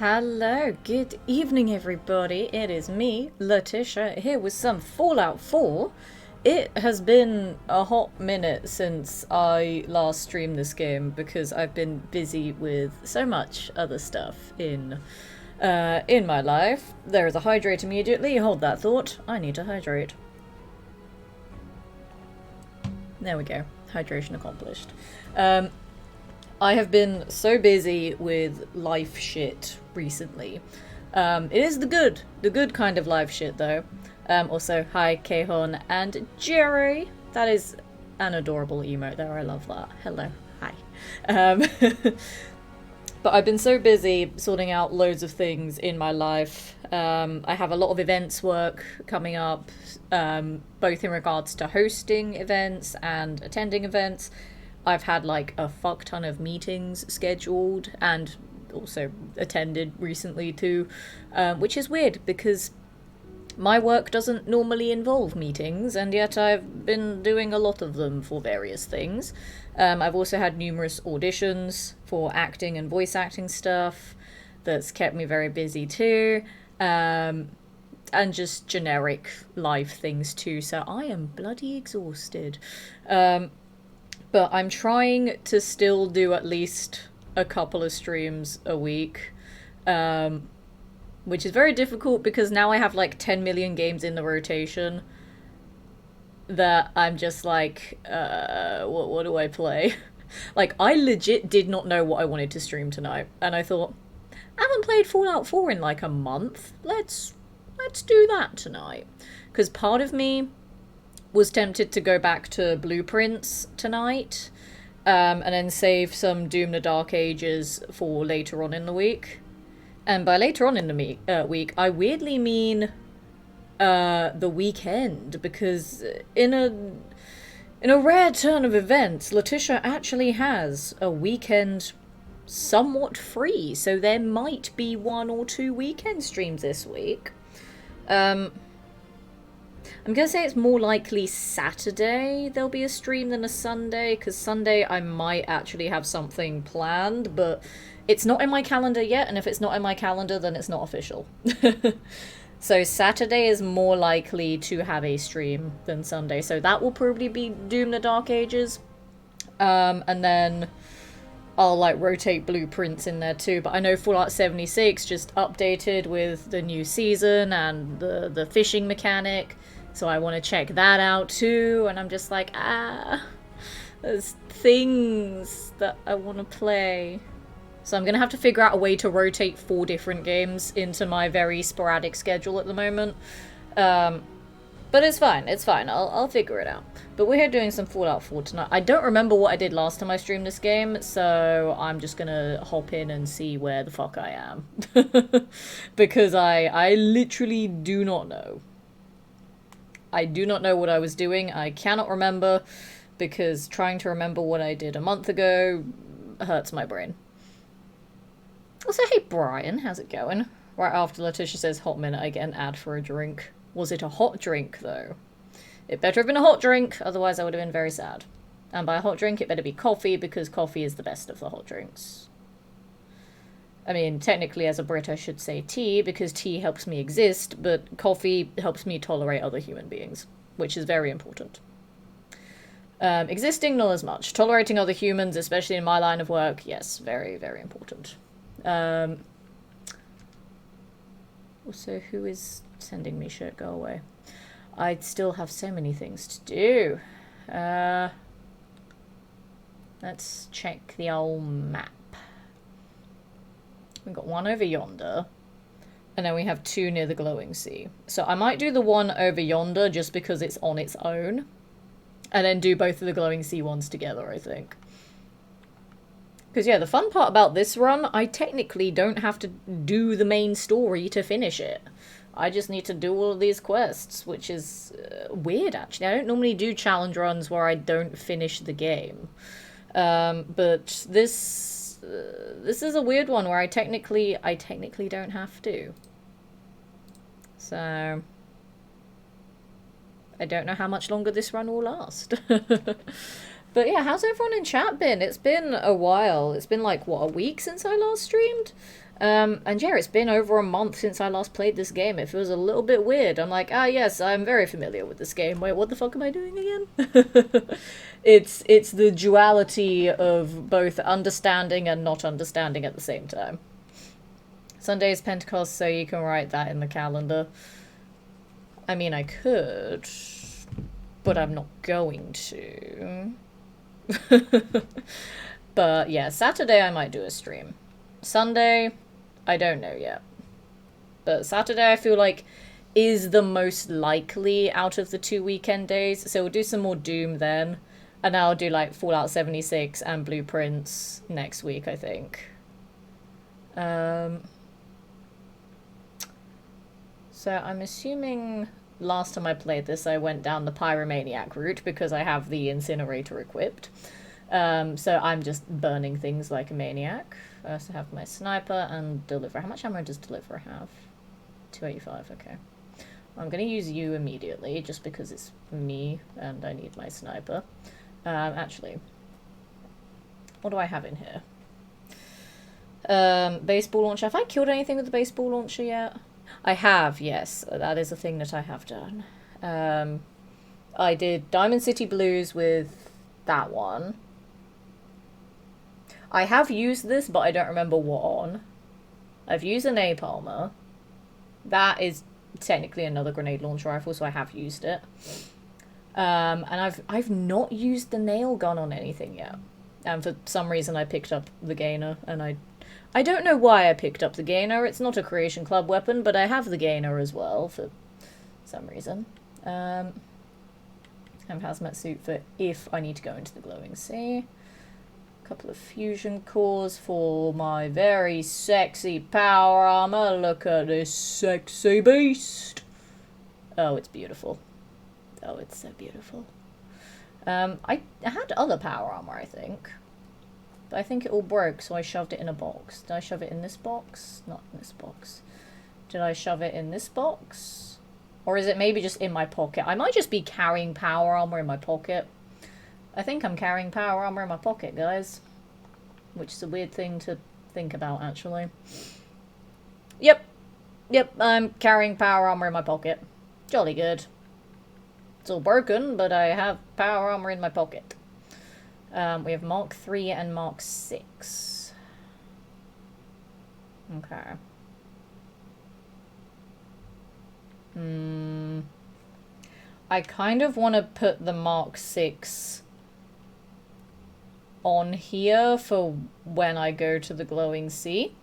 Hello, good evening everybody. It is me, Letitia, here with some Fallout 4. It has been a hot minute since I last streamed this game because I've been busy with so much other stuff in my life. There is a hydrate immediately. Hold that thought. I need to hydrate. There we go. Hydration accomplished. I have been so busy with life shit recently. It is the good kind of life shit though. Also, hi Kehon and Jerry. That is an adorable emote there. I love that. Hello, hi. But I've been so busy sorting out loads of things in my life. I have a lot of events work coming up, both in regards to hosting events and attending events. I've had like a fuck ton of meetings scheduled and also attended recently too, which is weird because my work doesn't normally involve meetings, and yet I've been doing a lot of them for various things. I've also had numerous auditions for acting and voice acting stuff that's kept me very busy too, and just generic life things too, so I am bloody exhausted. But I'm trying to still do at least a couple of streams a week, which is very difficult because now I have like 10 million games in the rotation that I'm just like, what do I play? Like, I legit did not know what I wanted to stream tonight, and I thought, I haven't played Fallout 4 in like a month. Let's do that tonight. Because part of me was tempted to go back to Blueprints tonight, and then save some Doom the Dark Ages for later on in the week. And by later on in the week, I weirdly mean the weekend, because in a rare turn of events, Letitia actually has a weekend somewhat free, so there might be 1 or 2 weekend streams this week. I'm gonna say it's more likely Saturday there'll be a stream than a Sunday, because Sunday I might actually have something planned, but it's not in my calendar yet, and if it's not in my calendar, then it's not official. So Saturday is more likely to have a stream than Sunday, so that will probably be Doom the Dark Ages. And then I'll like rotate Blueprints in there too, but I know Fallout 76 just updated with the new season and the fishing mechanic, so I want to check that out too, and I'm just like, there's things that I want to play. So I'm going to have to figure out a way to rotate 4 different games into my very sporadic schedule at the moment. But it's fine, I'll figure it out. But we're here doing some Fallout 4 tonight. I don't remember what I did last time I streamed this game, so I'm just gonna hop in and see where the fuck I am. Because I literally do not know. I do not know what I was doing. I cannot remember, because trying to remember what I did a month ago hurts my brain. Also, hey Brian, how's it going? Right after Letitia says hot minute, I get an ad for a drink. Was it a hot drink, though? It better have been a hot drink, otherwise I would have been very sad. And by a hot drink, it better be coffee, because coffee is the best of the hot drinks. I mean, technically as a Brit I should say tea, because tea helps me exist, but coffee helps me tolerate other human beings, which is very important. Existing, not as much. Tolerating other humans, especially in my line of work, yes, very, very important. Also, who is sending me shit? Go away. I still have so many things to do. Let's check the old map. We've got 1 over yonder, and then we have 2 near the glowing sea. So I might do the 1 over yonder just because it's on its own, and then do both of the glowing sea ones together, I think. Because, yeah, the fun part about this run, I technically don't have to do the main story to finish it. I just need to do all of these quests, which is weird, actually. I don't normally do challenge runs where I don't finish the game. But this is a weird one where I technically don't have to. So I don't know how much longer this run will last. But yeah, how's everyone in chat been? It's been a while. It's been like, what, a week since I last streamed? And yeah, it's been over a month since I last played this game. It feels a little bit weird. I'm like, ah, yes, I'm very familiar with this game. Wait, what the fuck am I doing again? It's the duality of both understanding and not understanding at the same time. Sunday is Pentecost, so you can write that in the calendar. I mean, I could, but I'm not going to. But yeah, Saturday I might do a stream. Sunday, I don't know yet. But Saturday I feel like is the most likely out of the 2 weekend days. So we'll do some more Doom then. And I'll do like Fallout 76 and Blueprints next week, I think. So I'm assuming last time I played this I went down the Pyromaniac route because I have the incinerator equipped. So I'm just burning things like a maniac. First I have my sniper and deliverer. How much ammo does deliverer have? 285, okay. I'm going to use you immediately just because it's me and I need my sniper. Actually, what do I have in here? Baseball launcher. Have I killed anything with the baseball launcher yet? I have, yes. That is a thing that I have done. I did Diamond City Blues with that one. I have used this, but I don't remember what on. I've used a napalmer. That is technically another grenade launch rifle, so I have used it. And I've not used the nail gun on anything yet. And for some reason I picked up the Gainer, and I don't know why I picked up the Gainer. It's not a Creation Club weapon, but I have the Gainer as well for some reason. I have hazmat suit for if I need to go into the glowing sea. A couple of fusion cores for my very sexy power armor. Look at this sexy beast. Oh, it's beautiful. Oh, it's so beautiful. I had other power armor, I think. But I think it all broke, so I shoved it in a box. Did I shove it in this box? Not in this box. Did I shove it in this box? Or is it maybe just in my pocket? I might just be carrying power armor in my pocket. I think I'm carrying power armor in my pocket, guys. Which is a weird thing to think about, actually. Yep. Yep, I'm carrying power armor in my pocket. Jolly good. It's all broken, but I have power armor in my pocket. We have Mark 3 and Mark 6. Okay. I kind of want to put the Mark 6 on here for when I go to the glowing sea.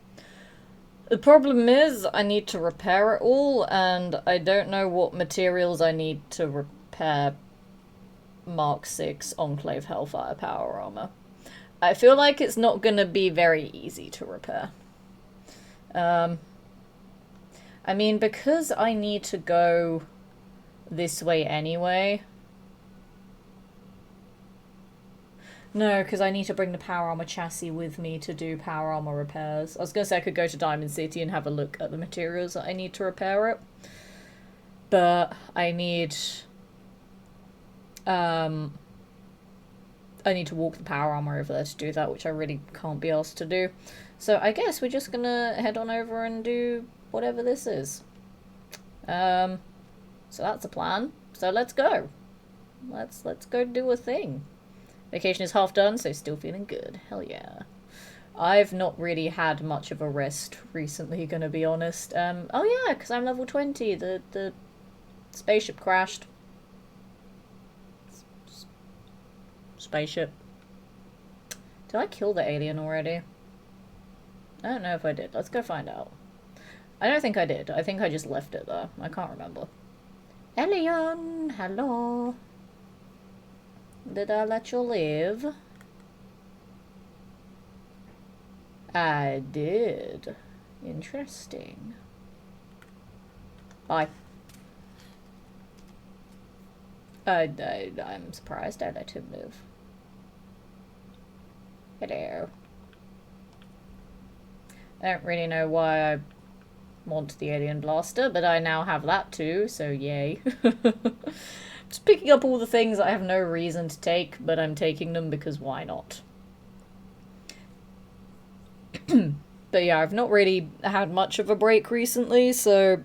The problem is I need to repair it all, and I don't know what materials I need to repair Mark 6 Enclave Hellfire power armor. I feel like it's not going to be very easy to repair. I mean, because I need to go this way anyway. No, because I need to bring the power armor chassis with me to do power armor repairs. I was going to say I could go to Diamond City and have a look at the materials that I need to repair it. But I need to walk the power armor over there to do that, which I really can't be asked to do. So I guess we're just gonna head on over and do whatever this is. So that's the plan. So let's go. Let's go do a thing. Vacation is half done, so still feeling good. Hell yeah. I've not really had much of a rest recently, gonna be honest. Oh yeah, because I'm level 20. The spaceship crashed. Spaceship. Did I kill the alien already? I don't know if I did. Let's go find out. I don't think I did. I think I just left it there. I can't remember. Alien! Hello! Did I let you live? I did. Interesting. Bye. I'm surprised I let him live. Hello. I don't really know why I want the alien blaster, but I now have that too, so yay. Just picking up all the things I have no reason to take, but I'm taking them because why not? But yeah, I've not really had much of a break recently, so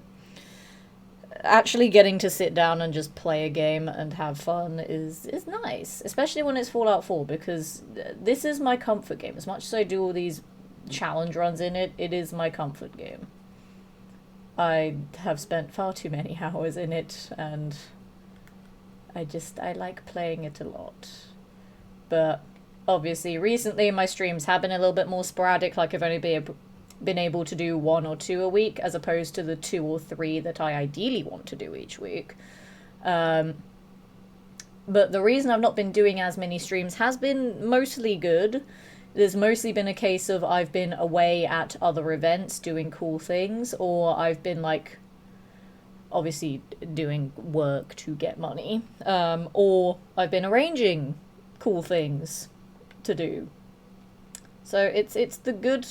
actually getting to sit down and just play a game and have fun is nice, especially when it's Fallout 4, because this is my comfort game. As much as I do all these challenge runs in it, it is my comfort game. I have spent far too many hours in it, and I like playing it a lot. But obviously recently my streams have been a little bit more sporadic, like I've only been able to do 1 or 2 a week, as opposed to the 2 or 3 that I ideally want to do each week. But the reason I've not been doing as many streams has been mostly good. There's mostly been a case of I've been away at other events doing cool things, or I've been like obviously doing work to get money, or I've been arranging cool things to do. So it's the good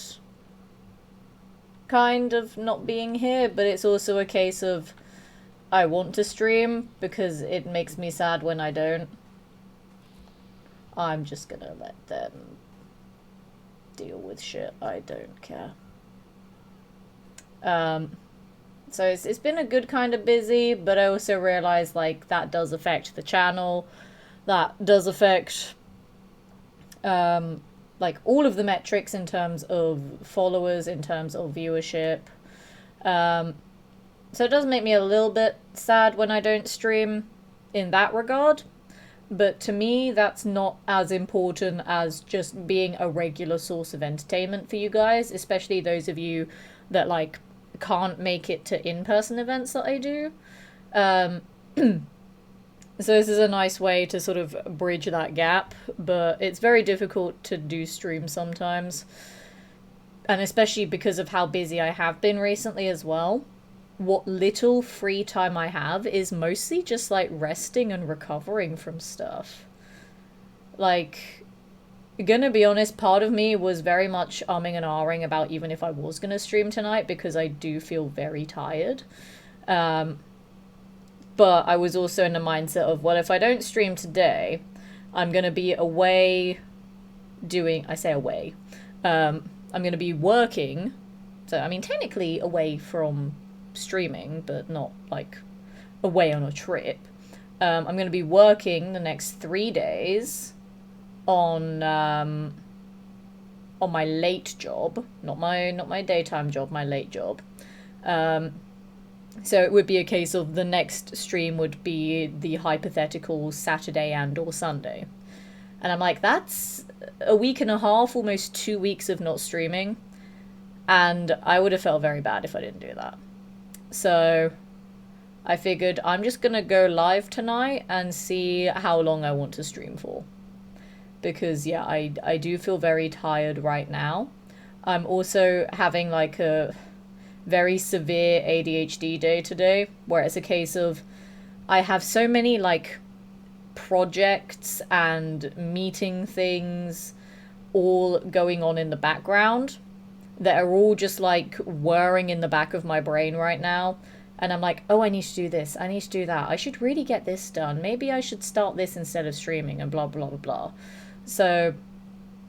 kind of not being here, but it's also a case of I want to stream because it makes me sad when I don't. I'm just gonna let them deal with shit. I don't care. So it's been a good kind of busy, but I also realize like that does affect the channel. That does affect like all of the metrics in terms of followers, in terms of viewership. So it does make me a little bit sad when I don't stream in that regard. But to me, that's not as important as just being a regular source of entertainment for you guys, especially those of you that like can't make it to in-person events that I do. So this is a nice way to sort of bridge that gap, but it's very difficult to do streams sometimes. And especially because of how busy I have been recently as well. What little free time I have is mostly just like resting and recovering from stuff. Like, gonna be honest, part of me was very much umming and ahhing about even if I was gonna stream tonight, because I do feel very tired. But I was also in the mindset of, well, if I don't stream today, I'm going to be away doing, I say away, I'm going to be working. So, I mean, technically away from streaming, but not like away on a trip. I'm going to be working the next 3 days on my late job, not my daytime job, my late job. So it would be a case of the next stream would be the hypothetical Saturday and or Sunday. And I'm like, that's a week and a half, almost 2 weeks of not streaming. And I would have felt very bad if I didn't do that. So I figured I'm just going to go live tonight and see how long I want to stream for. Because, yeah, I do feel very tired right now. I'm also having like a very severe ADHD day today, where it's a case of I have so many like projects and meeting things all going on in the background that are all just like whirring in the back of my brain right now. And I'm like, oh, I need to do this, I need to do that, I should really get this done, maybe I should start this instead of streaming, and blah blah blah blah. So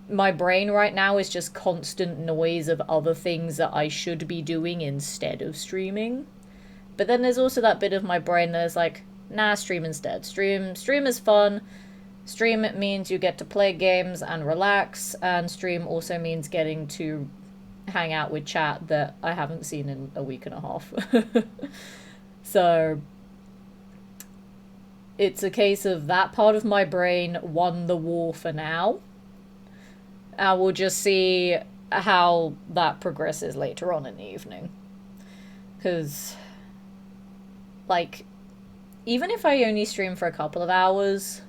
my brain right now is just constant noise of other things that I should be doing instead of streaming. But then there's also that bit of my brain that's like, nah, stream instead. Stream is fun. Stream means you get to play games and relax, and stream also means getting to hang out with chat that I haven't seen in a week and a half. So it's a case of that part of my brain won the war for now. And we'll just see how that progresses later on in the evening. Because, like, even if I only stream for a couple of hours,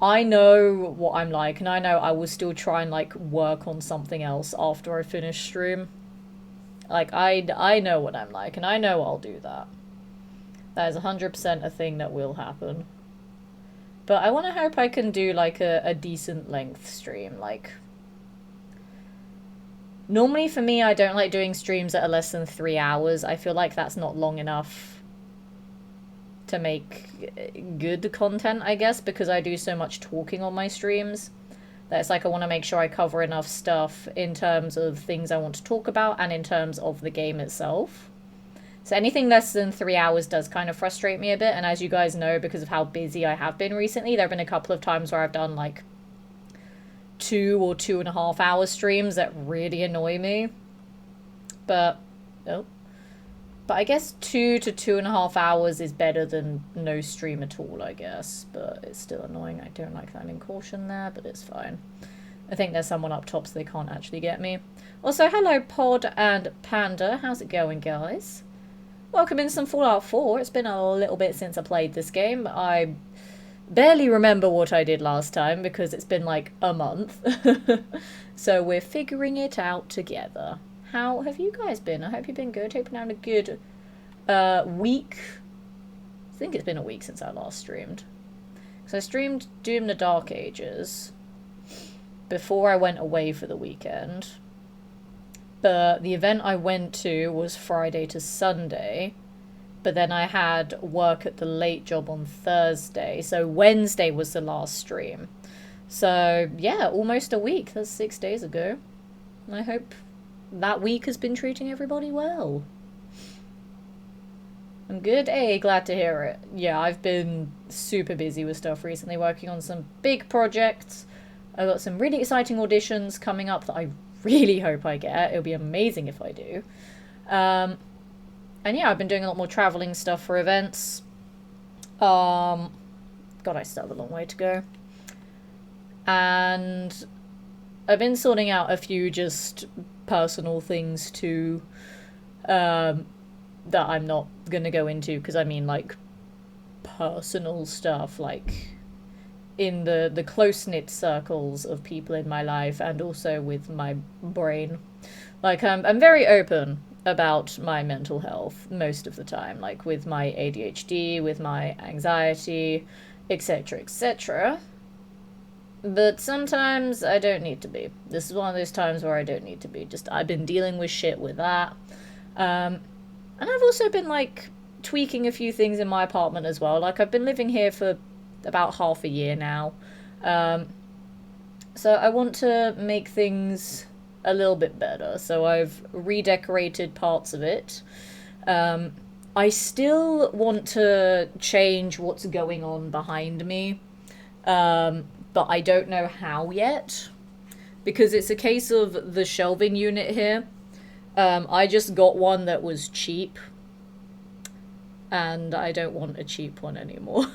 I know what I'm like, and I know I will still try and, like, work on something else after I finish stream. Like, I know what I'm like, and I know I'll do that. That is 100% a thing that will happen. But I want to hope I can do, like, a decent length stream. Like, normally for me, I don't like doing streams that are less than 3 hours. I feel like that's not long enough to make good content, I guess, because I do so much talking on my streams It's like I want to make sure I cover enough stuff in terms of things I want to talk about and in terms of the game itself. So anything less than 3 hours does kind of frustrate me a bit. And as you guys know, because of how busy I have been recently, there have been a couple of times where I've done like 2 or 2.5 hour streams that really annoy me. But, oh. But I guess 2 to 2.5 hours is better than no stream at all, I guess. But it's still annoying. I don't like that I'm in caution there, but it's fine. I think there's someone up top, so they can't actually get me. Also, hello Pod and Panda. How's it going, guys? Welcome in some Fallout 4. It's been a little bit since I played this game. I barely remember what I did last time because it's been like a month. So we're figuring it out together. How have you guys been? I hope you've been good. Hope you're having a good week. I think it's been a week since I last streamed. So I streamed Doom the Dark Ages before I went away for the weekend. But the event I went to was Friday to Sunday. But then I had work at the late job on Thursday. So Wednesday was the last stream. So yeah, almost a week. That's 6 days ago. I hope that week has been treating everybody well. I'm good. Hey, glad to hear it. Yeah, I've been super busy with stuff recently, working on some big projects. I've got some really exciting auditions coming up that I really hope I get. It'll be amazing if I do. And yeah, I've been doing a lot more traveling stuff for events. God, I still have a long way to go. And I've been sorting out a few just personal things too, that I'm not gonna go into, because I mean like personal stuff, like in the close-knit circles of people in my life and also with my brain. Like I'm very open about my mental health most of the time, like with my ADHD, with my anxiety, etc., etc. But sometimes I don't need to be. This is one of those times where I don't need to be. Just I've been dealing with shit with that. And I've also been like tweaking a few things in my apartment as well. Like I've been living here for about half a year now. So I want to make things a little bit better. So I've redecorated parts of it. I still want to change what's going on behind me. But I don't know how yet. Because it's a case of the shelving unit here. I just got one that was cheap. And I don't want a cheap one anymore.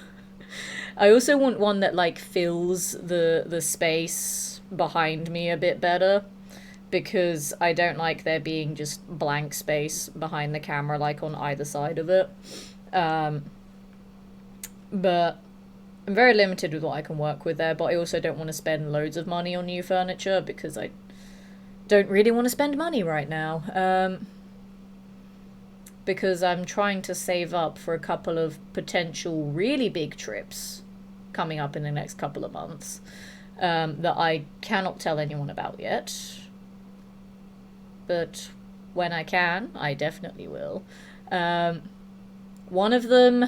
I also want one that like fills the space behind me a bit better, because I don't like there being just blank space behind the camera like on either side of it. But I'm very limited with what I can work with there, but I also don't want to spend loads of money on new furniture because I don't really want to spend money right now. Because I'm trying to save up for a couple of potential really big trips coming up in the next couple of months, that I cannot tell anyone about yet. But when I can, I definitely will. One of them,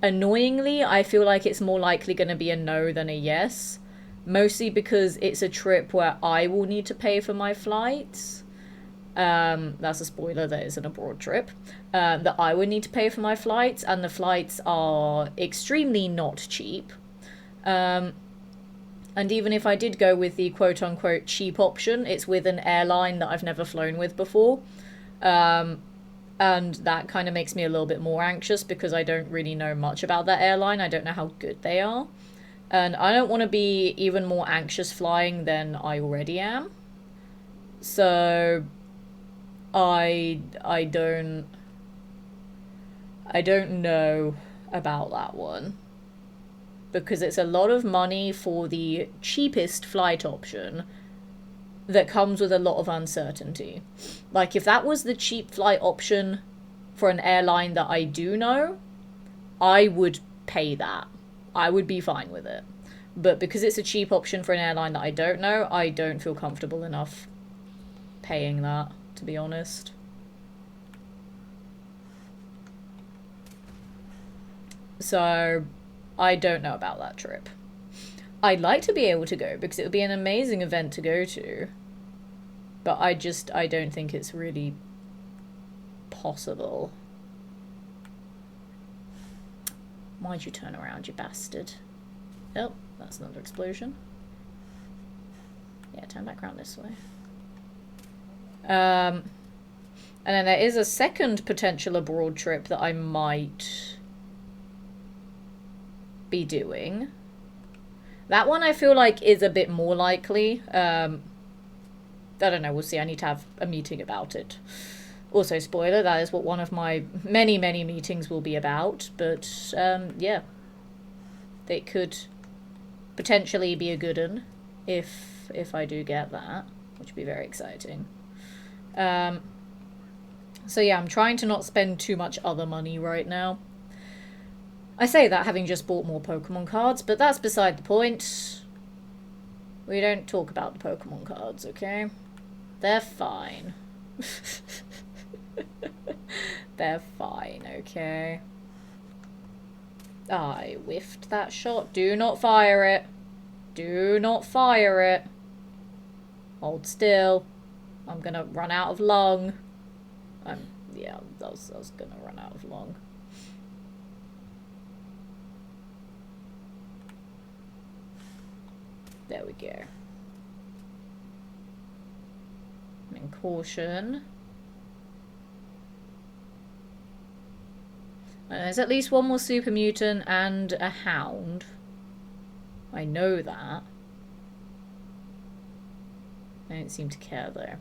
annoyingly, I feel like it's more likely going to be a no than a yes. Mostly because it's a trip where I will need to pay for my flights. That's a spoiler, that is an abroad trip. That I would need to pay for my flights, and the flights are extremely not cheap. And even if I did go with the quote-unquote cheap option, it's with an airline that I've never flown with before. And that kind of makes me a little bit more anxious because I don't really know much about that airline. I don't know how good they are. And I don't want to be even more anxious flying than I already am. So I don't know about that one. Because it's a lot of money for the cheapest flight option that comes with a lot of uncertainty. Like, if that was the cheap flight option for an airline that I do know, I would pay that. I would be fine with it. But because it's a cheap option for an airline that I don't know, I don't feel comfortable enough paying that, to be honest. So I don't know about that trip. I'd like to be able to go because it would be an amazing event to go to. But I don't think it's really possible. Why'd you turn around, you bastard? Oh, that's another explosion. Yeah, turn back around this way. And then there is a second potential abroad trip that I might be doing. That one I feel like is a bit more likely. I don't know, we'll see. I need to have a meeting about it. Also, spoiler, that is what one of my many, many meetings will be about. But, yeah. It could potentially be a good one if I do get that, which would be very exciting. So yeah, I'm trying to not spend too much other money right now. I say that having just bought more Pokemon cards, but that's beside the point. We don't talk about the Pokemon cards, okay? They're fine. They're fine, okay? I whiffed that shot. Do not fire it. Do not fire it. Hold still. I'm gonna run out of lung. Yeah, I was gonna run out of lung. There we go. And caution. There's at least one more super mutant and a hound. I know that. I don't seem to care though.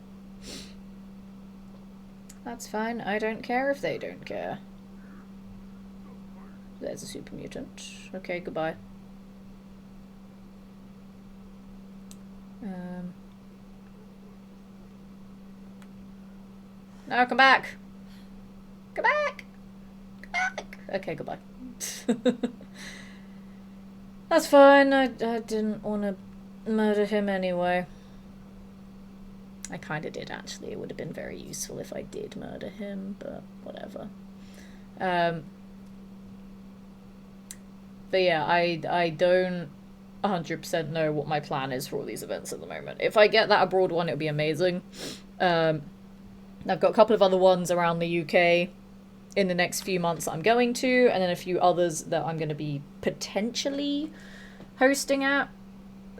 That's fine. I don't care if they don't care. There's a super mutant. Okay, goodbye. No, come back! Come back! Come back! Okay, goodbye. That's fine. I didn't want to murder him anyway. I kind of did, actually. It would have been very useful if I did murder him, but whatever. But yeah, I don't 100% know what my plan is for all these events at the moment. If I get that abroad one, it would be amazing. I've got a couple of other ones around the UK in the next few months that I'm going to, and then a few others that I'm going to be potentially hosting at.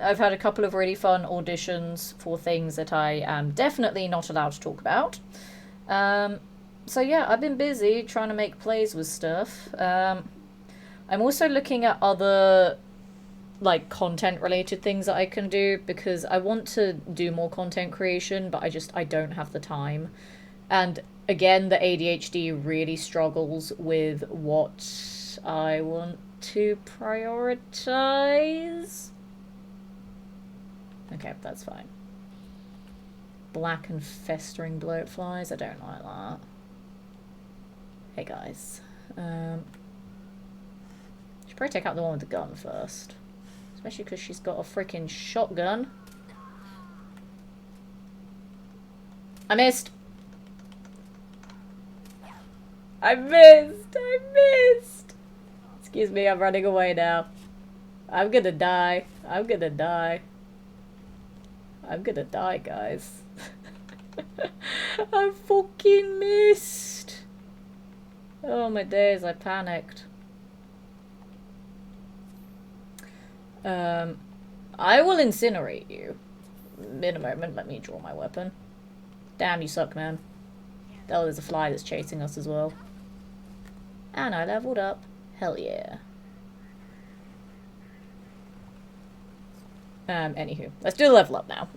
I've had a couple of really fun auditions for things that I am definitely not allowed to talk about. So yeah, I've been busy trying to make plays with stuff. I'm also looking at other like content related things that I can do because I want to do more content creation, but I don't have the time. And again, the ADHD really struggles with what I want to prioritize. Okay, that's fine. Black and festering bloatflies. I don't like that. Hey guys. Should probably take out the one with the gun first. Especially because she's got a freaking shotgun. I missed! I missed! I missed! Excuse me, I'm running away now. I'm gonna die. I'm gonna die. I'm gonna die, guys. I fucking missed. Oh my days, I panicked. I will incinerate you. In a moment, let me draw my weapon. Damn, you suck, man. Oh, there's a fly that's chasing us as well. And I leveled up. Hell yeah. Anywho, let's do the level up now.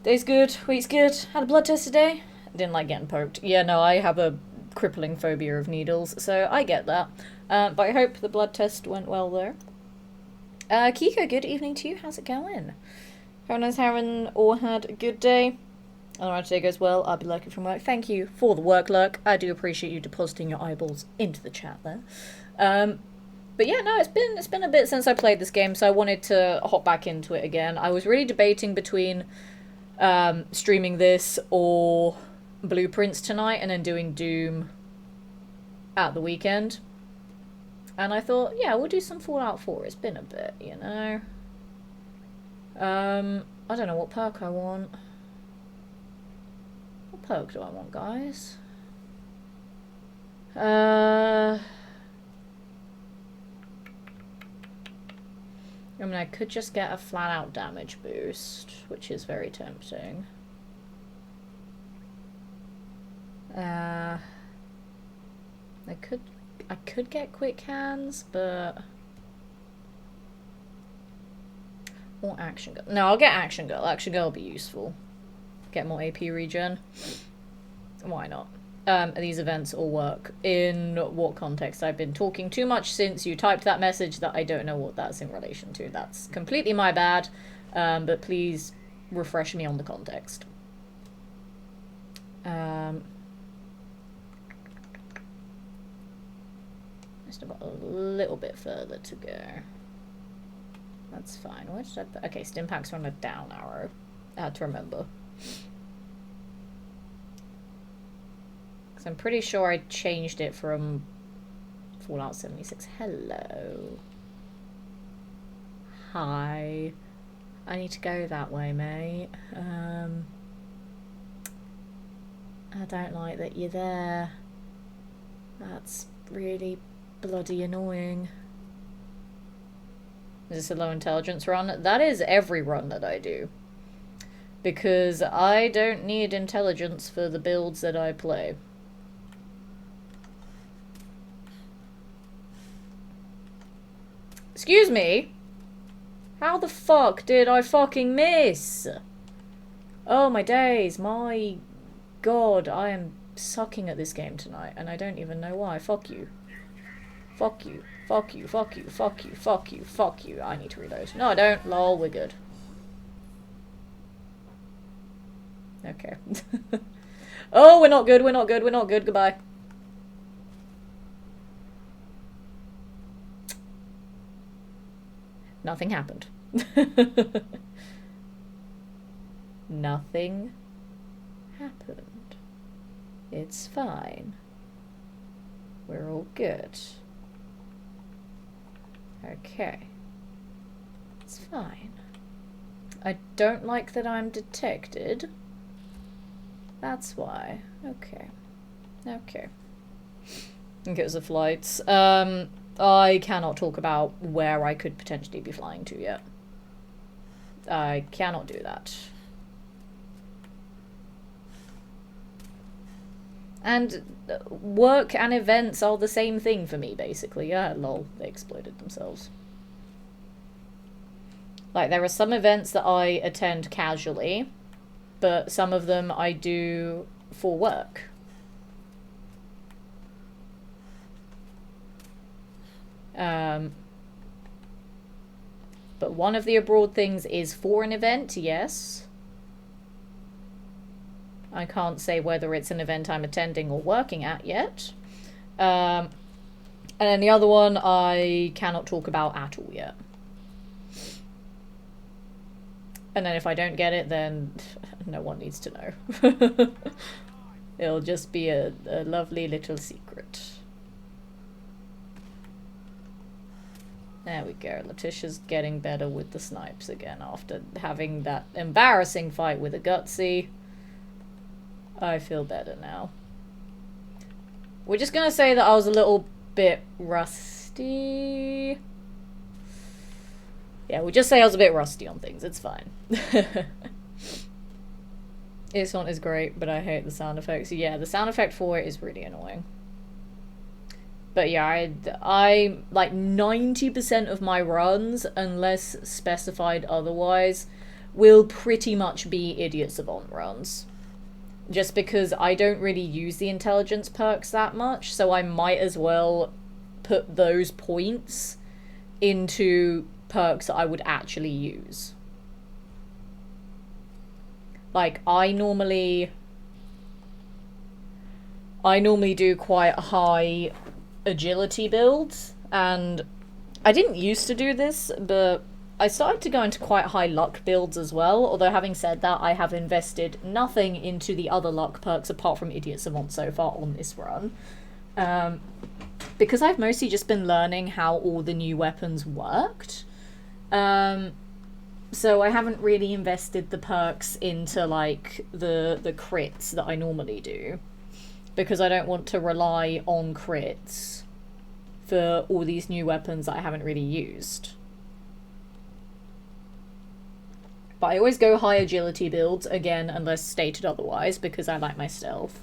Day's good, week's good. Had a blood test today. Didn't like getting poked. Yeah, no, I have a crippling phobia of needles, so I get that. But I hope the blood test went well there. Kiko, good evening to you. How's it going? Everyone's having or had a good day. Alright, today goes well. I'll be lurking from work. Thank you for the work lurk. I do appreciate you depositing your eyeballs into the chat there. But yeah, no, it's been a bit since I played this game, so I wanted to hop back into it again. I was really debating between streaming this or Blueprints tonight and then doing Doom at the weekend. And I thought, yeah, we'll do some Fallout 4. It's been a bit, you know. I don't know what perk I want. What perk do I want, guys? I mean, I could just get a flat-out damage boost, which is very tempting. I could get quick hands, but... Or action girl. No, I'll get action girl. Action girl will be useful. Get more AP regen. Why not? These events all work. In what context? I've been talking too much since you typed that message that I don't know what that's in relation to. That's completely my bad. But please refresh me on the context. Still got a little bit further to go. That's fine. Where did I put? Okay, stim packs are on a down arrow. I had to remember. Because I'm pretty sure I changed it from Fallout 76. Hello. Hi. I need to go that way, mate. I don't like that you're there. That's really bloody annoying. Is this a low intelligence run? That is every run that I do. Because I don't need intelligence for the builds that I play. Excuse me? How the fuck did I fucking miss? Oh my days, my god, I am sucking at this game tonight and I don't even know why. Fuck you. Fuck you. Fuck you, fuck you, fuck you, fuck you, fuck you. I need to reload. No, I don't. Lol, we're good. Okay. Oh, we're not good, we're not good, we're not good. Goodbye. Nothing happened. Nothing happened. It's fine. We're all good. Okay. It's fine. I don't like that I'm detected. That's why. Okay. Okay. I think it was the flights. I cannot talk about where I could potentially be flying to yet. I cannot do that. And work and events are the same thing for me, basically. Yeah, lol, they exploded themselves. Like, there are some events that I attend casually, but some of them I do for work. But one of the abroad things is for an event, yes. I can't say whether it's an event I'm attending or working at yet. And then the other one I cannot talk about at all yet. And then if I don't get it, then no one needs to know. It'll just be a lovely little secret. There we go. Letitia's getting better with the snipes again after having that embarrassing fight with a Gutsy. I feel better now. We're just gonna say that I was a little bit rusty. Yeah, we'll just say I was a bit rusty on things. It's fine. This one is great, but I hate the sound effects. Yeah, the sound effect for it is really annoying. But yeah, I like 90% of my runs, unless specified otherwise, will pretty much be Idiot Savant runs. Just because I don't really use the intelligence perks that much, so I might as well put those points into perks that I would actually use. Like, I normally do quite high agility builds, and I didn't used to do this, but I started to go into quite high luck builds as well, although having said that, I have invested nothing into the other luck perks apart from Idiot Savant so far on this run. because I've mostly just been learning how all the new weapons worked, so I haven't really invested the perks into, like, the crits that I normally do, because I don't want to rely on crits for all these new weapons that I haven't really used. But I always go high agility builds, again, unless stated otherwise, because I like my stealth.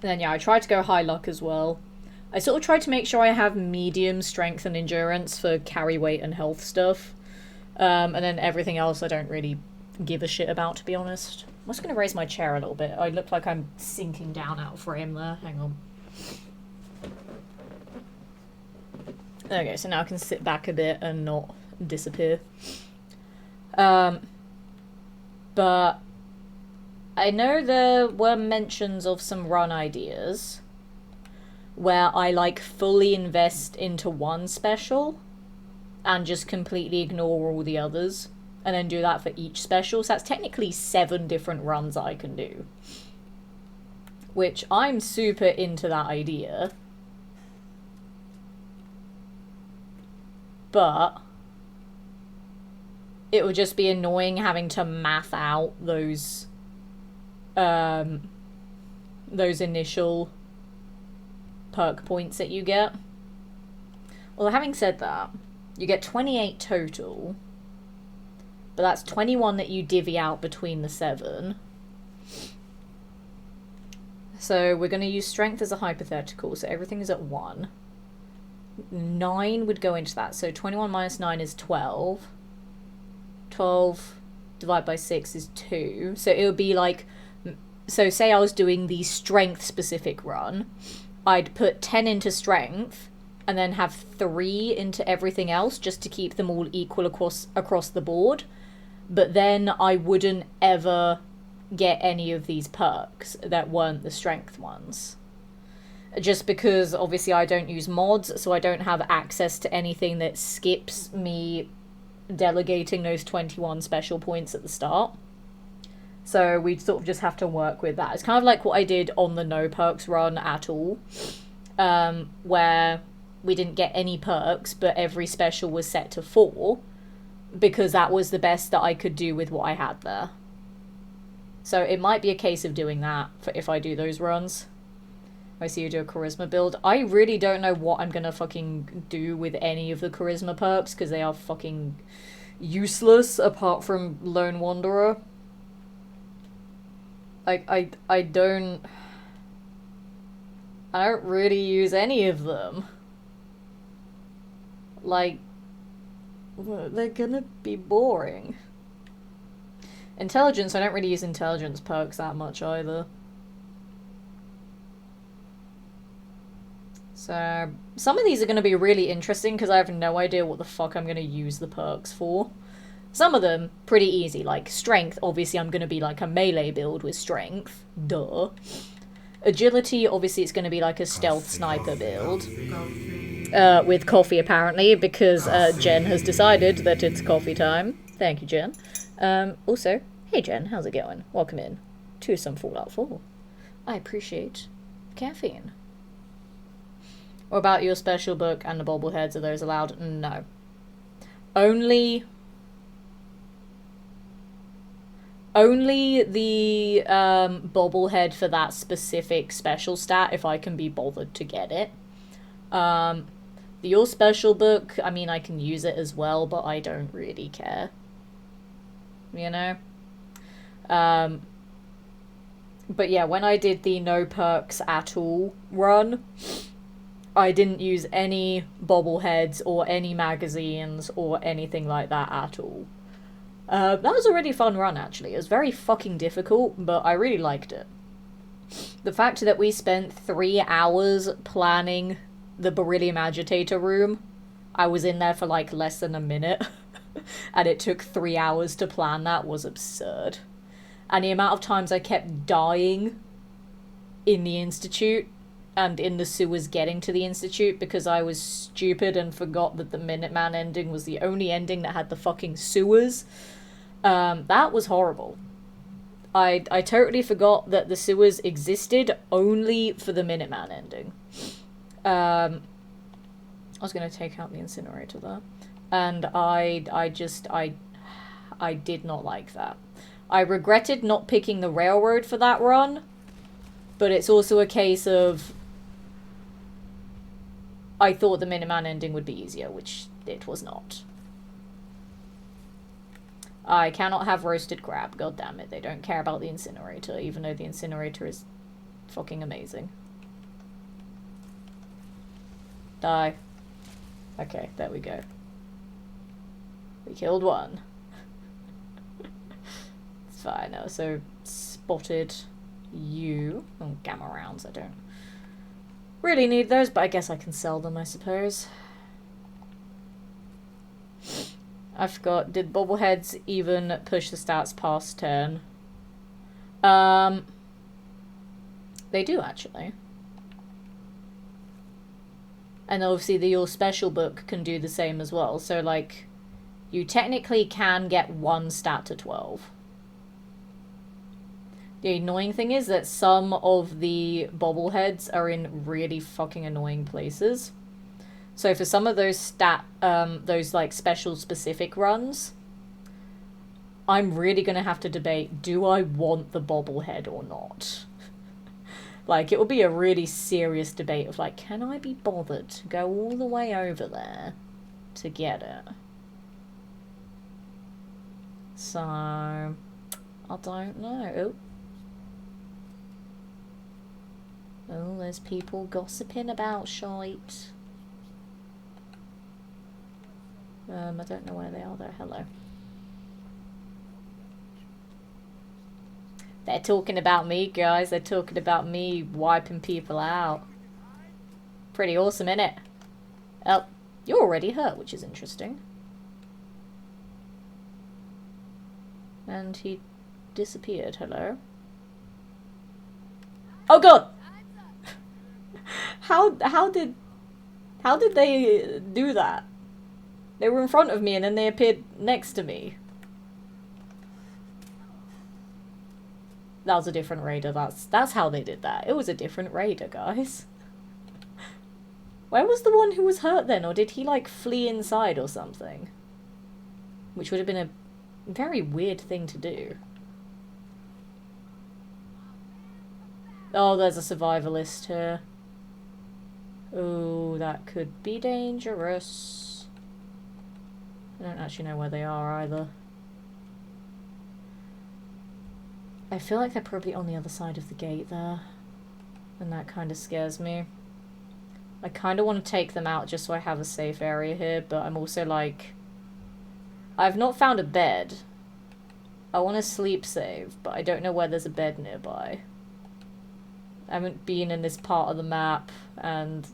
And then, yeah, I try to go high luck as well. I sort of try to make sure I have medium strength and endurance for carry weight and health stuff. And then everything else I don't really give a shit about, to be honest. I'm just going to raise my chair a little bit. I look like I'm sinking down out of frame there. Hang on. Okay, so now I can sit back a bit and not disappear. But I know there were mentions of some run ideas where I, like, fully invest into one special and just completely ignore all the others, and then do that for each special. So that's technically 7 different runs I can do, which I'm super into that idea. But it would just be annoying having to math out those initial perk points that you get. Well, having said that, you get 28 total, but that's 21 that you divvy out between the 7. So we're going to use strength as a hypothetical, so everything is at 1. 9 would go into that, so 21 minus 9 is 12. 12 divided by 6 is 2. So it would be like, so say I was doing the strength specific run, I'd put 10 into strength and then have 3 into everything else just to keep them all equal across the board. But then I wouldn't ever get any of these perks that weren't the strength ones. Just because obviously I don't use mods, so I don't have access to anything that skips me delegating those 21 special points at the start. So we'd sort of just have to work with that. It's kind of like what I did on the no perks run at all, where we didn't get any perks, but every special was set to 4, because that was the best that I could do with what I had there. So it might be a case of doing that for if I do those runs. I see you do a charisma build. I really don't know what I'm gonna fucking do with any of the charisma perks, because they are fucking useless apart from Lone Wanderer. I don't really use any of them. Like, they're gonna be boring. Intelligence, I don't really use intelligence perks that much either. So, some of these are going to be really interesting because I have no idea what the fuck I'm going to use the perks for. Some of them, pretty easy, like strength, obviously I'm going to be like a melee build with strength, duh. Agility, obviously it's going to be like a stealth sniper build. With coffee apparently, because Jen has decided that it's coffee time. Thank you, Jen. Also, hey Jen, how's it going? Welcome in to some Fallout 4. I appreciate caffeine. What about your special book and the bobbleheads? Are those allowed? No. Only the bobblehead for that specific special stat, if I can be bothered to get it. Your special book, I mean, I can use it as well, but I don't really care. You know? But yeah, when I did the no perks at all run, I didn't use any bobbleheads or any magazines or anything like that at all. That was a really fun run, actually. It was very fucking difficult, but I really liked it. The fact that we spent 3 hours planning the beryllium agitator room, I was in there for like less than a minute, and it took 3 hours to plan that was absurd. And the amount of times I kept dying in the Institute and in the sewers getting to the Institute because I was stupid and forgot that the Minuteman ending was the only ending that had the fucking sewers. That was horrible. I totally forgot that the sewers existed only for the Minuteman ending. I was going to take out the incinerator there. And I did not like that. I regretted not picking the railroad for that run, but it's also a case of I thought the Minuteman ending would be easier, which it was not. I cannot have roasted crab, god damn it. They don't care about the incinerator, even though the incinerator is fucking amazing. Die. Okay, there we go. We killed one. It's fine. I also spotted you. Oh, gamma rounds. I don't really need those, but I guess I can sell them, I suppose. I forgot. Did bobbleheads even push the stats past 10? They do, actually. And obviously your special book can do the same as well. So, like, you technically can get one stat to 12. The annoying thing is that some of the bobbleheads are in really fucking annoying places. So for some of those those like special specific runs, I'm really gonna have to debate, do I want the bobblehead or not? Like, it will be a really serious debate of like, can I be bothered to go all the way over there to get it? So, I don't know. Oh, there's people gossiping about shite. I don't know where they are though. Hello. They're talking about me, guys. They're talking about me wiping people out. Pretty awesome, innit? Oh, you're already hurt, which is interesting. And he disappeared. Hello? Oh god! How did they do that? They were in front of me and then they appeared next to me. That was a different raider. That's how they did that. It was a different raider, guys. Where was the one who was hurt then? Or did he, like, flee inside or something? Which would have been a very weird thing to do. Oh, there's a survivalist here. Oh, that could be dangerous. I don't actually know where they are either. I feel like they're probably on the other side of the gate there. And that kind of scares me. I kind of want to take them out just so I have a safe area here, but I'm also like... I've not found a bed. I want to sleep save, but I don't know where there's a bed nearby. I haven't been in this part of the map, and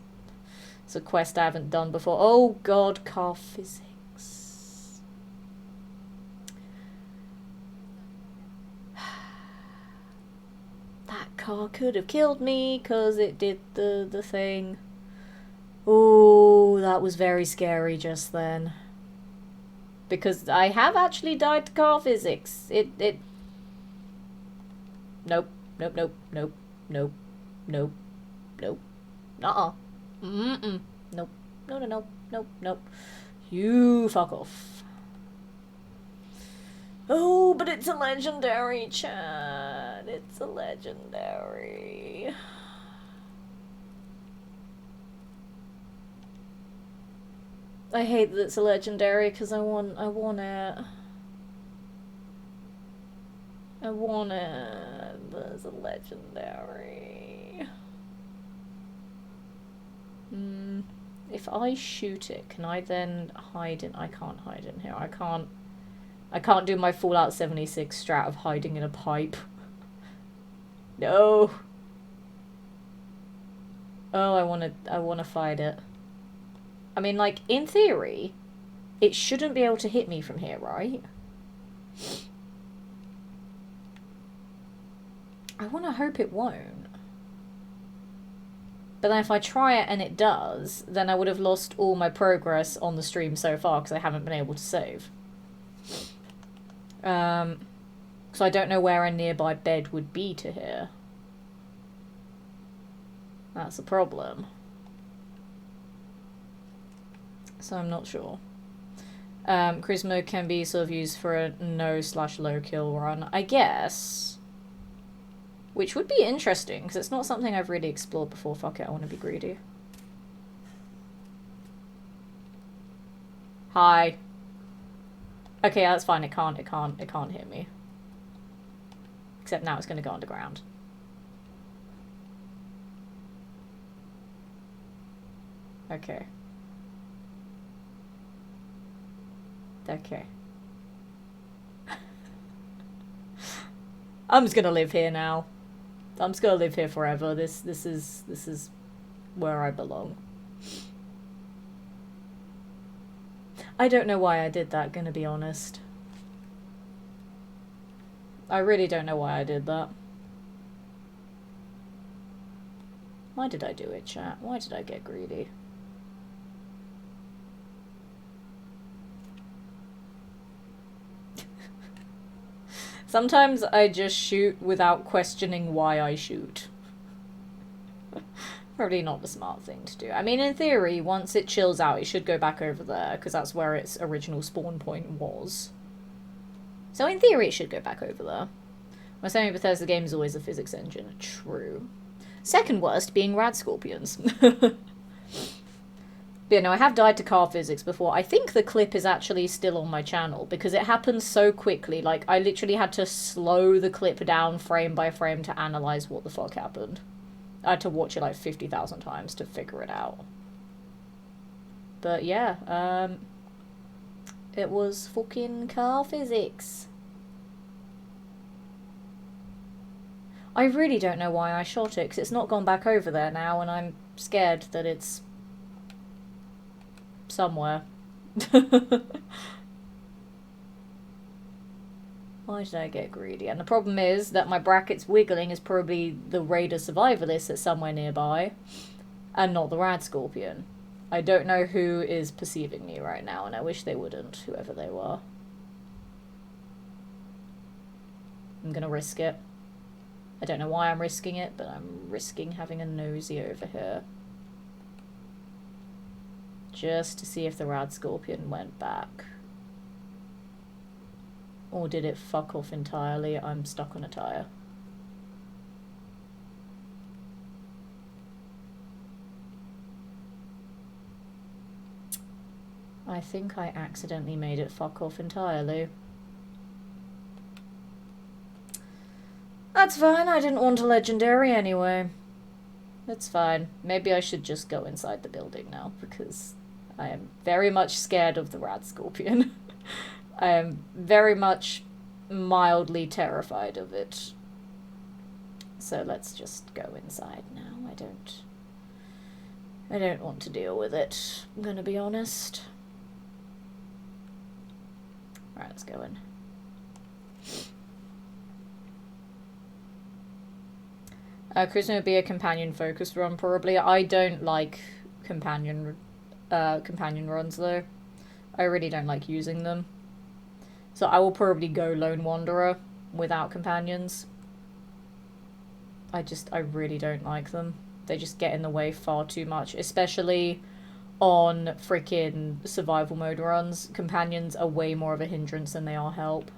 it's a quest I haven't done before. Oh god, car physics. That car could have killed me because it did the thing. Oh, that was very scary just then. Because I have actually died to car physics. It... Nope. Nope, nope, nope, nope, nope, nope. Nuh-uh. Mm-mm. Nope. No, no, no, nope, nope. You fuck off. Oh, but it's a legendary, Chad. It's a legendary. I hate that it's a legendary because I want it. I want it, but it's a legendary. If I shoot it, can I then hide in? I can't hide in here. I can't do my Fallout 76 strat of hiding in a pipe. No. Oh, I wanna fight it. I mean, like, in theory, it shouldn't be able to hit me from here, right? I wanna hope it won't. But then if I try it and it does, then I would have lost all my progress on the stream so far because I haven't been able to save. So I don't know where a nearby bed would be to here. That's a problem. So I'm not sure. Cruise mode can be sort of used for a no/low kill run, I guess. Which would be interesting, because it's not something I've really explored before. Fuck it, I want to be greedy. Hi. Okay, that's fine. It can't hit me. Except now it's going to go underground. Okay. Okay. I'm just gonna live here now. I'm just gonna live here forever. This is where I belong. I don't know why I did that, gonna be honest. I really don't know why I did that. Why did I do it, chat? Why did I get greedy? Sometimes I just shoot without questioning why I shoot. Probably not the smart thing to do. I mean, in theory, once it chills out, it should go back over there, because that's where its original spawn point was. So in theory, it should go back over there. My saying Bethesda game is always a physics engine. True. Second worst being rad scorpions. But yeah, no, I have died to car physics before. I think the clip is actually still on my channel because it happened so quickly. Like, I literally had to slow the clip down frame by frame to analyze what the fuck happened. I had to watch it like 50,000 times to figure it out. But yeah, it was fucking car physics. I really don't know why I shot it, because it's not gone back over there now, and I'm scared that it's somewhere. Why did I get greedy? And the problem is that my brackets wiggling is probably the Raider Survivor list that's somewhere nearby, and not the Rad Scorpion. I don't know who is perceiving me right now, and I wish they wouldn't, whoever they were. I'm gonna risk it. I don't know why I'm risking it, but I'm risking having a nosy over here. Just to see if the Rad Scorpion went back. Or did it fuck off entirely? I'm stuck on a tire. I think I accidentally made it fuck off entirely. That's fine, I didn't want a legendary anyway. That's fine. Maybe I should just go inside the building now, because I am very much scared of the Rad Scorpion. I am very much mildly terrified of it. So let's just go inside now. I don't want to deal with it, I'm gonna be honest. Alright, let's go in. Christmas would be a companion focused run, probably. I don't like companion runs, though. I really don't like using them. So I will probably go Lone Wanderer without companions. I really don't like them. They just get in the way far too much, especially on freaking survival mode runs. Companions are way more of a hindrance than they are help.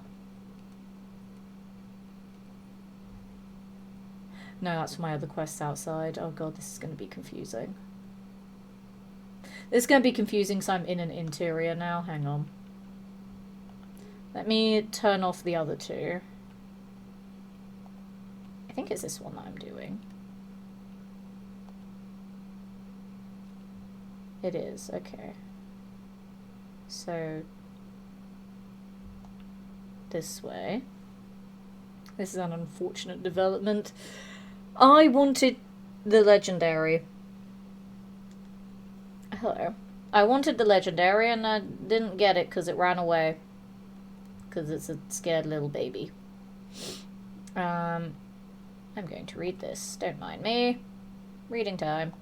No, that's for my other quests outside. Oh god, this is going to be confusing. This is going to be confusing, so I'm in an interior now. Hang on. Let me turn off the other two. I think it's this one that I'm doing. It is, okay. So, this way. This is an unfortunate development. I wanted the legendary. Hello. I wanted the legendary and I didn't get it because it ran away. Because it's a scared little baby. I'm going to read this. Don't mind me. Reading time.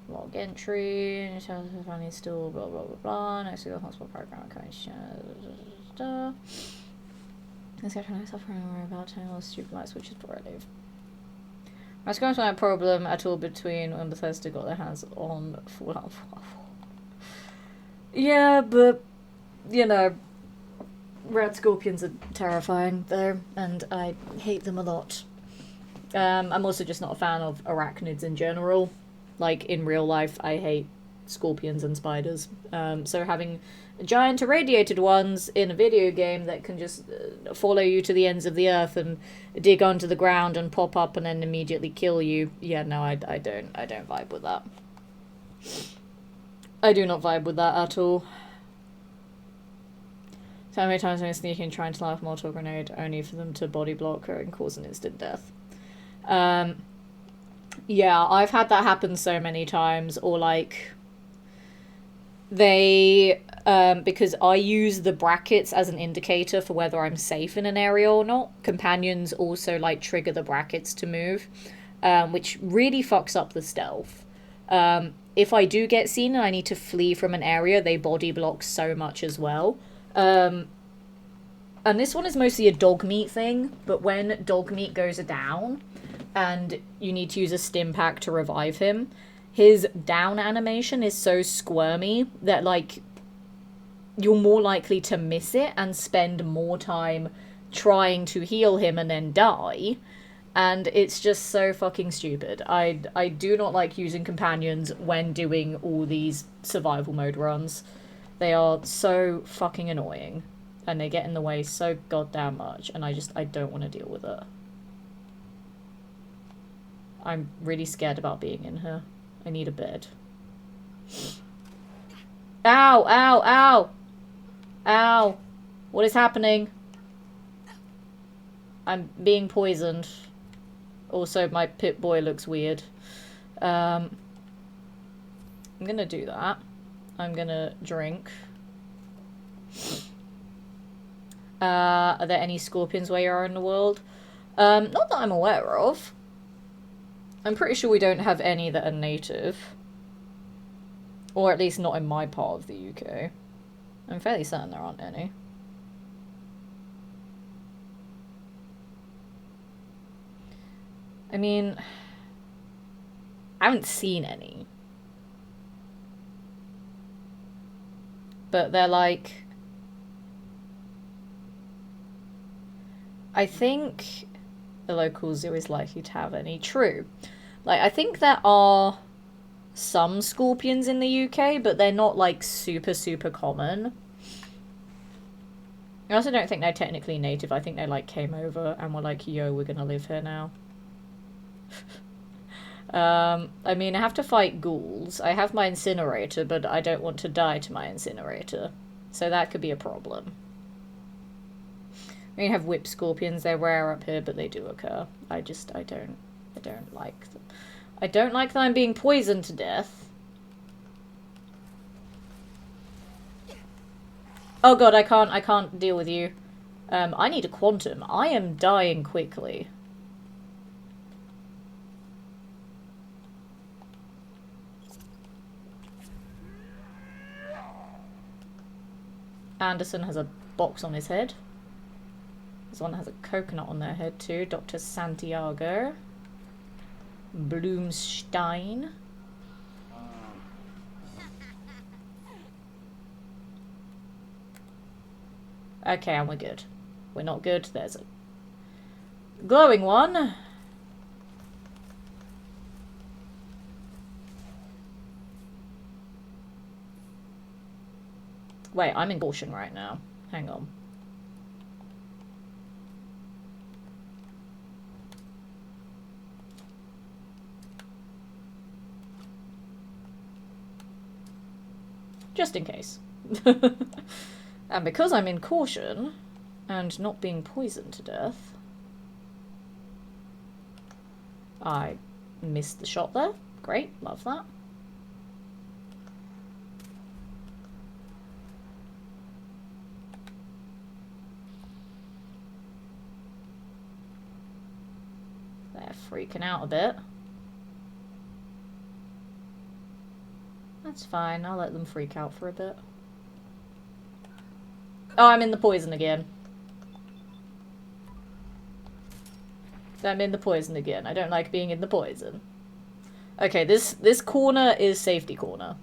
Log entry. Funny store. Blah blah blah blah. Next to the hospital program. Let's get myself about 10 or stupid lights, which is before I leave. I was going to have a problem at all between when Bethesda got their hands on Fallout 4. Yeah, but, you know, red scorpions are terrifying, though, and I hate them a lot. I'm also just not a fan of arachnids in general. Like, in real life, I hate scorpions and spiders. So having giant irradiated ones in a video game that can just follow you to the ends of the earth and dig onto the ground and pop up and then immediately kill you. Yeah, no, I don't vibe with that. I do not vibe with that at all. So many times I'm sneaking trying to laugh mortal grenade only for them to body block her and cause an instant death. Yeah, I've had that happen so many times, or like they because I use the brackets as an indicator for whether I'm safe in an area or not. Companions also like trigger the brackets to move, which really fucks up the stealth. If I do get seen and I need to flee from an area, they body block so much as well. And this one is mostly a dog meat thing, but when dog meat goes down and you need to use a stim pack to revive him, his down animation is so squirmy that, like, you're more likely to miss it and spend more time trying to heal him and then die. And it's just so fucking stupid. I do not like using companions when doing all these survival mode runs. They are so fucking annoying. And they get in the way so goddamn much. And I don't want to deal with it. I'm really scared about being in here. I need a bed. Ow, ow, ow! Ow! What is happening? I'm being poisoned. Also, my Pip-Boy looks weird. I'm gonna do that. I'm gonna drink. Are there any scorpions where you are in the world? Not that I'm aware of. I'm pretty sure we don't have any that are native. Or at least not in my part of the UK. I'm fairly certain there aren't any. I mean, I haven't seen any. But they're like... I think the local zoo is likely to have any. True. Like, I think there are some scorpions in the UK, but they're not, like, super, super common. I also don't think they're technically native. I think they, like, came over and were like, yo, we're gonna live here now. I mean, I have to fight ghouls. I have my incinerator, but I don't want to die to my incinerator. So that could be a problem. We have whip scorpions. They're rare up here, but they do occur. I don't like them. I don't like that I'm being poisoned to death. Oh god, I can't deal with you. I need a quantum. I am dying quickly. Anderson has a box on his head. This one has a coconut on their head too. Dr. Santiago. Bloomstein. Okay, and we're good. We're not good. There's a glowing one. Wait, I'm in caution right now. Hang on. Just in case. And because I'm in caution and not being poisoned to death, I missed the shot there. Great, love that. They're freaking out a bit. That's fine, I'll let them freak out for a bit. Oh, I'm in the poison again. I'm in the poison again. I don't like being in the poison. Okay, this corner is safety corner.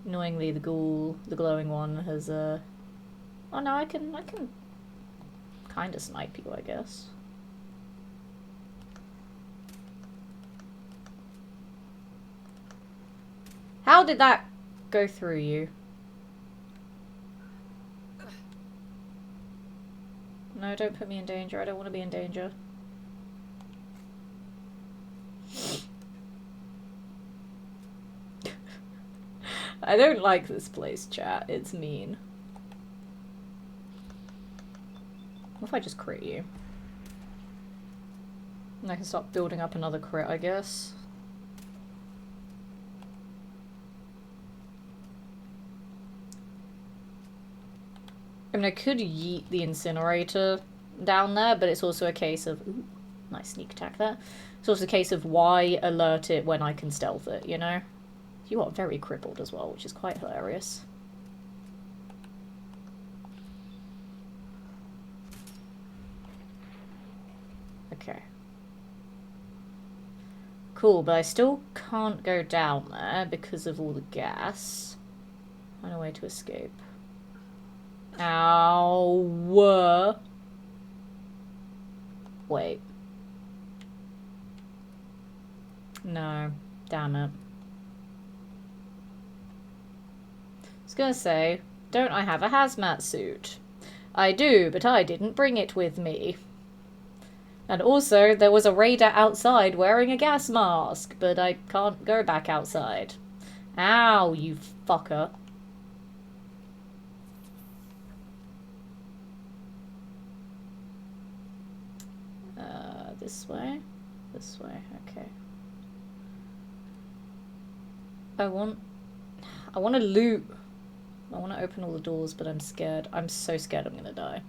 Annoyingly, the ghoul, the glowing one, has oh no, I can kind of snipe you, I guess. How did that go through you? No, don't put me in danger. I don't want to be in danger. I don't like this place, chat. It's mean. What if I just crit you? And I can start building up another crit, I guess. I mean, I could yeet the incinerator down there, but it's also a case of... Ooh, nice sneak attack there. It's also a case of why alert it when I can stealth it, you know? You are very crippled as well, which is quite hilarious. Okay. Cool, but I still can't go down there because of all the gas. Find a way to escape. Ow. Wait. No. Damn it. I was gonna say, don't I have a hazmat suit? I do, but I didn't bring it with me. And also, there was a raider outside wearing a gas mask, but I can't go back outside. Ow, you fucker. This way? This way, okay. I want to loot. I want to open all the doors, but I'm scared. I'm so scared I'm gonna die.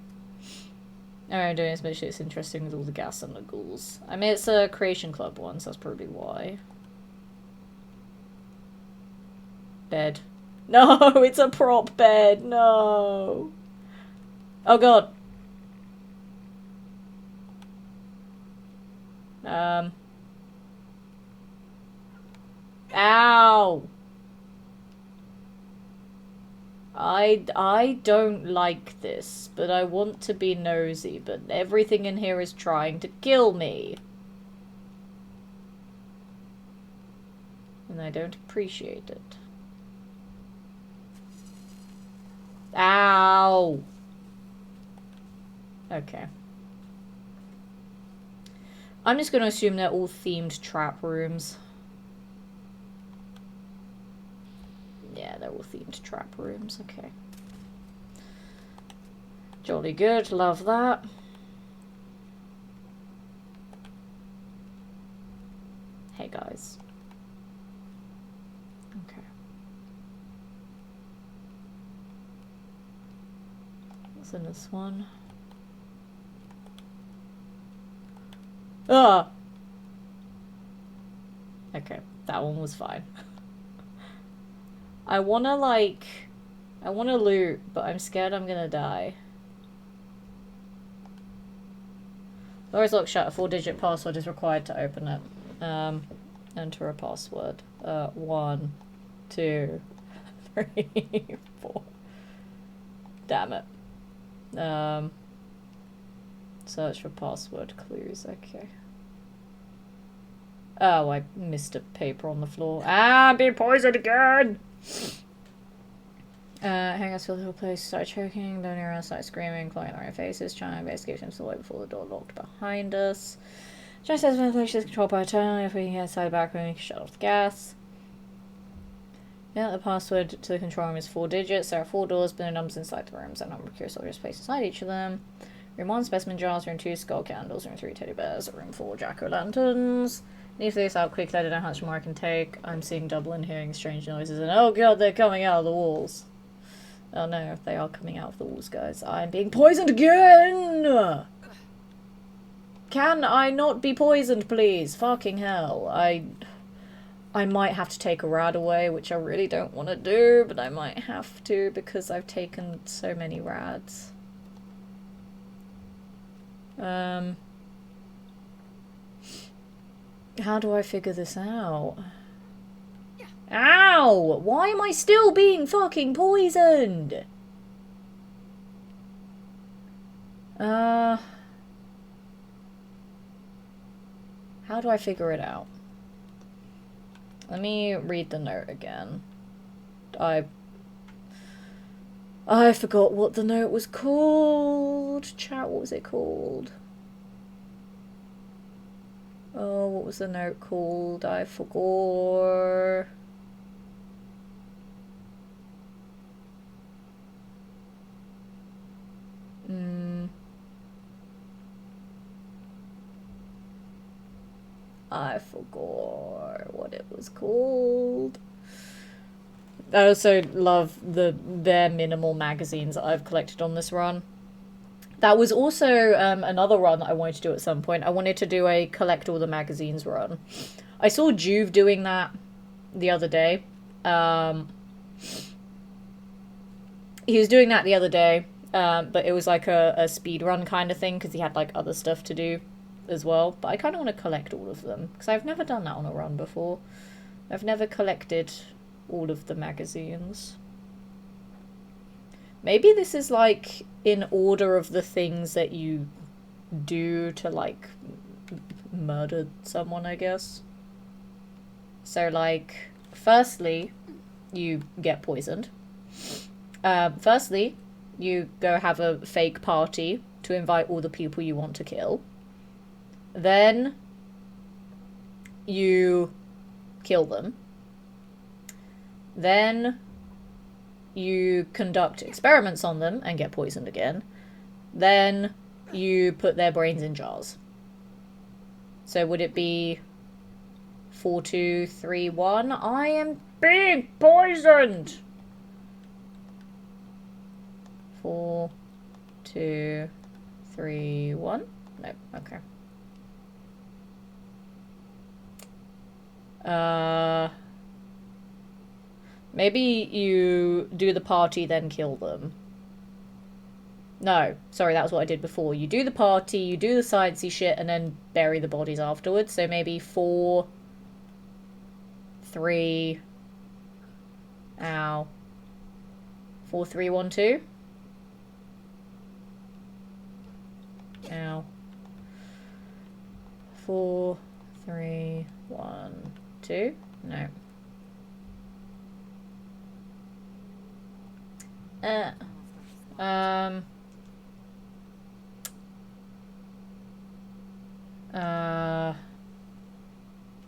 Alright, I'm doing this, but it's interesting with all the gas and the ghouls. I mean, it's a Creation Club one, so that's probably why. Bed. No, it's a prop bed. No. Oh god. Ow. I don't like this, but I want to be nosy, but everything in here is trying to kill me. And I don't appreciate it. Ow! Okay. I'm just going to assume they're all themed trap rooms. Yeah, they're all themed trap rooms. Okay. Jolly good. Love that. Hey, guys. Okay. What's in this one? Ah! Okay, that one was fine. I wanna loot, but I'm scared I'm gonna die. Doors locked shut. A 4-digit password is required to open it. Enter a password. 1, 2, 3, 4. Damn it. Search for password clues. Okay. Oh, I missed a paper on the floor. Ah, I'm being poisoned again! Hang us to the whole place, start choking, boning around, start screaming, clawing our faces, trying to investigate into the way before the door locked behind us. Just as ventilation is controlled by a tunnel, if we can get inside the back room, we can shut off the gas. Yeah, the password to the control room is 4 digits. There are 4 doors, but no numbers inside the rooms. That number of curious soldiers placed inside each of them. Room 1, specimen jars. Room 2, skull candles. Room 3, teddy bears. Room 4, jack-o'-lanterns. Leave this out quickly. I don't know how much more I can take. I'm seeing double and hearing strange noises. And oh god, they're coming out of the walls. Oh no, they are coming out of the walls, guys. I'm being poisoned again! Can I not be poisoned, please? Fucking hell. I might have to take a rad away, which I really don't want to do, but I might have to because I've taken so many rads. How do I figure this out? Ow! Why am I still being fucking poisoned? How do I figure it out? Let me read the note again. I forgot what the note was called. Chat, what was it called? Oh, what was the note called? I forgot. I forgot what it was called. I also love the bare minimal magazines that I've collected on this run. That was also another run that I wanted to do at some point. I wanted to do a collect all the magazines run. I saw Juve doing that the other day. He was doing that the other day, but it was like a speed run kind of thing because he had like other stuff to do as well. But I kind of want to collect all of them because I've never done that on a run before. I've never collected all of the magazines. Maybe this is like in order of the things that you do to like murder someone, I guess. So like, firstly, you get poisoned. Firstly, you go have a fake party to invite all the people you want to kill. Then you kill them. Then you conduct experiments on them and get poisoned again. Then you put their brains in jars. So would it be 4, 2, 3, 1? I am being poisoned! 4, 2, 3, 1? No, okay. Maybe you do the party, then kill them. No, sorry, that was what I did before. You do the party, you do the sciencey shit, and then bury the bodies afterwards. So maybe 4, 3... Ow. 4, 3, 1, 2? Ow. 4, 3, 1, 2? No.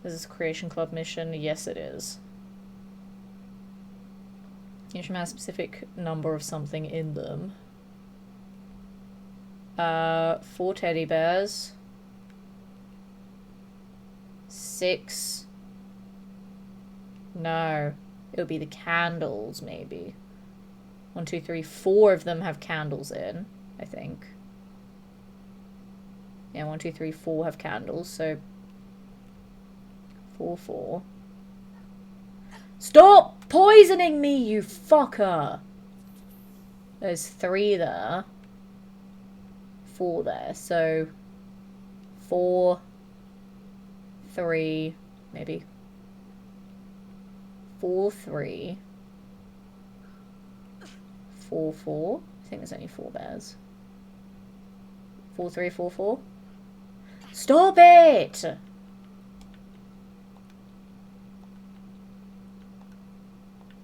Is this a Creation Club mission? Yes, it is. You should have a specific number of something in them. 4 teddy bears. 6. No. It would be the candles, maybe. 1, 2, 3, 4 of them have candles in, I think. Yeah, 1, 2, 3, 4 have candles, so 4, 4. Stop poisoning me, you fucker! There's 3 there. 4 there, so 4, 3, maybe. 4, 3. 4, 4. I think there's only 4 bears. 4, 3, 4, 4. Stop it!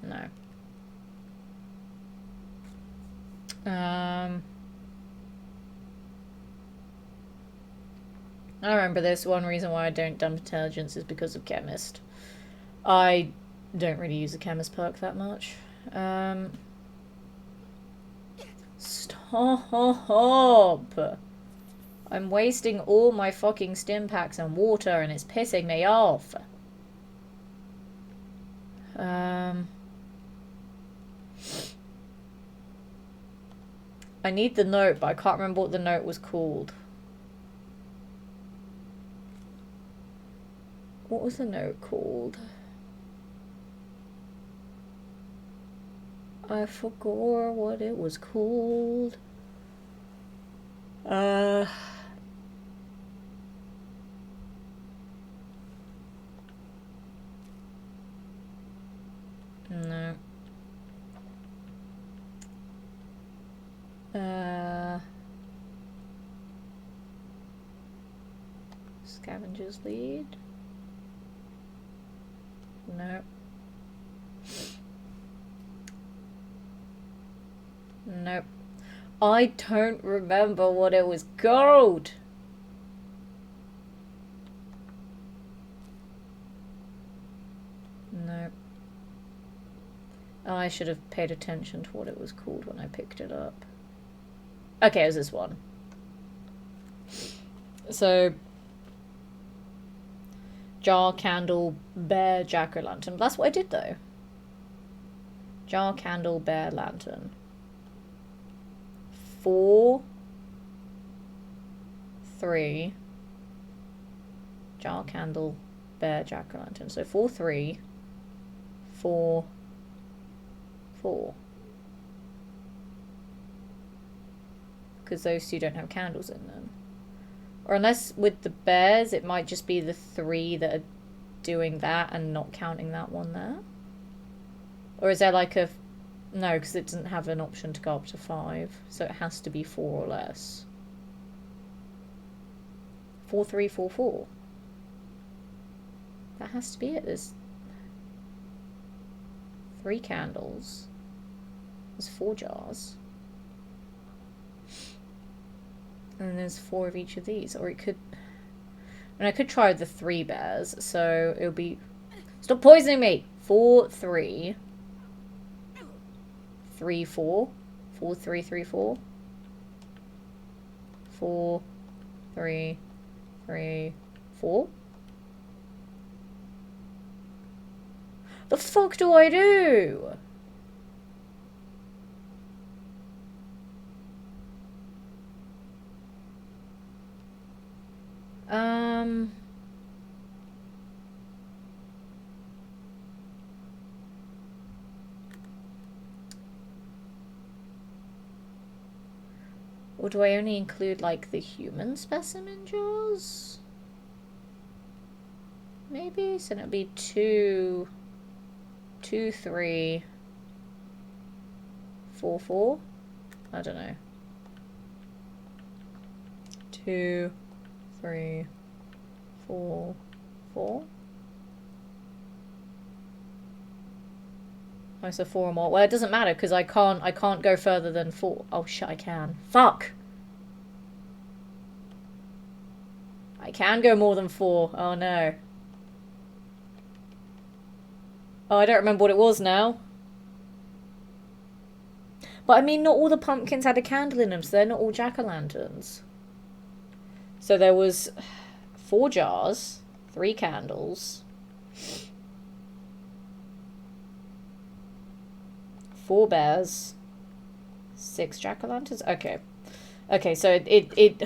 No. I remember this. One reason why I don't dump intelligence is because of chemist. I don't really use the chemist perk that much. Stop! I'm wasting all my fucking stim packs and water and it's pissing me off. I need the note, but I can't remember what the note was called. What was the note called? I forgot what it was called. Scavengers lead. No. Nope. I don't remember what it was called. Nope. Oh, I should have paid attention to what it was called when I picked it up. Okay, it was this one. So, jar, candle, bear, jack-o'-lantern. That's what I did though. Jar, candle, bear, lantern. 4, 3. Jar, candle, bear, jack-o'-lantern. So 4, 3, 4, 4. Because those two don't have candles in them. Or unless with the bears, it might just be the 3 that are doing that and not counting that one there. Or is there like a... No, because it doesn't have an option to go up to 5. So it has to be 4 or less. 4, 3, 4, 4. That has to be it. There's 3 candles. There's 4 jars. And there's 4 of each of these. Or it could... And I could try the 3 bears. So it'll be... Stop poisoning me! 4, 3. 3, 4. 4, 3, 3, 4. 4, 3, 3, 4. The fuck do I do? Or do I only include, like, the human specimen jars? Maybe? So it'll be 2, 2, 3, 4, 4? I don't know. 2, 3, 4, 4? Oh, so 4 or more. Well, it doesn't matter because I can't go further than 4. Oh shit, I can. Fuck! I can go more than 4. Oh no. Oh, I don't remember what it was now. But I mean, not all the pumpkins had a candle in them, so they're not all jack-o'-lanterns. So there was 4 jars, 3 candles, 4 bears, 6 jack-o'-lanterns. Okay. Okay, so it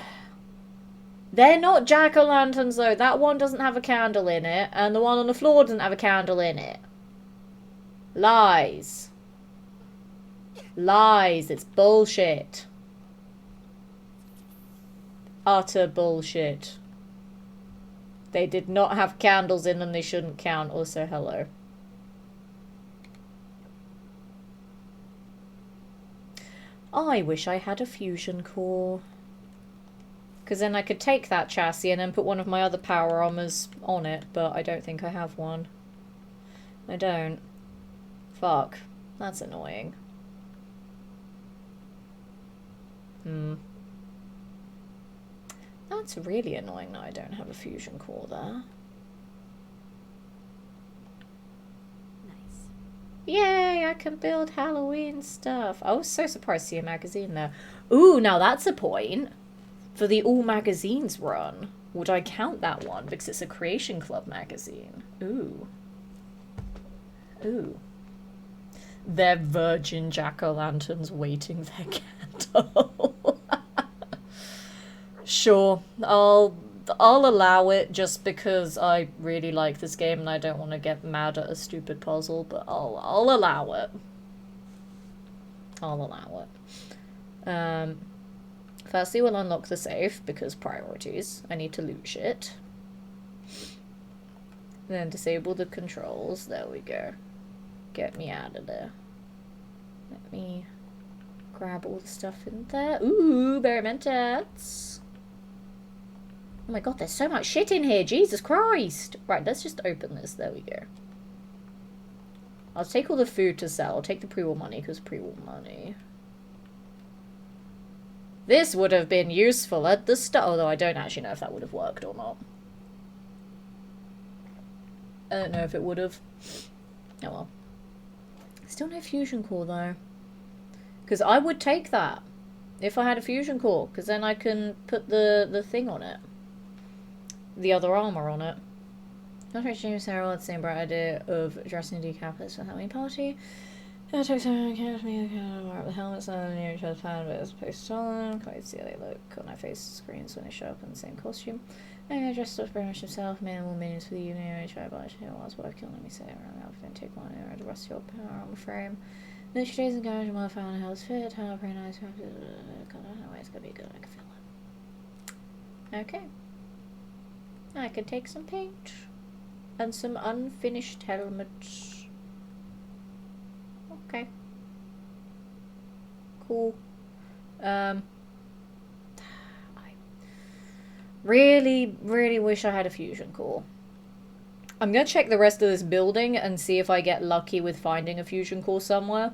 they're not jack-o'-lanterns though. That one doesn't have a candle in it, and the one on the floor doesn't have a candle in it. Lies. Lies. It's bullshit. Utter bullshit. They did not have candles in them. They shouldn't count. Also, hello. I wish I had a fusion core. Because then I could take that chassis and then put one of my other power armors on it, but I don't think I have one. I don't. Fuck. That's annoying. That's really annoying that I don't have a fusion core there. Nice. Yay, I can build Halloween stuff. I was so surprised to see a magazine there. Ooh, now that's a point. For the all magazines run, would I count that one? Because it's a Creation Club magazine. Ooh. Ooh. They're virgin jack-o'-lanterns waiting their candle. Sure, I'll allow it just because I really like this game and I don't want to get mad at a stupid puzzle, but I'll allow it. I'll allow it. Firstly, we'll unlock the safe, because priorities. I need to loot shit. Then disable the controls. There we go. Get me out of there. Let me grab all the stuff in there. Ooh, berry mentats. Oh my god, there's so much shit in here. Jesus Christ. Right, let's just open this. There we go. I'll take all the food to sell. I'll take the pre-war money, because pre-war money. This would have been useful at the start, although I don't actually know if that would have worked or not. I don't know if it would have. Oh well. Still no fusion core though. Because I would take that if I had a fusion core, because then I can put the thing on it. The other armor on it. Not actually James Harrell had the same bright idea of dressing decapists for Halloween party. I took some the helmets on near each other's fan, but it's post on. Quite see how they look on their face screens when they show up in the same costume. And I dressed up very much himself, minimal minions for the evening. I tried but while I was working on, let me say around the outfit and take one and the rest of your power on the frame. Then she days in garage and well found how it's fit, how very nice. God, I don't know it's gonna be good, I can feel it. Okay. I can take some paint. And some unfinished helmets. Okay. Cool. I really, really wish I had a fusion core. I'm gonna check the rest of this building and see if I get lucky with finding a fusion core somewhere.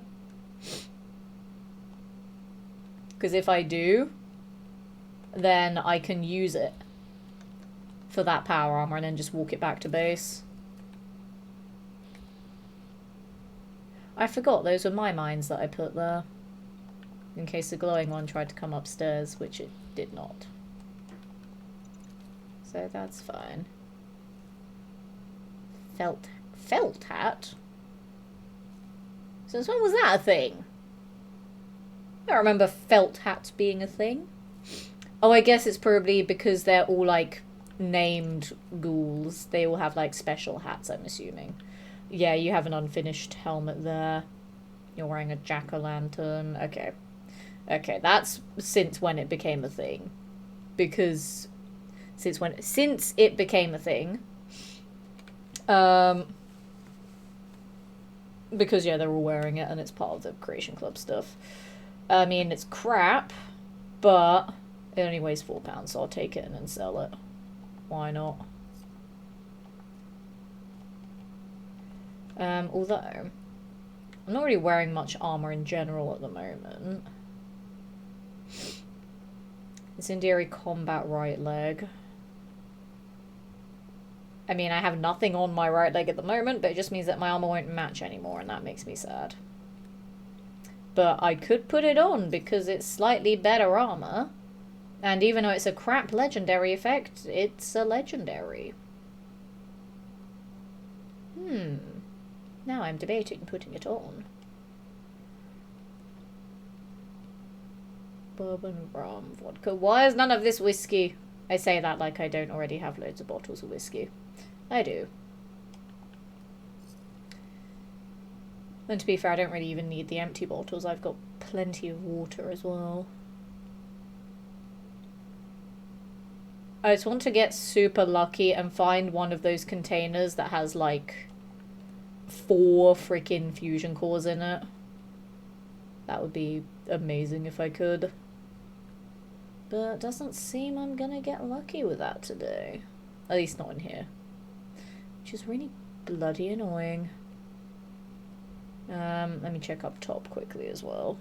Because if I do, then I can use it for that power armor and then just walk it back to base. I forgot those were my mines that I put there. In case the glowing one tried to come upstairs, which it did not. So that's fine. Felt hat? Since when was that a thing? I don't remember felt hats being a thing. Oh, I guess it's probably because they're all like named ghouls. They all have like special hats, I'm assuming. Yeah, you have an unfinished helmet there. You're wearing a jack-o'-lantern. Okay. Okay, that's since when it became a thing. Because since it became a thing. Because yeah, they're all wearing it and it's part of the Creation Club stuff. I mean, it's crap, but it only weighs £4, so I'll take it and then sell it. Why not? Although, I'm not really wearing much armor in general at the moment. Incendiary combat right leg. I mean, I have nothing on my right leg at the moment, but it just means that my armor won't match anymore, and that makes me sad. But I could put it on because it's slightly better armor. And even though it's a crap legendary effect, it's a legendary. Now I'm debating putting it on. Bourbon, rum, vodka. Why is none of this whiskey? I say that like I don't already have loads of bottles of whiskey. I do. And to be fair, I don't really even need the empty bottles. I've got plenty of water as well. I just want to get super lucky and find one of those containers that has like 4 freaking fusion cores in it. That would be amazing if I could. But it doesn't seem I'm gonna get lucky with that today. At least not in here. Which is really bloody annoying. Let me check up top quickly as well.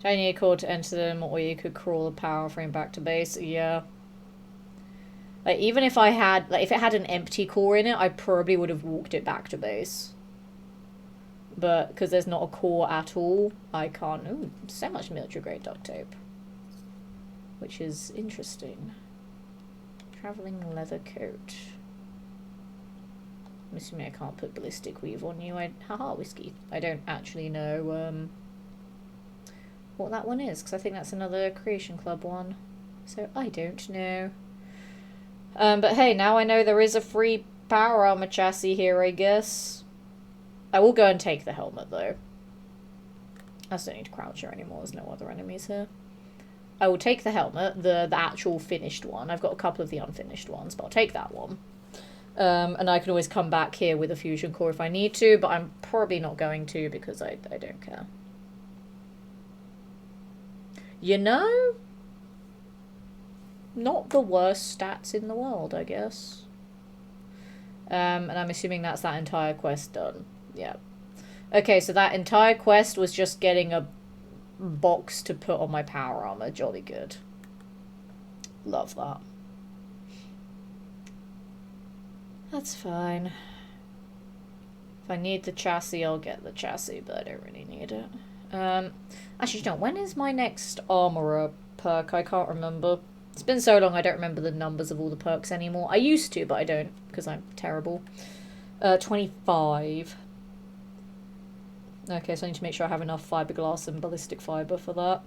Do I need a cord to enter them, or you could crawl a power frame back to base? Yeah. Like, even if I had, like, if it had an empty core in it, I probably would have walked it back to base. But, because there's not a core at all, I can't. Ooh, so much military grade duct tape. Which is interesting. Traveling leather coat. I'm assuming I can't put ballistic weave on you. Haha, whiskey. I don't actually know, what that one is, because I think that's another Creation Club one. So I don't know. But hey, now I know there is a free power armor chassis here, I guess. I will go and take the helmet, though. I just don't need to crouch here anymore, there's no other enemies here. I will take the helmet, the actual finished one. I've got a couple of the unfinished ones, but I'll take that one. And I can always come back here with a fusion core if I need to, but I'm probably not going to because I don't care. You know? Not the worst stats in the world, I guess. And I'm assuming that's that entire quest done. Yeah. Okay, so that entire quest was just getting a box to put on my power armor. Jolly good. Love that. That's fine. If I need the chassis, I'll get the chassis, but I don't really need it. Actually, no, when is my next armorer perk? I can't remember. It's been so long I don't remember the numbers of all the perks anymore. I used to, but I don't, because I'm terrible. 25. Okay, so I need to make sure I have enough fiberglass and ballistic fiber for that.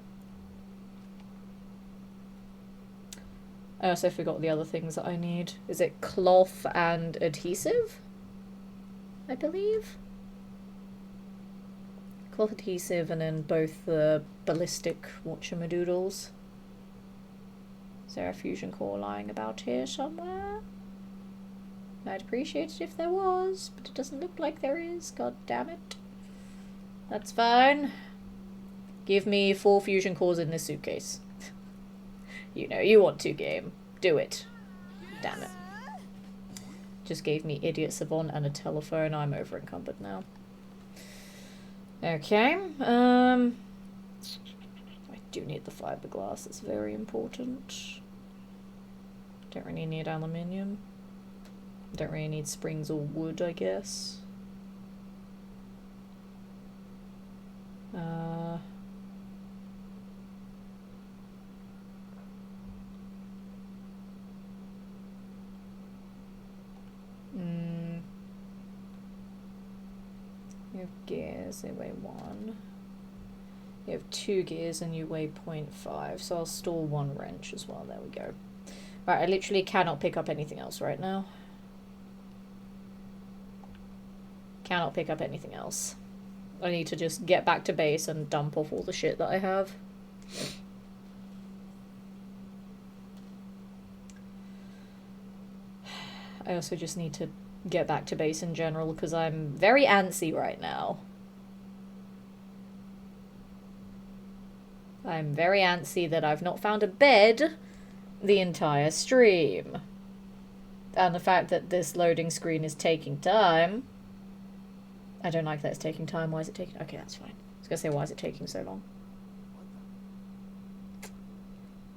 I also forgot the other things that I need. Is it cloth and adhesive? I believe? Cloth adhesive and then both the ballistic whatchamadoodles. Is there a fusion core lying about here somewhere? I'd appreciate it if there was, but it doesn't look like there is. God damn it. That's fine. Give me 4 fusion cores in this suitcase. You know, you want to, game. Do it. Damn it. Just gave me Idiot Savant and a telephone. I'm over encumbered now. Okay. I do need the fiberglass. It's very important. Don't really need aluminium. Don't really need springs or wood, I guess. You have gears, they weigh 1. You have 2 gears and you weigh 0.5, so I'll store 1 wrench as well. There we go. Right, I literally cannot pick up anything else right now. Cannot pick up anything else. I need to just get back to base and dump off all the shit that I have. I also just need to get back to base in general because I'm very antsy right now. I'm very antsy that I've not found a bed the entire stream. And the fact that this loading screen is taking time. I don't like that it's taking time. Why is it taking... Okay, that's fine. I was gonna say, why is it taking so long?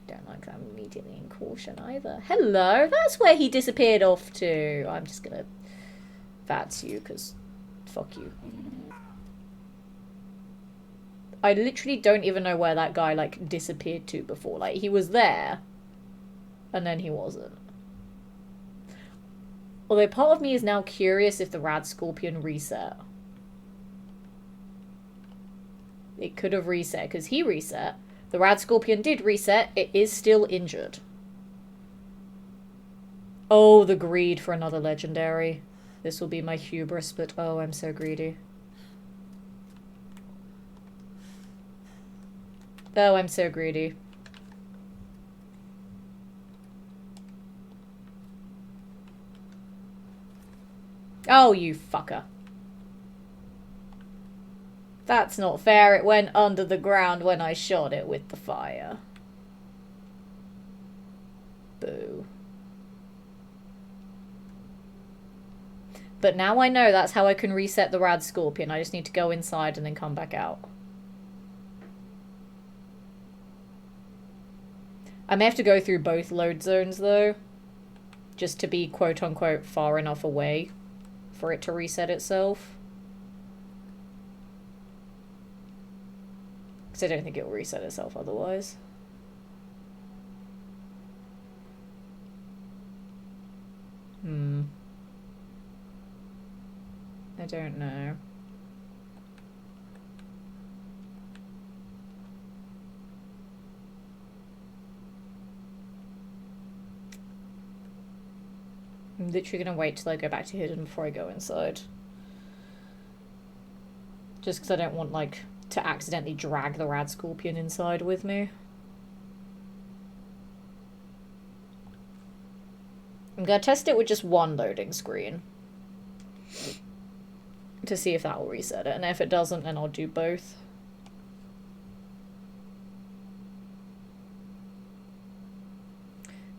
Don't like that immediately in caution either. Hello! That's where he disappeared off to. I'm just gonna... That's you, because... Fuck you. I literally don't even know where that guy, like, disappeared to before. Like, he was there. And then he wasn't. Although part of me is now curious if the Rad Scorpion reset. It could have reset, because he reset. The Rad Scorpion did reset. It is still injured. Oh, the greed for another legendary. This will be my hubris, but oh, I'm so greedy. Oh, I'm so greedy. Oh, you fucker. That's not fair. It went under the ground when I shot it with the fire. Boo. But now I know that's how I can reset the Rad Scorpion. I just need to go inside and then come back out. I may have to go through both load zones, though. Just to be quote-unquote far enough away for it to reset itself. Because I don't think it will reset itself otherwise. I don't know. I'm literally gonna wait till I go back to Hidden before I go inside. Just because I don't want, like, to accidentally drag the Rad Scorpion inside with me. I'm gonna test it with just one loading screen. To see if that will reset it. And if it doesn't, then I'll do both.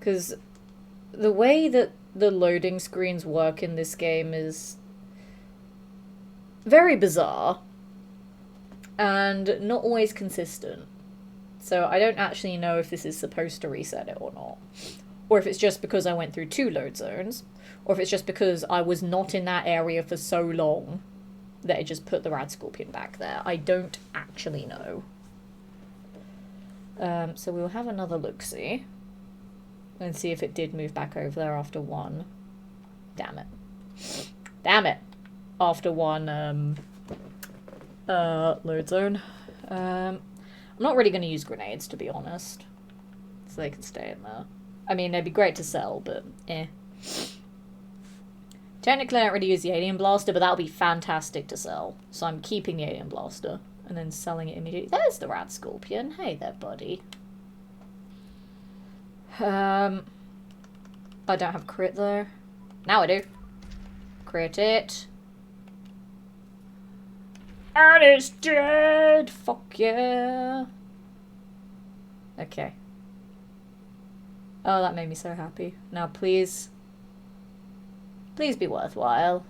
Because the way that the loading screens work in this game is very bizarre and not always consistent. So I don't actually know if this is supposed to reset it or not. Or if it's just because I went through 2 load zones. Or if it's just because I was not in that area for so long that it just put the Rad Scorpion back there. I don't actually know. So we'll have another look-see. And see if it did move back over there after 1. Damn it. Damn it! After 1, load zone. I'm not really going to use grenades, to be honest. So they can stay in there. I mean, they'd be great to sell, but eh. Technically, I don't really use the Alien Blaster, but that would be fantastic to sell. So I'm keeping the Alien Blaster and then selling it immediately. There's the Rad Scorpion. Hey there, buddy. I don't have crit, though. Now I do. Crit it. And it's dead! Fuck yeah. Okay. Oh, that made me so happy. Now, please. Please be worthwhile.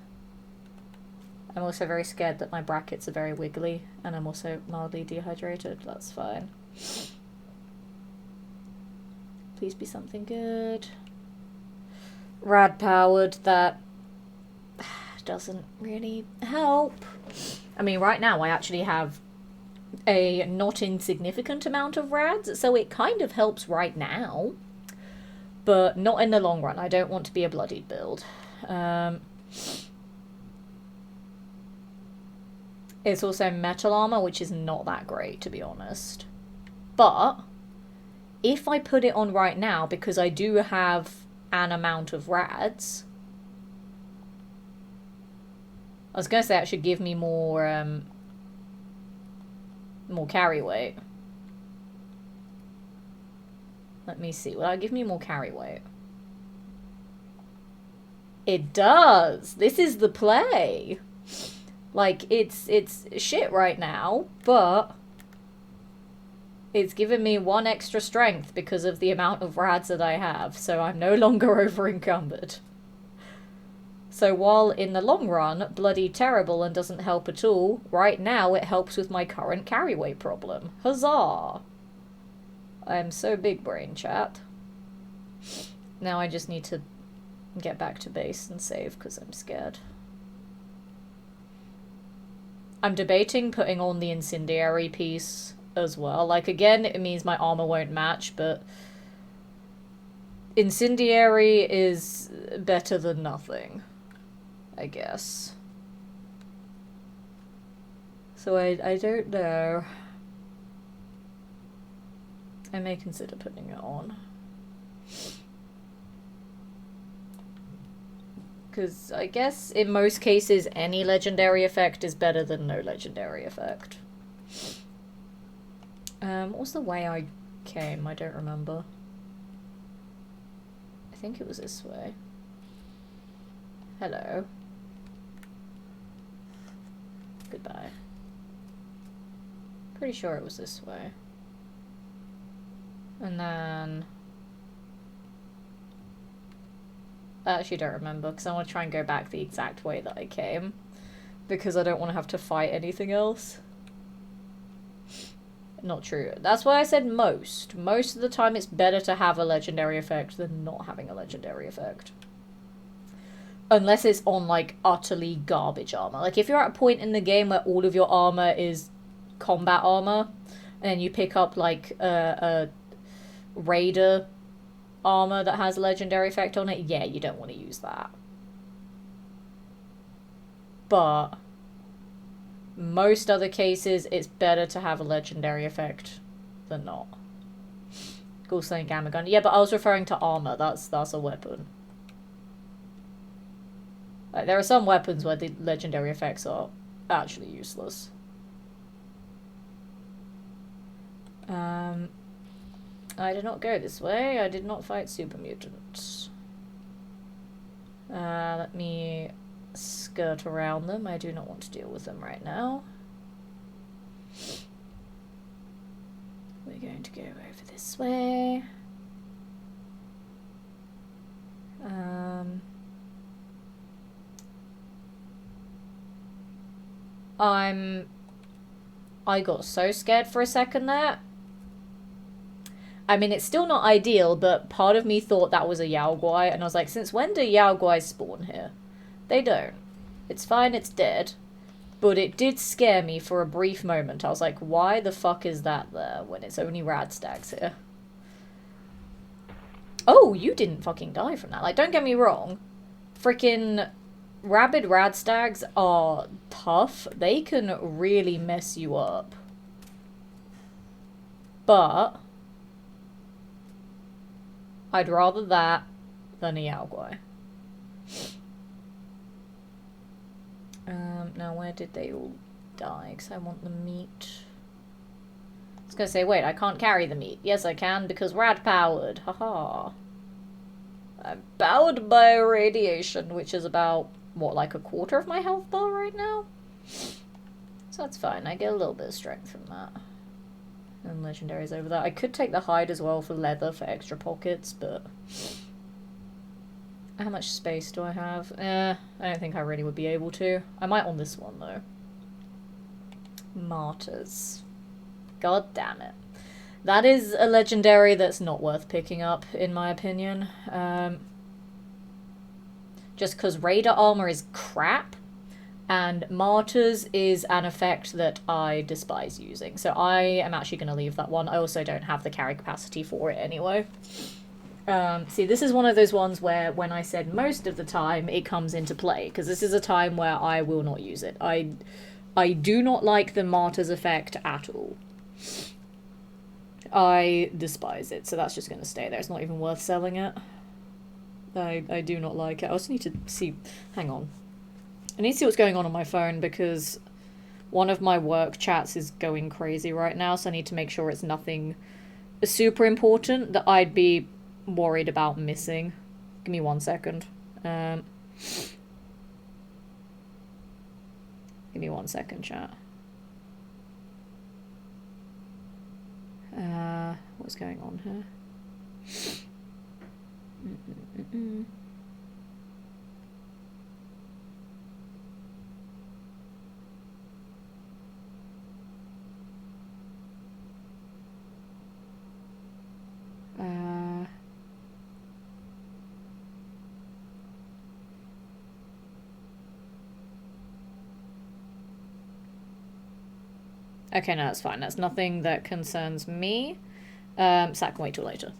I'm also very scared that my brackets are very wiggly, and I'm also mildly dehydrated. That's fine. Please be something good. Rad powered, that doesn't really help. I mean, right now I actually have a not insignificant amount of rads, so it kind of helps right now. But not in the long run. I don't want to be a bloodied build. It's also metal armor, which is not that great, to be honest. But if I put it on right now, because I do have an amount of rads, I was going to say it should give me more, more carry weight. Let me see. Will that give me more carry weight? It does! This is the play! Like, it's shit right now, but it's given me 1 extra strength because of the amount of rads that I have, so I'm no longer over-encumbered. So while in the long run, bloody terrible and doesn't help at all, right now it helps with my current carry weight problem. Huzzah! I am so big brain, chat. Now I just need to get back to base and save because I'm scared. I'm debating putting on the incendiary piece as well. Like, again, it means my armor won't match, but incendiary is better than nothing, I guess. So I don't know. I may consider putting it on. Because I guess in most cases any legendary effect is better than no legendary effect. What was the way I came? I don't remember. I think it was this way. Hello. Goodbye. Pretty sure it was this way. And then I actually don't remember because I want to try and go back the exact way that I came because I don't want to have to fight anything else. Not true. That's why I said most. Most of the time it's better to have a legendary effect than not having a legendary effect. Unless it's on, like, utterly garbage armor. Like, if you're at a point in the game where all of your armor is combat armor, and then you pick up, like, a raider armor that has a legendary effect on it, yeah, you don't want to use that. But most other cases, it's better to have a legendary effect than not. Ghoul Slaying Gamma Gun. Yeah, but I was referring to armor. That's a weapon. Like, there are some weapons where the legendary effects are actually useless. I did not go this way. I did not fight super mutants. Let me skirt around them. I do not want to deal with them right now. We're going to go over this way. I got so scared for a second there. I mean, it's still not ideal, but part of me thought that was a Yao Guai, and I was like, since when do Yao Guai spawn here? They don't. It's fine, it's dead. But it did scare me for a brief moment. I was like, why the fuck is that there when it's only rad stags here? Oh, you didn't fucking die from that. Like, don't get me wrong. Freaking rabid rad stags are tough. They can really mess you up. But I'd rather that than a Yao Guai. Now where did they all die? Because I want the meat. I was going to say, wait, I can't carry the meat. Yes, I can, because rad powered. Haha. I'm powered by radiation, which is about, what, like a quarter of my health bar right now? So that's fine. I get a little bit of strength from that. And legendaries over that. I could take the hide as well for leather for extra pockets, but how much space do I have? I don't think I really would be able to. I might on this one though. Martyrs. God damn it. That is a legendary that's not worth picking up, in my opinion. Just because Raider armor is crap, and Martyrs is an effect that I despise using. So I am actually going to leave that one. I also don't have the carry capacity for it anyway. See, this is one of those ones where when I said most of the time, it comes into play. Because this is a time where I will not use it. I do not like the Martyrs effect at all. I despise it, so that's just going to stay there. It's not even worth selling it. I do not like it. I also need to see... Hang on. I need to see what's going on my phone, because one of my work chats is going crazy right now, so I need to make sure it's nothing super important that I'd be worried about missing. Give me 1 second. Give me 1 second, chat. What's going on here? Okay, no, that's fine. That's nothing that concerns me. So that can wait till later.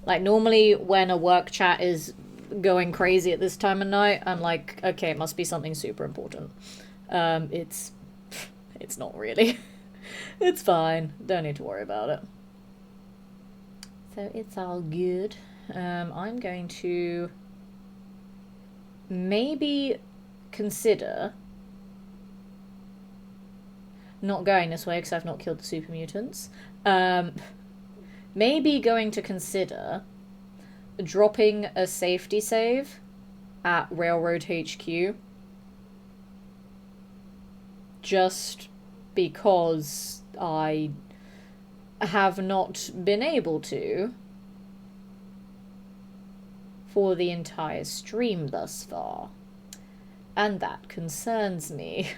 Like, normally when a work chat is going crazy at this time of night, I'm like, okay, it must be something super important. It's not really. It's fine. Don't need to worry about it. So it's all good. I'm going to maybe consider not going this way because I've not killed the super mutants. Maybe going to consider dropping a safety save at Railroad HQ. Just because I have not been able to for the entire stream thus far. And that concerns me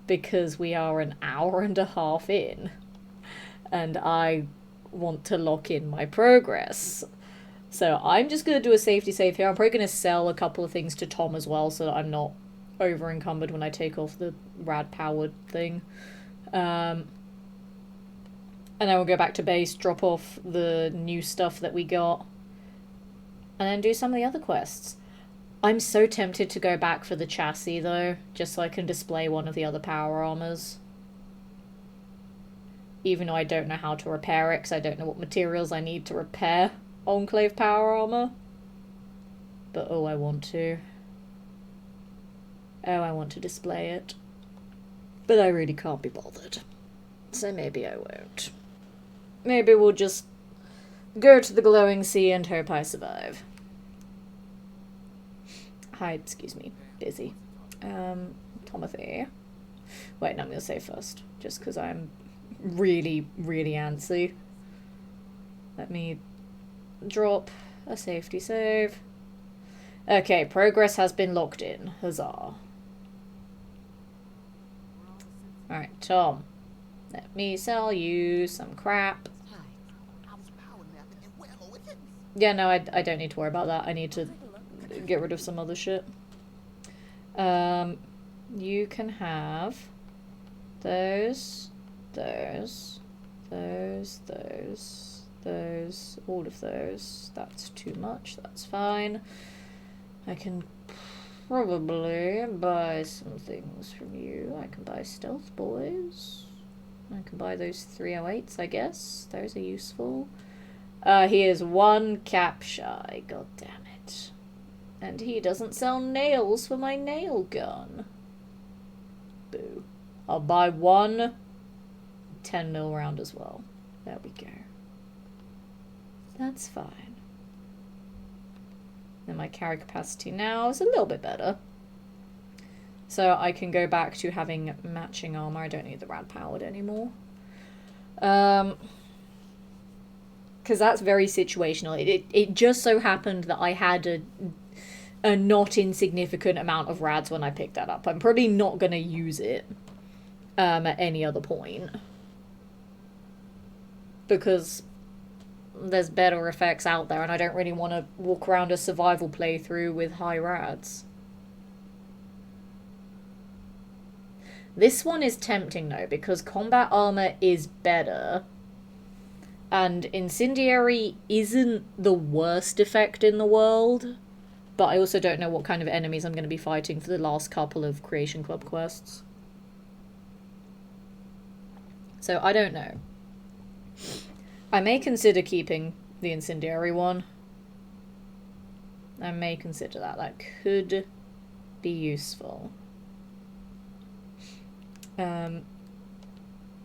because we are an hour and a half in and I want to lock in my progress. So I'm just going to do a safety save here. I'm probably going to sell a couple of things to Tom as well so that I'm not over encumbered when I take off the rad powered thing. And then we'll go back to base, drop off the new stuff that we got, and then do some of the other quests. I'm so tempted to go back for the chassis though, just so I can display one of the other power armors. Even though I don't know how to repair it, because I don't know what materials I need to repair Enclave power armor. But oh, I want to. Oh, I want to display it. But I really can't be bothered. So maybe I won't. Maybe we'll just go to the glowing sea and hope I survive. Hi, excuse me. Busy. Timothy. Wait, no, I'm going to say first. Just because I'm really, really antsy. Let me drop a safety save. Okay, progress has been locked in. Huzzah. Alright, Tom. Let me sell you some crap. Yeah, no, I don't need to worry about that. I need to get rid of some other shit. You can have those, all of those. That's too much, that's fine. I can probably buy some things from you. I can buy stealth boys. I can buy those 308s, I guess. Those are useful. He is 1 cap shy, god damn it. And he doesn't sell nails for my nail gun. Boo. I'll buy 1 10mm round as well. There we go. That's fine. And my carry capacity now is a little bit better. So I can go back to having matching armor. I don't need the rad powered anymore. Because that's very situational. It just so happened that I had a not insignificant amount of rads when I picked that up. I'm probably not going to use it at any other point. Because there's better effects out there and I don't really want to walk around a survival playthrough with high rads. This one is tempting though, because combat armor is better. And incendiary isn't the worst effect in the world. But I also don't know what kind of enemies I'm going to be fighting for the last couple of Creation Club quests. So I don't know. I may consider keeping the incendiary one. I may consider that. That could be useful.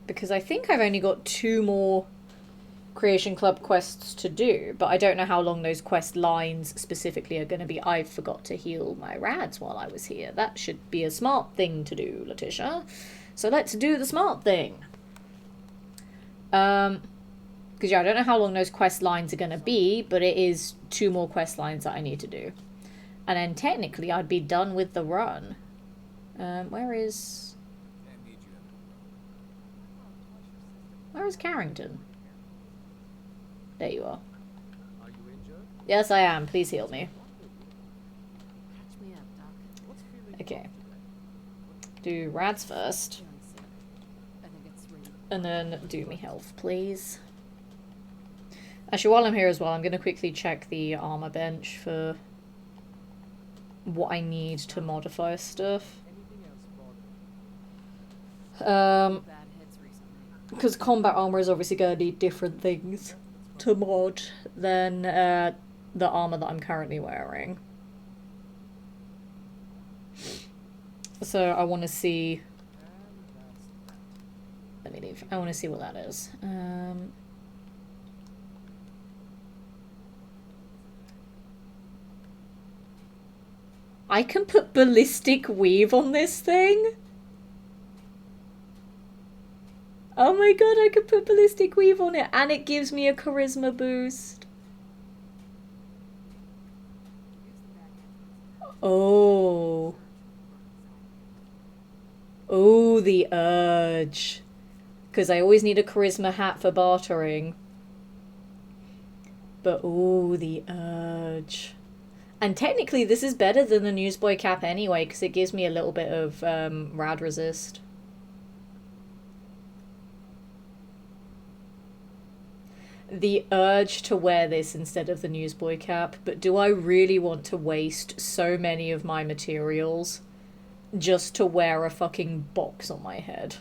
Because I think I've only got 2 more Creation Club quests to do, but I don't know how long those quest lines specifically are going to be. I forgot to heal my rads while I was here. That should be a smart thing to do, Letitia. So let's do the smart thing. Because yeah, I don't know how long those quest lines are going to be, but it is 2 more quest lines that I need to do. And then technically I'd be done with the run. Where is Carrington? There you are. Are you injured? Yes, I am. Please heal me. Okay. Do rads first. And then do me health, please. Actually, while I'm here as well, I'm going to quickly check the armor bench for what I need to modify stuff. Because combat armor is obviously going to need different things to mod than the armor that I'm currently wearing. So I want to see... Let me leave. I want to see what that is. I can put ballistic weave on this thing? Oh my god, I could put ballistic weave on it and it gives me a charisma boost. Oh. Oh, the urge. Because I always need a charisma hat for bartering. But oh, the urge. And technically this is better than the newsboy cap anyway, because it gives me a little bit of rad resist. The urge to wear this instead of the newsboy cap, but do I really want to waste so many of my materials just to wear a fucking box on my head?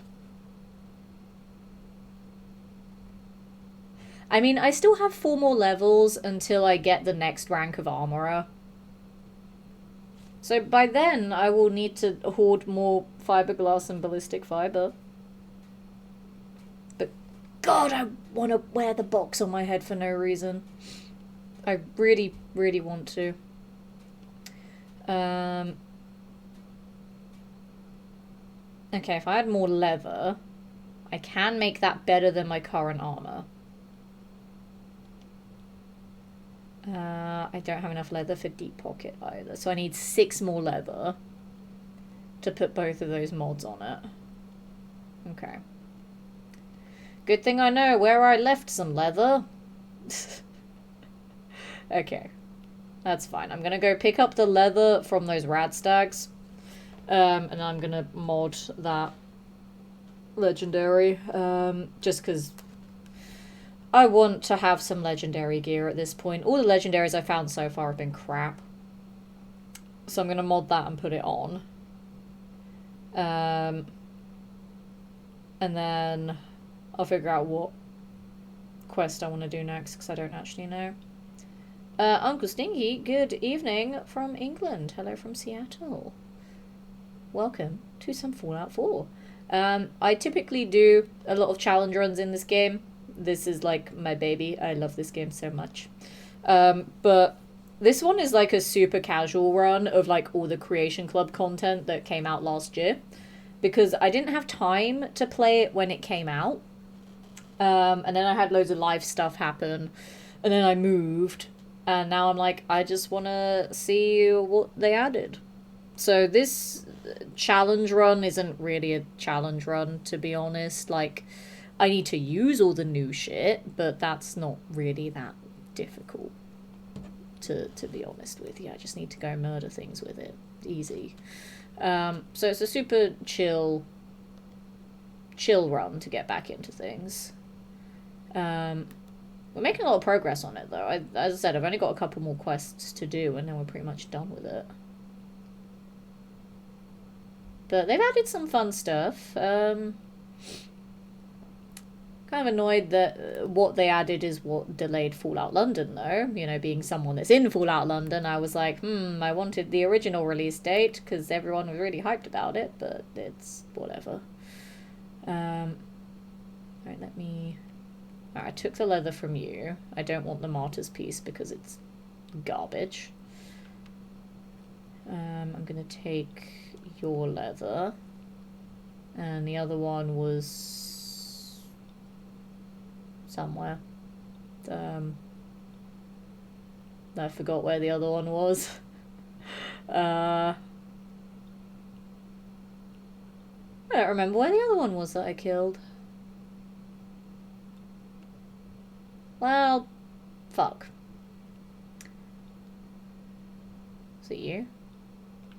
I mean, I still have 4 more levels until I get the next rank of armorer. So by then, I will need to hoard more fiberglass and ballistic fiber. But God, I want to wear the box on my head for no reason. I really, really want to. Okay, if I had more leather, I can make that better than my current armor. I don't have enough leather for deep pocket either, so I need 6 more leather to put both of those mods on it. Okay. Good thing I know where I left some leather. Okay. That's fine. I'm gonna go pick up the leather from those radstags. And I'm gonna mod that legendary. Just because I want to have some legendary gear at this point. All the legendaries I found so far have been crap. So I'm gonna mod that and put it on. And then I'll figure out what quest I want to do next, because I don't actually know. Uncle Stinky, good evening from England. Hello from Seattle. Welcome to some Fallout 4. I typically do a lot of challenge runs in this game. This is like my baby. I love this game so much. But this one is like a super casual run of like all the Creation Club content that came out last year. Because I didn't have time to play it when it came out. And then I had loads of live stuff happen. And then I moved. And now I'm like, I just want to see what they added. So this challenge run isn't really a challenge run, to be honest. Like, I need to use all the new shit, but that's not really that difficult, to be honest with you. I just need to go murder things with it. Easy. So it's a super chill run to get back into things. We're making a lot of progress on it, though. As I said, I've only got a couple more quests to do, and then we're pretty much done with it. But they've added some fun stuff. Kind of annoyed that what they added is what delayed Fallout London, though. You know, being someone that's in Fallout London, I was like, I wanted the original release date, because everyone was really hyped about it, but it's whatever. Alright, let me... Alright, I took the leather from you. I don't want the martyr's piece because it's garbage. I'm gonna take your leather. And the other one was... somewhere. I forgot where the other one was. I don't remember where the other one was that I killed. Well, fuck. Was it you?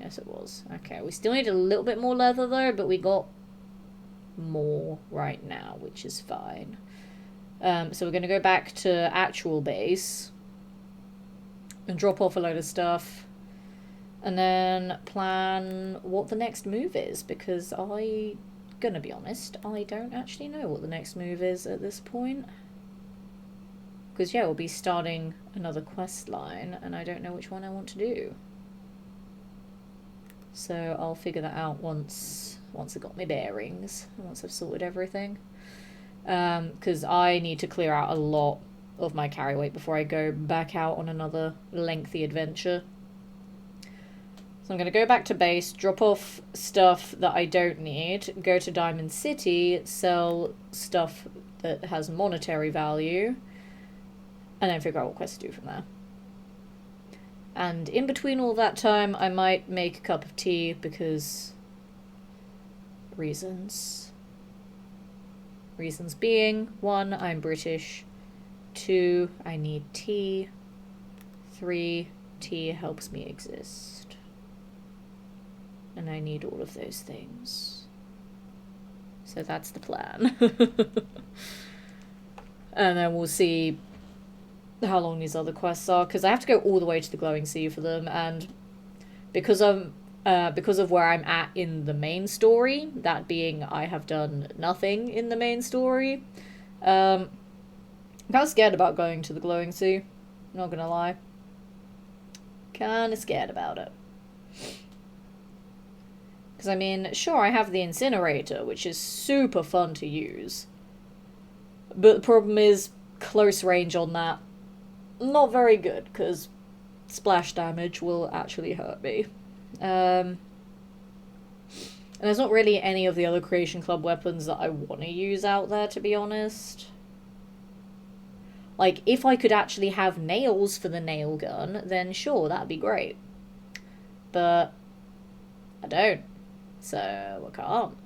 Yes, it was. Okay, we still need a little bit more leather, though, but we got more right now, which is fine. So we're going to go back to actual base and drop off a load of stuff. And then plan what the next move is, because gonna be honest, I don't actually know what the next move is at this point. Because, yeah, we'll be starting another quest line, and I don't know which one I want to do. So I'll figure that out once I've got my bearings, once I've sorted everything. Because I need to clear out a lot of my carry weight before I go back out on another lengthy adventure. So I'm going to go back to base, drop off stuff that I don't need, go to Diamond City, sell stuff that has monetary value, and then figure out what quest to do from there. And in between all that time, I might make a cup of tea because... reasons. Reasons being, 1, I'm British. 2, I need tea. 3, tea helps me exist. And I need all of those things. So that's the plan. And then we'll see how long these other quests are, because I have to go all the way to the Glowing Sea for them, and because of where I'm at in the main story, that being I have done nothing in the main story, I'm kind of scared about going to the Glowing Sea, not gonna lie. Kind of scared about it. Because, I mean, sure, I have the incinerator, which is super fun to use, but the problem is close range on that. Not very good, because splash damage will actually hurt me. And there's not really any of the other Creation Club weapons that I want to use out there, to be honest. Like, if I could actually have nails for the nail gun, then sure, that'd be great. But I don't. So I can't.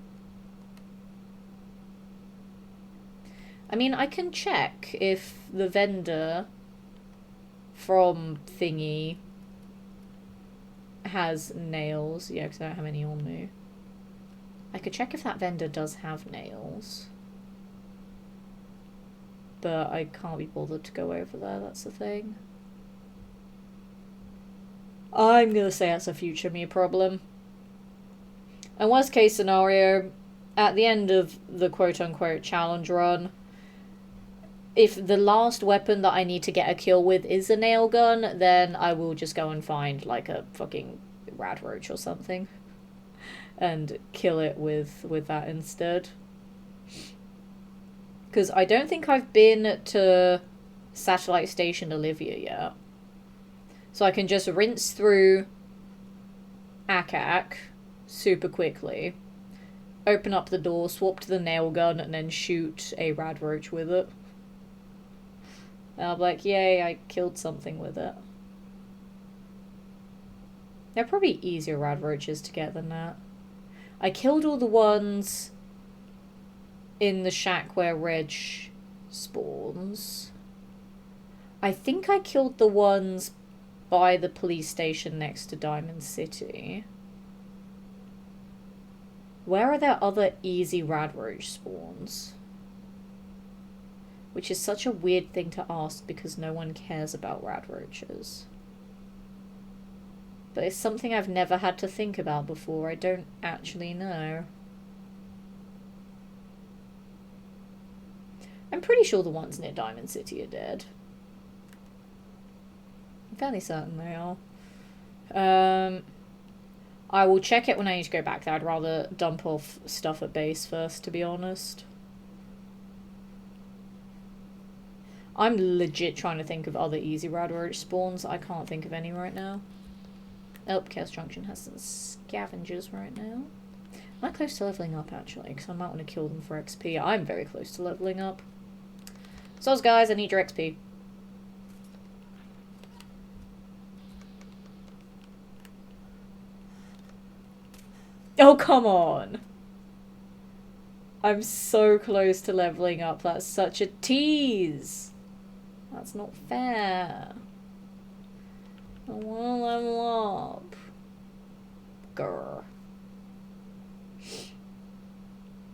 I mean, I can check if the vendor from Thingy has nails. Yeah, because I don't have any on me. I could check if that vendor does have nails. But I can't be bothered to go over there, that's the thing. I'm gonna say that's a future me problem. And worst case scenario, at the end of the quote-unquote challenge run, if the last weapon that I need to get a kill with is a nail gun, then I will just go and find, like, a fucking radroach or something. And kill it with that instead. Because I don't think I've been to Satellite Station Olivia yet. So I can just rinse through Akak super quickly, open up the door, swap to the nail gun, and then shoot a radroach with it. And I'll be like, yay, I killed something with it. They're probably easier radroaches to get than that. I killed all the ones in the shack where Reg spawns. I think I killed the ones by the police station next to Diamond City. Where are there other easy radroach spawns? Which is such a weird thing to ask because no one cares about radroaches. But it's something I've never had to think about before. I don't actually know. I'm pretty sure the ones near Diamond City are dead. I'm fairly certain they are. I will check it when I need to go back there. I'd rather dump off stuff at base first, to be honest. I'm legit trying to think of other easy radroach spawns. I can't think of any right now. Oh, Chaos Junction has some scavengers right now. Am I close to leveling up, actually? Because I might want to kill them for XP. I'm very close to leveling up. So, guys, I need your XP. Oh, come on! I'm so close to leveling up. That's such a tease! That's not fair. I wanna level up. Grr.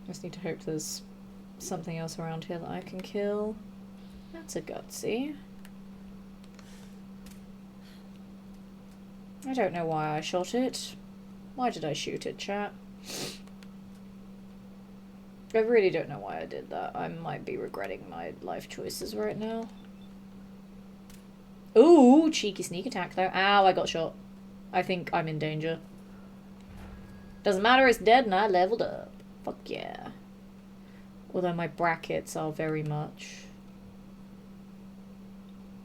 Just need to hope there's something else around here that I can kill. That's a gutsy. I don't know why I shot it. Why did I shoot it, chat? I really don't know why I did that. I might be regretting my life choices right now. Ooh, cheeky sneak attack though. Ow, I got shot. I think I'm in danger. Doesn't matter, it's dead and I leveled up. Fuck yeah. Although my brackets are very much...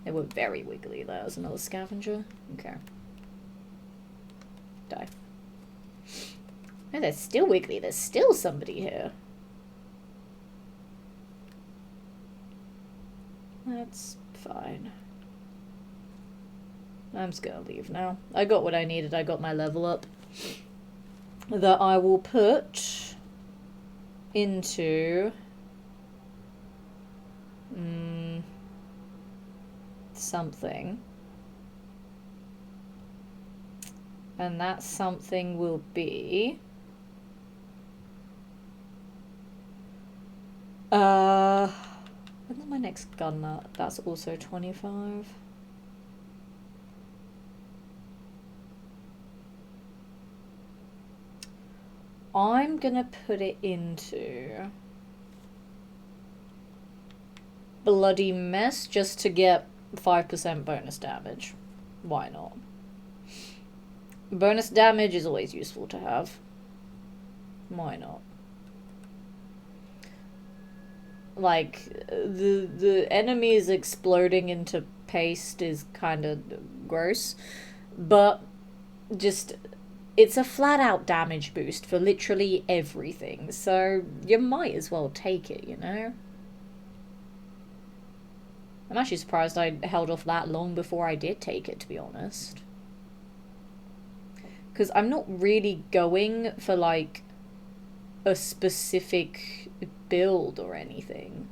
They were very wiggly. That was another scavenger. Okay. Die. No, they're still wiggly. There's still somebody here. That's fine. I'm just gonna leave now. I got what I needed. I got my level up. That I will put into... something. And that something will be... when's my next gun nut? That's also 25. I'm gonna put it into Bloody Mess just to get 5% bonus damage. Why not? Bonus damage is always useful to have. Why not? Like, the enemies exploding into paste is kind of gross, but just... It's a flat-out damage boost for literally everything, so you might as well take it, you know? I'm actually surprised I held off that long before I did take it, to be honest. Because I'm not really going for, like, a specific build or anything.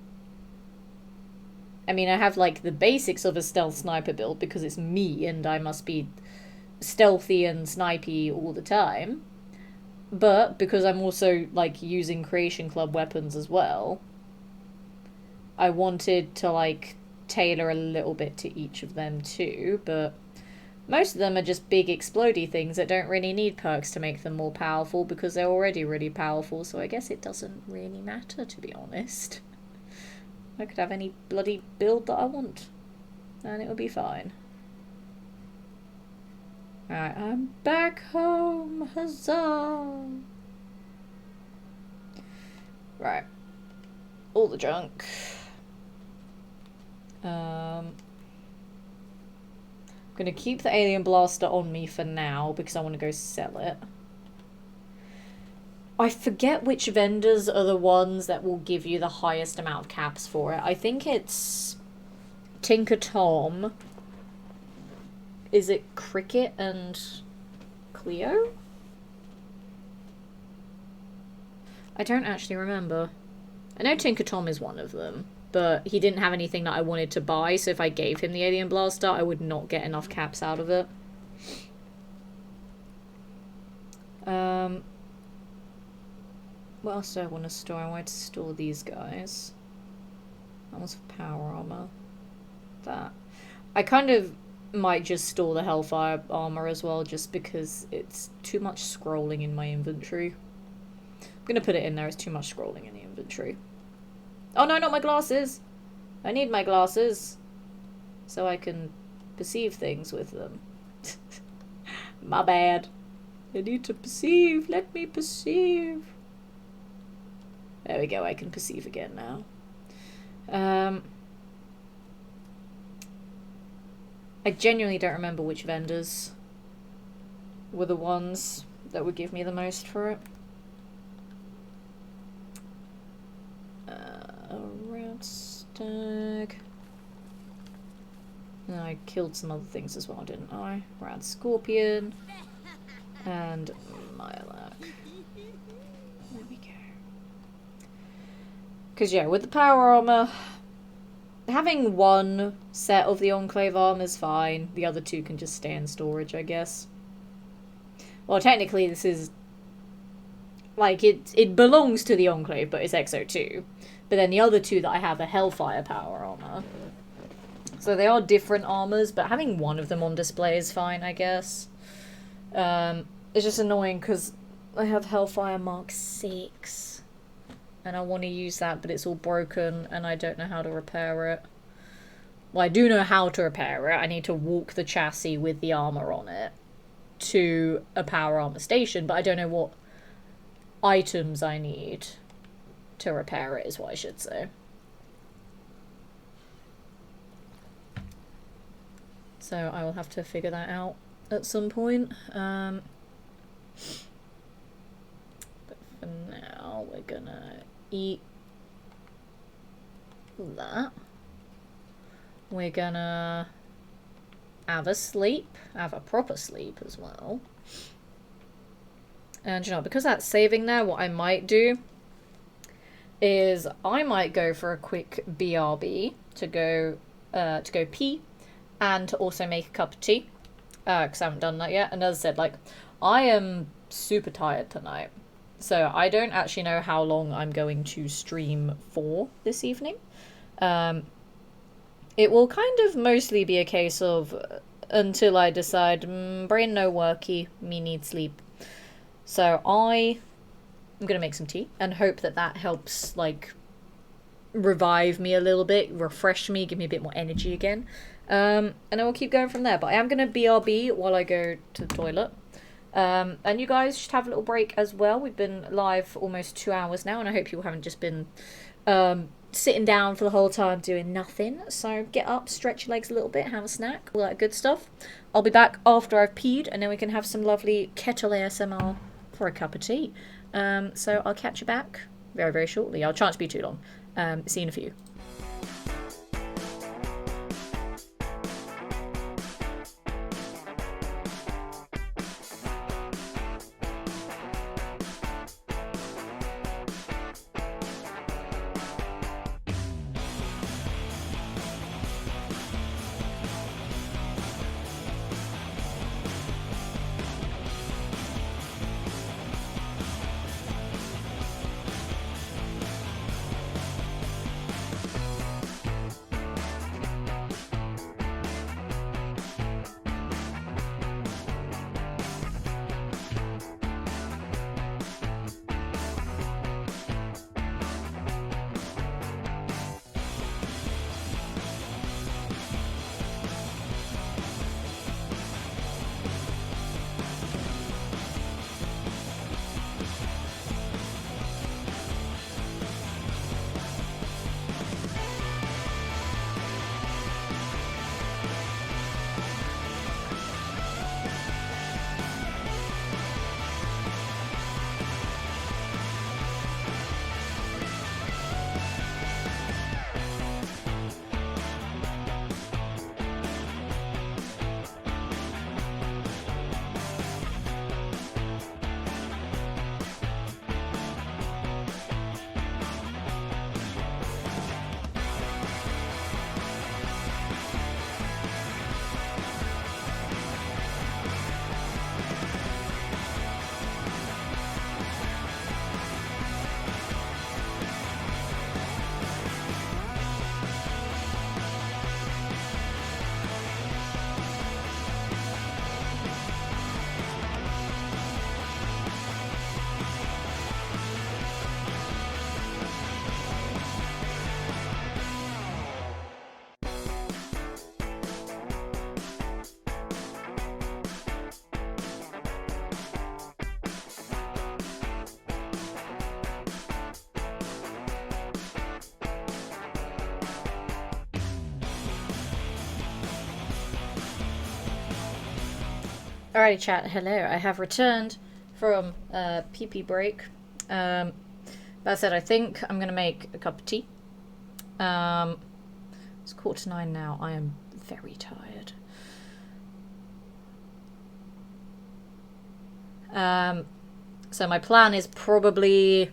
I mean, I have, like, the basics of a stealth sniper build because it's me and I must be stealthy and snipey all the time. But because I'm also, like, using Creation Club weapons as well, I wanted to, like, tailor a little bit to each of them too, but most of them are just big explodey things that don't really need perks to make them more powerful because they're already really powerful, so I guess it doesn't really matter, to be honest. I could have any bloody build that I want, and it would be fine. Alright, I'm back home, huzzah! Right. All the junk. I'm gonna keep the alien blaster on me for now because I want to go sell it. I forget which vendors are the ones that will give you the highest amount of caps for it. I think it's Tinker Tom. Is it Cricket and Cleo? I don't actually remember. I know Tinker Tom is one of them, but he didn't have anything that I wanted to buy, so if I gave him the Alien Blaster, I would not get enough caps out of it. What else do I want to store? I wanted to store these guys. That was for power armor. That. I kind of might just store the Hellfire armor as well, just because it's too much scrolling in my inventory. I'm gonna put it in there, it's too much scrolling in the inventory. Oh no, not my glasses! I need my glasses so I can perceive things with them. My bad. I need to perceive, let me perceive. There we go, I can perceive again now. I genuinely don't remember which vendors were the ones that would give me the most for it. Red stag. And I killed some other things as well, didn't I? Rad scorpion. And Mylac. There we go. Because yeah, with the power armor, having one set of the Enclave armor is fine. The other two can just stay in storage, I guess. Well, technically this is... like, it belongs to the Enclave, but it's XO2. But then the other two that I have are Hellfire power armor. So they are different armors, but having one of them on display is fine, I guess. It's just annoying because I have Hellfire Mark 6. And I want to use that, but it's all broken, and I don't know how to repair it. Well, I do know how to repair it. I need to walk the chassis with the armor on it to a power armor station, but I don't know what items I need to repair it, is what I should say. So I will have to figure that out at some point. But for now, we're gonna eat that. We're gonna have a sleep, have a proper sleep as well. And you know, because that's saving there, what I might do is I might go for a quick BRB to go pee and to also make a cup of tea, because I haven't done that yet. And as I said, like, I am super tired tonight, so I don't actually know how long I'm going to stream for this evening. It will kind of mostly be a case of until I decide, brain no worky, me need sleep. So I'm gonna make some tea and hope that that helps, like, revive me a little bit, refresh me, give me a bit more energy again. And I will keep going from there. But I am gonna BRB while I go to the toilet. And you guys should have a little break as well. We've been live for almost 2 hours now, and I hope you haven't just been sitting down for the whole time doing nothing. So get up, stretch your legs a little bit, have a snack, all that good stuff. I'll be back after I've peed, and then we can have some lovely kettle ASMR for a cup of tea. So I'll catch you back very, very shortly. I'll try not to be too long. See you in a few. Alrighty, chat. Hello. I have returned from pee break. That said, I think I'm gonna make a cup of tea. It's 9:15 now. I am very tired. So my plan is probably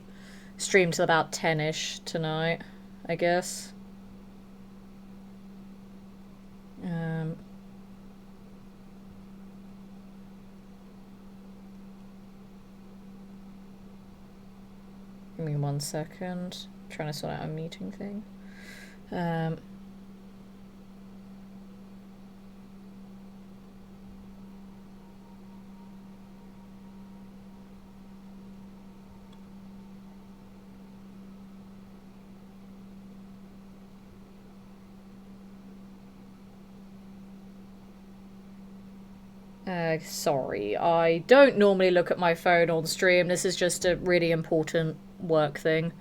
stream till about 10ish tonight, I guess. Give me 1 second. I'm trying to sort out a meeting thing. Sorry, I don't normally look at my phone on stream. This is just a really important work thing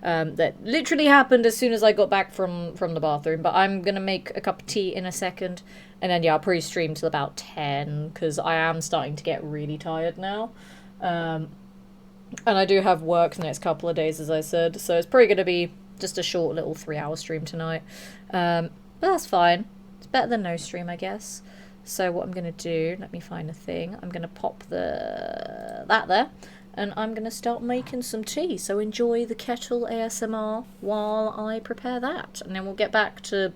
that literally happened as soon as I got back from the bathroom. But I'm gonna make a cup of tea in a second, and then yeah, I'll probably stream till about 10 because I am starting to get really tired now. And I do have work the next couple of days, as I said, so it's probably gonna be just a short little 3-hour stream tonight. But that's fine. It's better than no stream, I guess. So what I'm going to do, let me find a thing. I'm going to pop that there, and I'm going to start making some tea. So enjoy the kettle ASMR while I prepare that. And then we'll get back to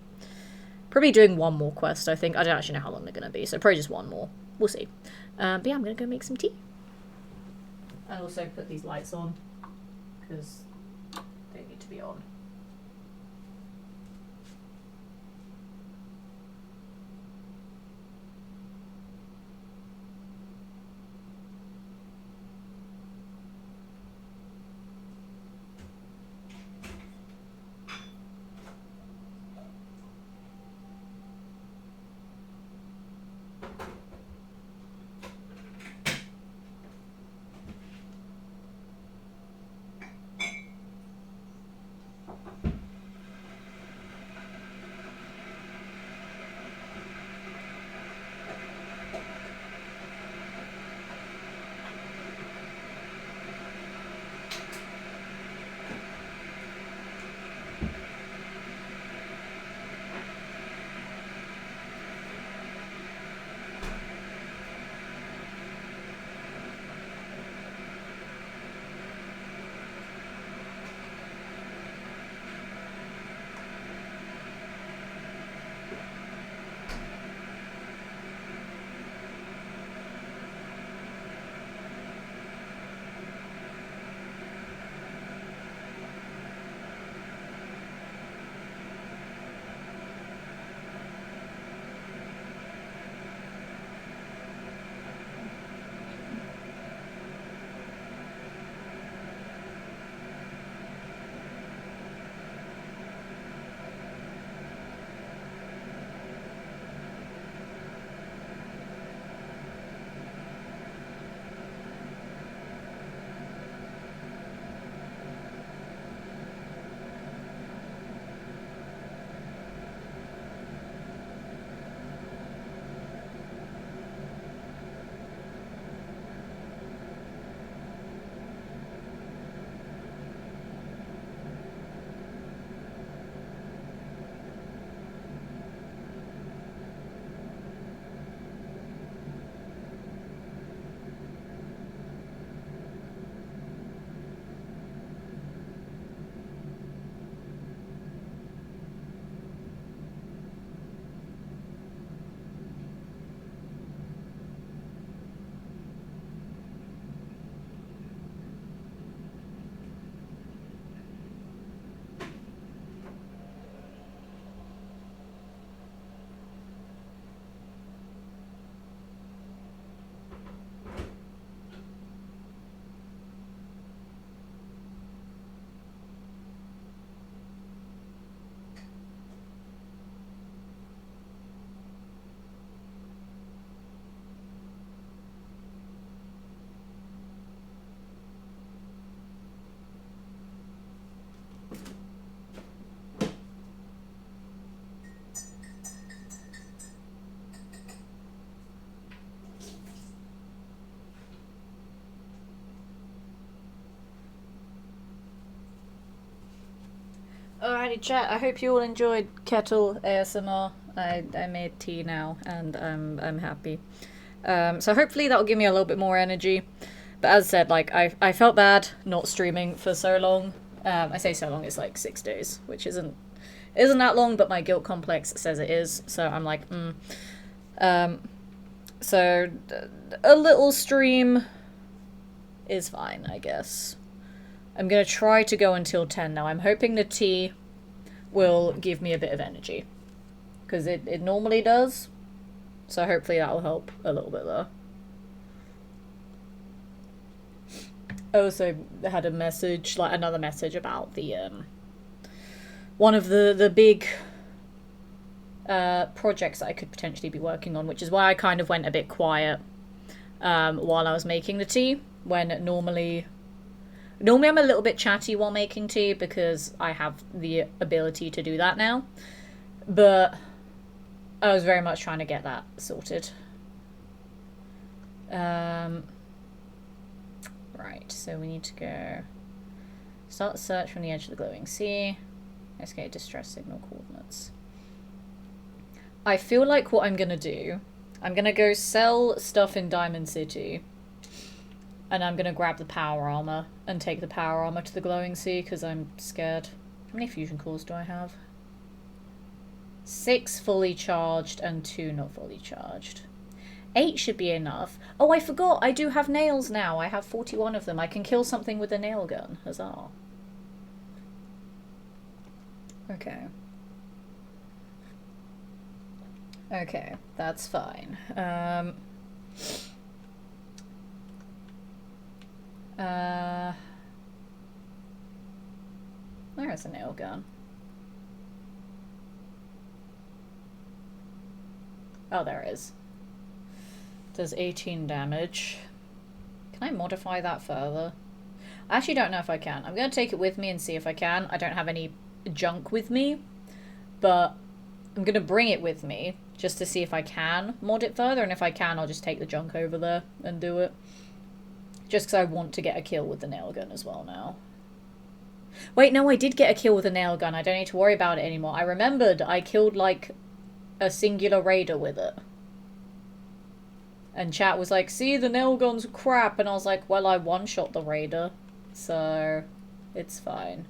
probably doing one more quest, I think. I don't actually know how long they're going to be, so probably just one more. We'll see. But yeah, I'm going to go make some tea. And also put these lights on, because they need to be on. Alrighty, chat. I hope you all enjoyed Kettle ASMR. I made tea now, and I'm happy. So hopefully that'll give me a little bit more energy. But as I said, like I felt bad not streaming for so long. I say so long, it's like 6 days, which isn't that long, but my guilt complex says it is. So I'm like, so a little stream is fine, I guess. I'm gonna try to go until 10 now. I'm hoping the tea will give me a bit of energy, because it normally does. So hopefully that'll help a little bit there. I also had a message, like another message about the one of the big projects that I could potentially be working on, which is why I kind of went a bit quiet while I was making the tea, when normally I'm a little bit chatty while making tea because I have the ability to do that now. But I was very much trying to get that sorted. Right, so we need to go start the search from the edge of the glowing sea. Let's get distress signal coordinates. I feel like what I'm gonna do, I'm gonna go sell stuff in Diamond City, and I'm gonna grab the power armor and take the power armor to the glowing sea because I'm scared. How many fusion cores do I have? 6 fully charged and 2 not fully charged. 8 should be enough. Oh, I forgot, I do have nails now. I have 41 of them. I can kill something with a nail gun. Huzzah. Okay. Okay, that's fine. Where is a nail gun? Oh, there it is. Does 18 damage. Can I modify that further? I actually don't know if I can. I'm going to take it with me and see if I can. I don't have any junk with me, but I'm going to bring it with me just to see if I can mod it further, and if I can, I'll just take the junk over there and do it. Just because I want to get a kill with the nail gun as well now. Wait, no, I did get a kill with a nail gun. I don't need to worry about it anymore. I remembered I killed, like, a singular raider with it. And chat was like, see, the nail gun's crap. And I was like, well, I one-shot the raider. So, it's fine.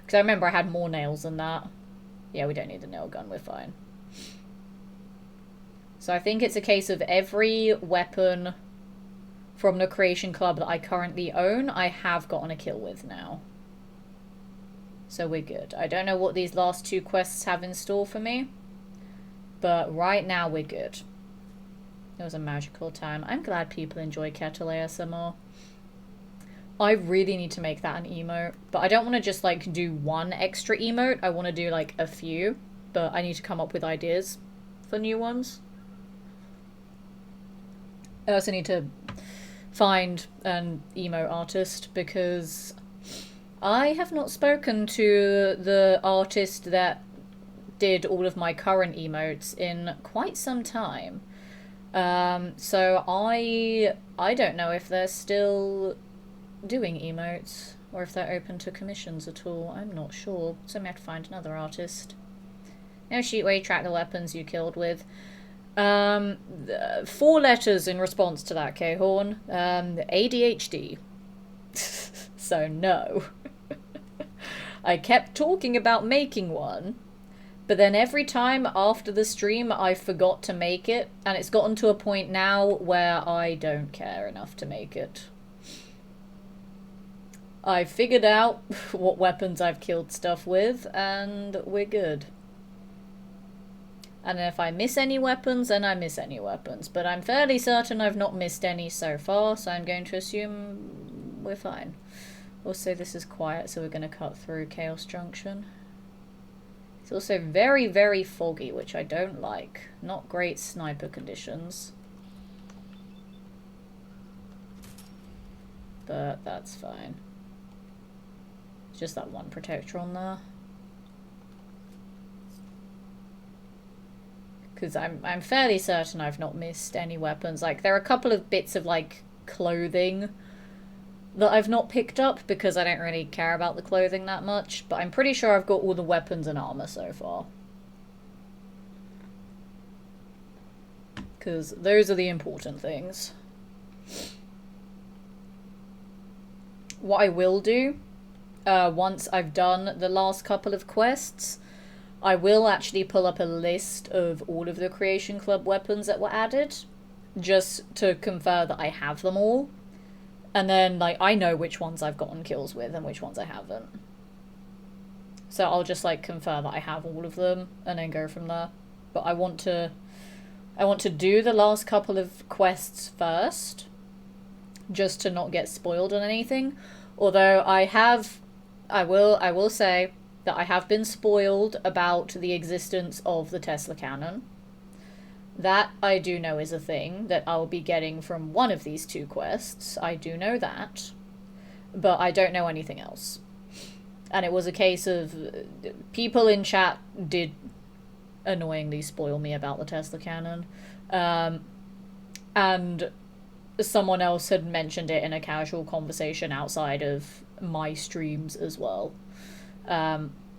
Because I remember I had more nails than that. Yeah, we don't need the nail gun. We're fine. So I think it's a case of every weapon from the Creation Club that I currently own, I have gotten a kill with now. So we're good. I don't know what these last 2 quests have in store for me, but right now we're good. It was a magical time. I'm glad people enjoy Kettle ASMR. I really need to make that an emote, but I don't want to just like do one extra emote. I want to do like a few, but I need to come up with ideas for new ones. I also need to find an emo artist, because I have not spoken to the artist that did all of my current emotes in quite some time. So I don't know if they're still doing emotes or if they're open to commissions at all. I'm not sure, so I may have to find another artist. No sheet where you track the weapons you killed with. 4 letters in response to that, K-Horn. ADHD. So no. I kept talking about making one, but then every time after the stream I forgot to make it, and it's gotten to a point now where I don't care enough to make it. I figured out what weapons I've killed stuff with, and we're good. And if I miss any weapons, then I miss any weapons. But I'm fairly certain I've not missed any so far, so I'm going to assume we're fine. Also, this is quiet, so we're going to cut through Chaos Junction. It's also very, very foggy, which I don't like. Not great sniper conditions. But that's fine. It's just that one protector on there. Because I'm fairly certain I've not missed any weapons. Like, there are a couple of bits of, like, clothing that I've not picked up because I don't really care about the clothing that much, but I'm pretty sure I've got all the weapons and armor so far. Because those are the important things. What I will do, once I've done the last couple of quests, I will actually pull up a list of all of the Creation Club weapons that were added, just to confer that I have them all. And then, like, I know which ones I've gotten kills with and which ones I haven't. So I'll just, like, confer that I have all of them and then go from there. But I want to do the last couple of quests first, just to not get spoiled on anything. Although I will say that I have been spoiled about the existence of the Tesla cannon. That I do know is a thing that I'll be getting from one of these two quests. I do know that. But I don't know anything else. And it was a case of people in chat did annoyingly spoil me about the Tesla cannon. And someone else had mentioned it in a casual conversation outside of my streams as well.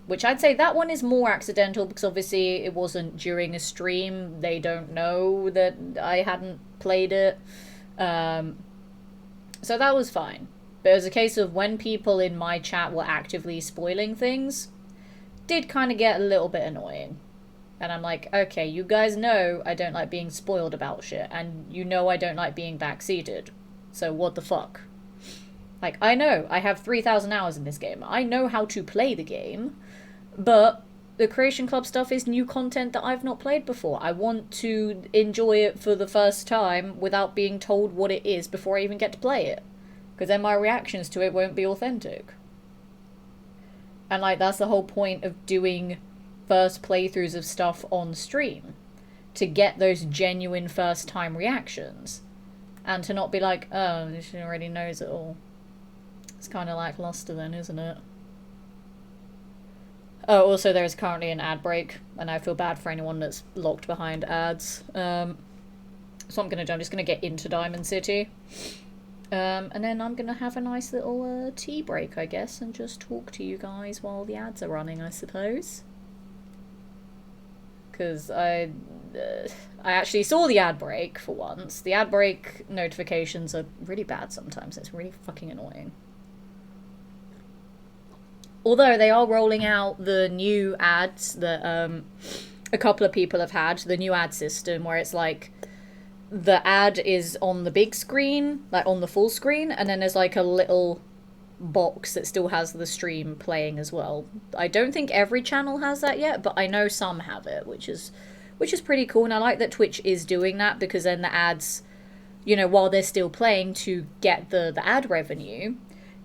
Which I'd say that one is more accidental because obviously it wasn't during a stream. They don't know that I hadn't played it. So that was fine. But it was a case of when people in my chat were actively spoiling things, did kind of get a little bit annoying. And I'm like, okay, you guys know I don't like being spoiled about shit, and you know I don't like being backseated. So what the fuck? Like, I know I have 3,000 hours in this game. I know how to play the game, but the Creation Club stuff is new content that I've not played before. I want to enjoy it for the first time without being told what it is before I even get to play it. Because then my reactions to it won't be authentic. And, like, that's the whole point of doing first playthroughs of stuff on stream. To get those genuine first-time reactions. And to not be like, oh, she already knows it all. It's kind of lackluster then, isn't it? Oh, also there is currently an ad break, and I feel bad for anyone that's locked behind ads. So what I'm going to do, I'm just going to get into Diamond City. And then I'm going to have a nice little tea break, I guess, and just talk to you guys while the ads are running, I suppose. Because I actually saw the ad break for once. The ad break notifications are really bad sometimes. It's really fucking annoying. Although they are rolling out the new ads that a couple of people have had, the new ad system where it's like the ad is on the big screen, like on the full screen, and then there's like a little box that still has the stream playing as well. I don't think every channel has that yet, but I know some have it, which is pretty cool. And I like that Twitch is doing that, because then the ads, you know, while they're still playing to get the ad revenue,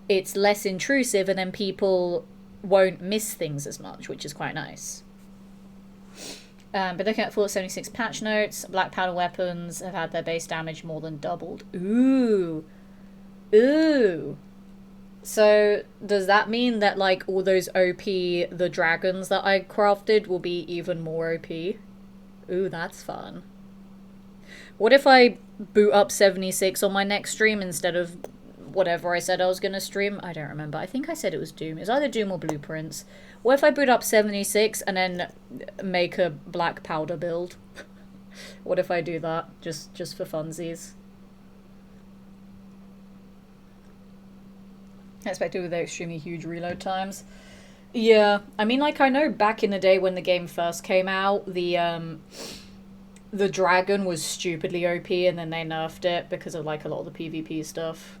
it's less intrusive, and then people won't miss things as much, which is quite nice. But looking at Fallout 76 patch notes, black powder weapons have had their base damage more than doubled. Ooh. Ooh. So does that mean that, like, all those OP, the dragons that I crafted will be even more OP? Ooh, that's fun. What if I boot up 76 on my next stream instead of whatever I said I was going to stream? I don't remember. I think I said it was Doom. It's either Doom or Blueprints. What if I boot up 76 and then make a black powder build? What if I do that? Just for funsies. Expected with extremely huge reload times. Yeah, I mean, like, I know back in the day when the game first came out, the dragon was stupidly OP, and then they nerfed it because of, like, a lot of the PvP stuff.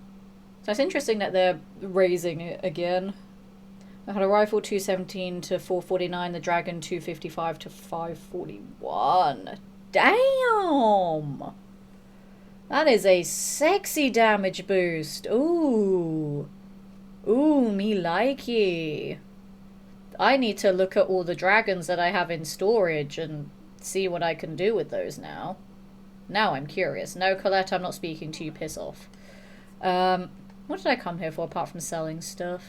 So it's interesting that they're raising it again. I had a rifle 217 to 449, the dragon 255 to 541. Damn! That is a sexy damage boost. Ooh. Ooh, me likey. I need to look at all the dragons that I have in storage and see what I can do with those now. Now I'm curious. No, Colette, I'm not speaking to you. Piss off. What did I come here for apart from selling stuff?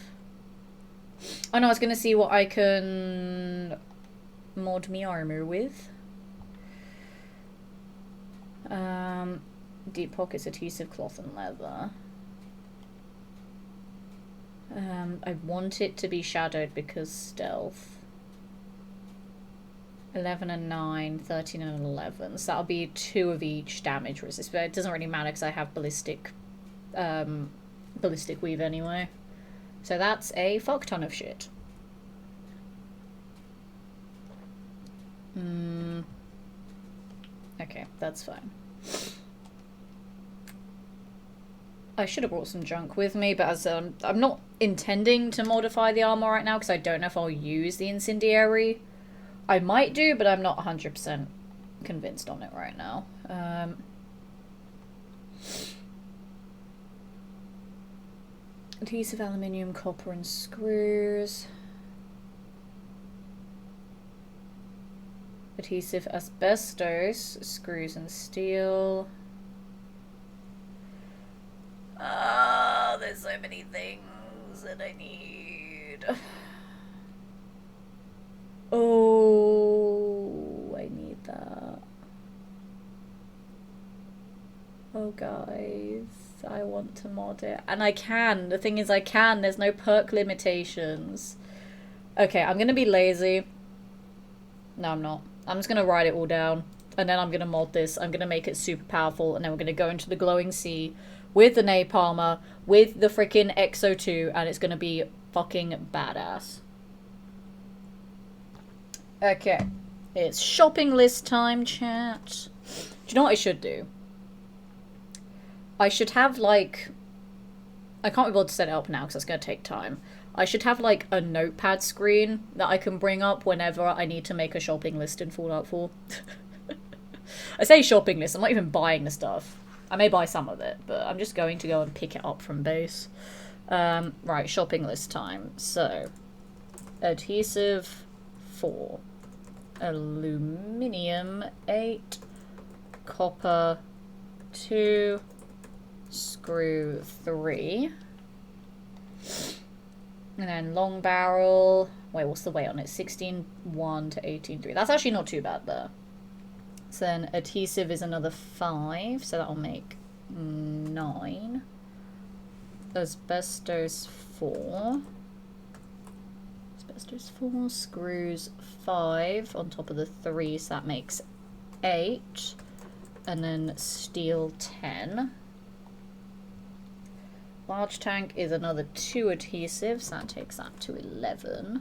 Oh no, I was going to see what I can mod me armor with. Deep pockets, adhesive, cloth and leather. I want it to be shadowed because stealth. 11 and 9, 13 and 11. So that'll be 2 of each damage resist. But it doesn't really matter because I have ballistic weave anyway. So that's a fuck ton of shit. Okay, that's fine. I should have brought some junk with me, but as I'm not intending to modify the armor right now because I don't know if I'll use the incendiary. I might do, but I'm not 100% convinced on it right now. Adhesive, aluminium, copper, and screws. Adhesive, asbestos, screws, and steel. There's so many things that I need. Oh, I need that. Oh, guys, I want to mod it. And I can. The thing is, I can. There's no perk limitations. Okay, I'm gonna be lazy. No, I'm not. I'm just gonna write it all down. And then I'm gonna mod this. I'm gonna make it super powerful. And then we're gonna go into the glowing sea with the napalmer, with the freaking XO2. And it's gonna be fucking badass. Okay. It's shopping list time, chat. Do you know what I should do? I should have, like... I can't be able to set it up now because that's going to take time. I should have, like, a notepad screen that I can bring up whenever I need to make a shopping list in Fallout 4. I say shopping list, I'm not even buying the stuff. I may buy some of it, but I'm just going to go and pick it up from base. Right, shopping list time. So, adhesive 4. Aluminium 8. Copper 2. Screw 3. And then long barrel. Wait, what's the weight on it? 16.1 to 18.3. That's actually not too bad there. So then adhesive is another 5. So that'll make 9. Asbestos 4. Asbestos 4. Screws 5 on top of the 3. So that makes 8. And then steel 10. Large tank is another 2 adhesives, that takes that to 11.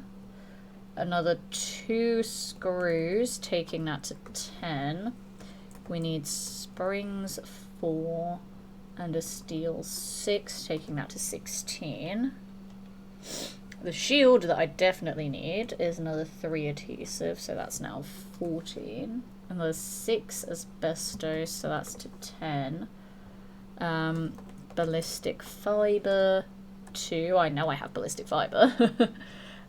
Another 2 screws, taking that to 10. We need springs 4 and a steel 6, taking that to 16. The shield that I definitely need is another 3 adhesive, so that's now 14. Another 6 asbestos, so that's to 10. Ballistic fiber 2. I know I have ballistic fiber.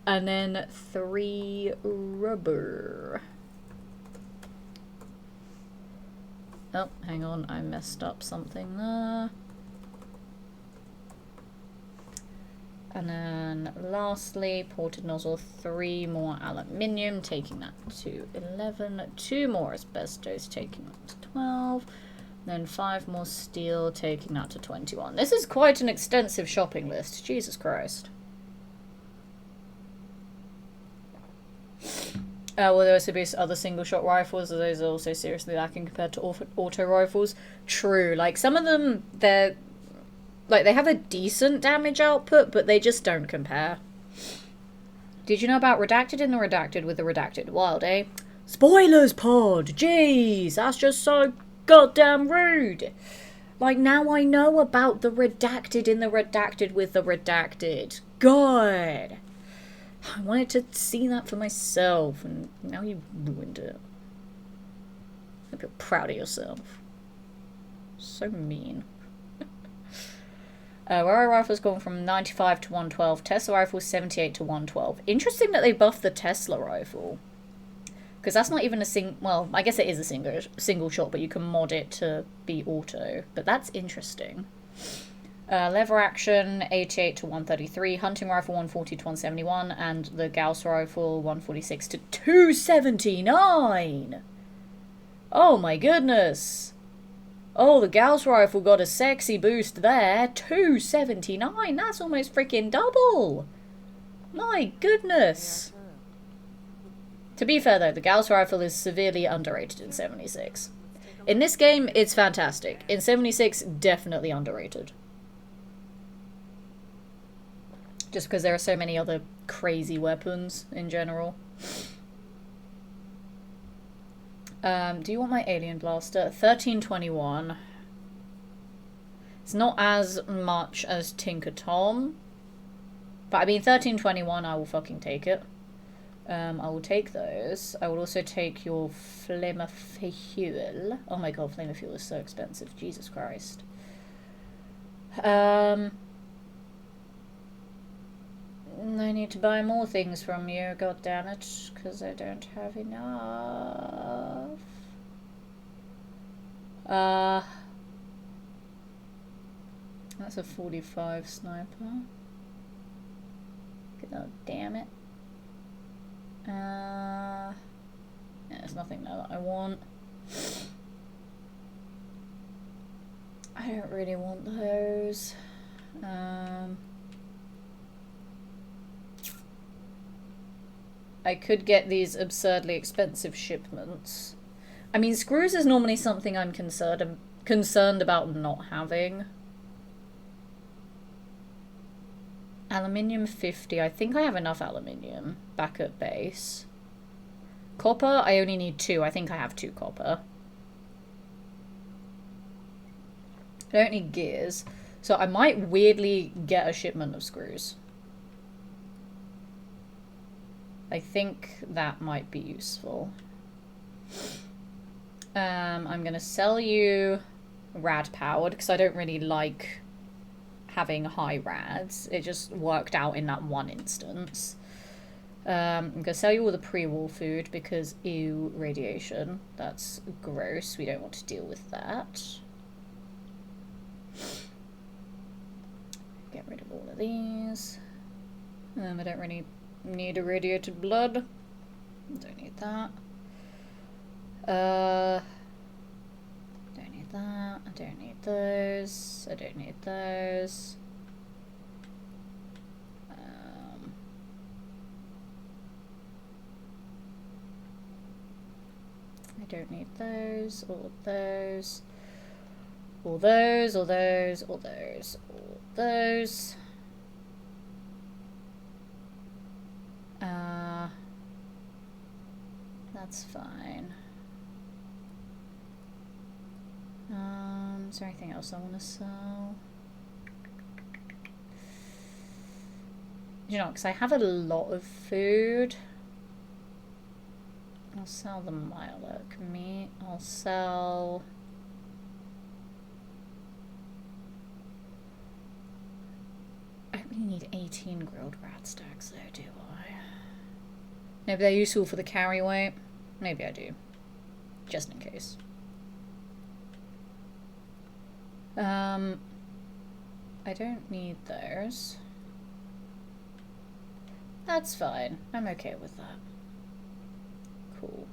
And then 3 rubber. Oh, hang on, I messed up something there. And then lastly, ported nozzle 3 more aluminium, taking that to 11. 2 more asbestos, taking that to 12. Then 5 more steel, taking that to 21. This is quite an extensive shopping list. Jesus Christ. Will there also be other single-shot rifles? Those are also seriously lacking compared to auto rifles. True. Like, some of them, they're... Like, they have a decent damage output, but they just don't compare. Did you know about Redacted in the Redacted with the Redacted Wild, eh? Spoilers, pod! Jeez, that's just so... goddamn rude. Like, now I know about the Redacted in the Redacted with the Redacted. God. I wanted to see that for myself, and now you ruined it. I hope you're proud of yourself. So mean. Where rifle's gone from 95 to 112. Tesla rifle 78 to 112. Interesting that they buffed the Tesla rifle. Because that's not even a well, I guess it is a single shot, but you can mod it to be auto. But that's interesting. Lever action, 88 to 133. Hunting rifle, 140 to 171. And the Gauss rifle, 146 to 279. Oh my goodness. Oh, the Gauss rifle got a sexy boost there. 279. That's almost freaking double. My goodness. To be fair though, the Gauss rifle is severely underrated in 76. In this game, it's fantastic. In 76, definitely underrated. Just because there are so many other crazy weapons in general. Do you want my alien blaster? 1321. It's not as much as Tinker Tom. But I mean, 1321, I will fucking take it. I will take those. I will also take your Flamer Fuel. Oh my god, Flamer Fuel is so expensive. Jesus Christ. I need to buy more things from you, god damn it, because I don't have enough. That's a 45 sniper. God damn it. Yeah, there's nothing there that I want. I don't really want those. I could get these absurdly expensive shipments. I mean, screws is normally something I'm concerned about not having. Aluminium 50. I think I have enough aluminium back at base. Copper, I only need 2. I think I have 2 copper. I don't need gears. So I might weirdly get a shipment of screws. I think that might be useful. I'm going to sell you rad powered because I don't really like having high rads. It just worked out in that one instance. I'm going to sell you all the pre-war food because ew, radiation. That's gross. We don't want to deal with that. Get rid of all of these. I don't really need irradiated blood. Don't need that. Don't need that. I don't need those. I don't need those. I don't need those. All of those. All those. All those. All those. All those. That's fine. Is there anything else I want to sell? You know, because I have a lot of food. I'll sell the Mirelurk meat. I'll sell... I only need 18 grilled rat stacks though, do I? Maybe they're useful for the carry weight. Maybe I do. Just in case. I don't need those. That's fine. I'm okay with that. Cool.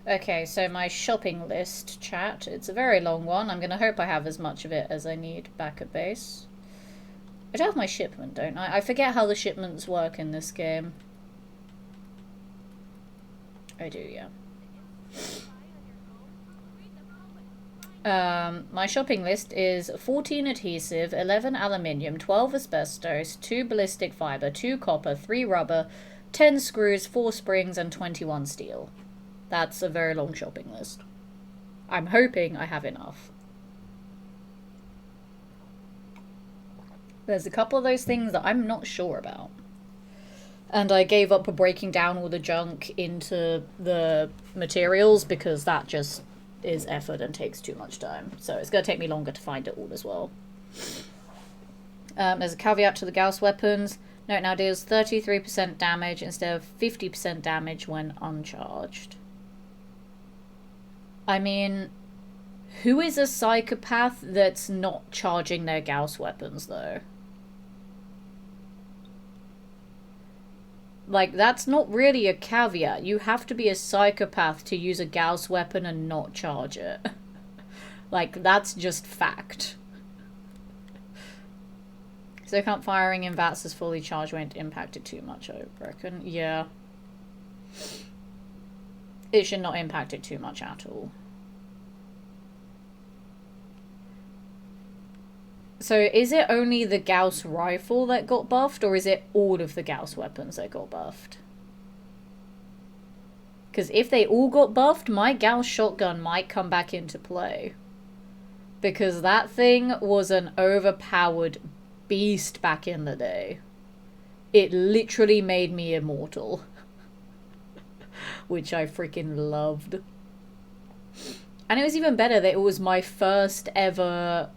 Okay, so my shopping list, chat. It's a very long one. I'm gonna hope I have as much of it as I need back at base. I do have my shipment, don't I? I forget how the shipments work in this game. I do, yeah. My shopping list is 14 adhesive, 11 aluminium, 12 asbestos, 2 ballistic fiber, 2 copper, 3 rubber, 10 screws, 4 springs, and 21 steel. That's a very long shopping list. I'm hoping I have enough. There's a couple of those things that I'm not sure about. And I gave up breaking down all the junk into the materials because that just is effort and takes too much time. So it's going to take me longer to find it all as well. There's a caveat to the Gauss weapons. No, it now deals 33% damage instead of 50% damage when uncharged. I mean, who is a psychopath that's not charging their Gauss weapons, though? Like, that's not really a caveat. You have to be a psychopath to use a Gauss weapon and not charge it. Like, that's just fact. So can't firing in VATS is fully charged won't impact it too much, I reckon. Yeah. It should not impact it too much at all. So is it only the Gauss rifle that got buffed, or is it all of the Gauss weapons that got buffed? Because if they all got buffed, my Gauss shotgun might come back into play. Because that thing was an overpowered beast back in the day. It literally made me immortal. Which I freaking loved. And it was even better that it was my first ever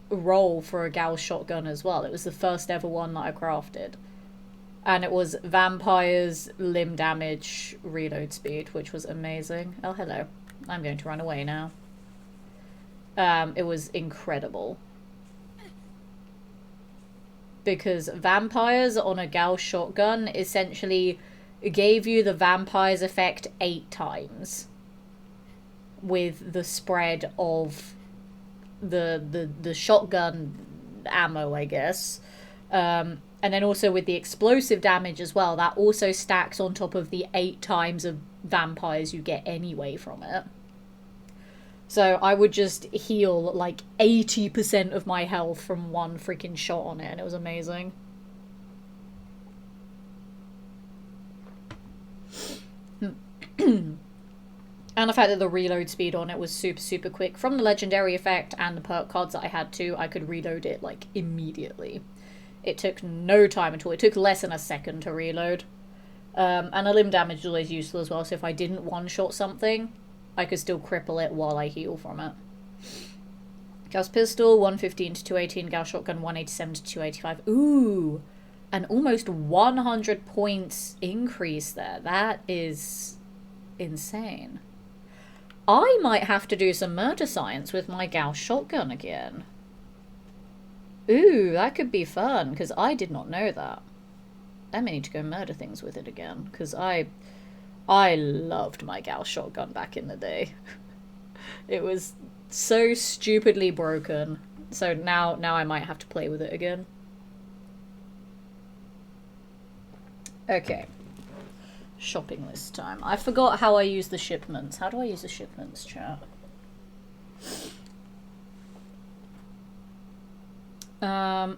roll for a Gauss shotgun as well. It was the first ever one that I crafted. And it was Vampire's limb damage reload speed, which was amazing. Oh, hello. I'm going to run away now. It was incredible. Because Vampires on a Gauss shotgun essentially gave you the Vampire's effect 8 times. With the spread of the shotgun ammo, I guess. And then also with the explosive damage as well, that also stacks on top of the 8 times of Vampires you get anyway from it. So I would just heal like 80% of my health from one freaking shot on it, and it was amazing. And the fact that the reload speed on it was super, super quick. From the legendary effect and the perk cards that I had too, I could reload it like immediately. It took no time at all. It took less than a second to reload. And a limb damage is always useful as well, so if I didn't one-shot something, I could still cripple it while I heal from it. Gauss pistol, 115 to 218. Gauss shotgun, 187 to 285. Ooh! An almost 100 points increase there. That is insane. I might have to do some murder science with my Gauss shotgun again. Ooh, that could be fun, because I did not know that. I may need to go murder things with it again, because I loved my Gauss shotgun back in the day. It was so stupidly broken. So now I might have to play with it again. Okay. Shopping list time. I forgot how I use the shipments. How do I use the shipments, chat? I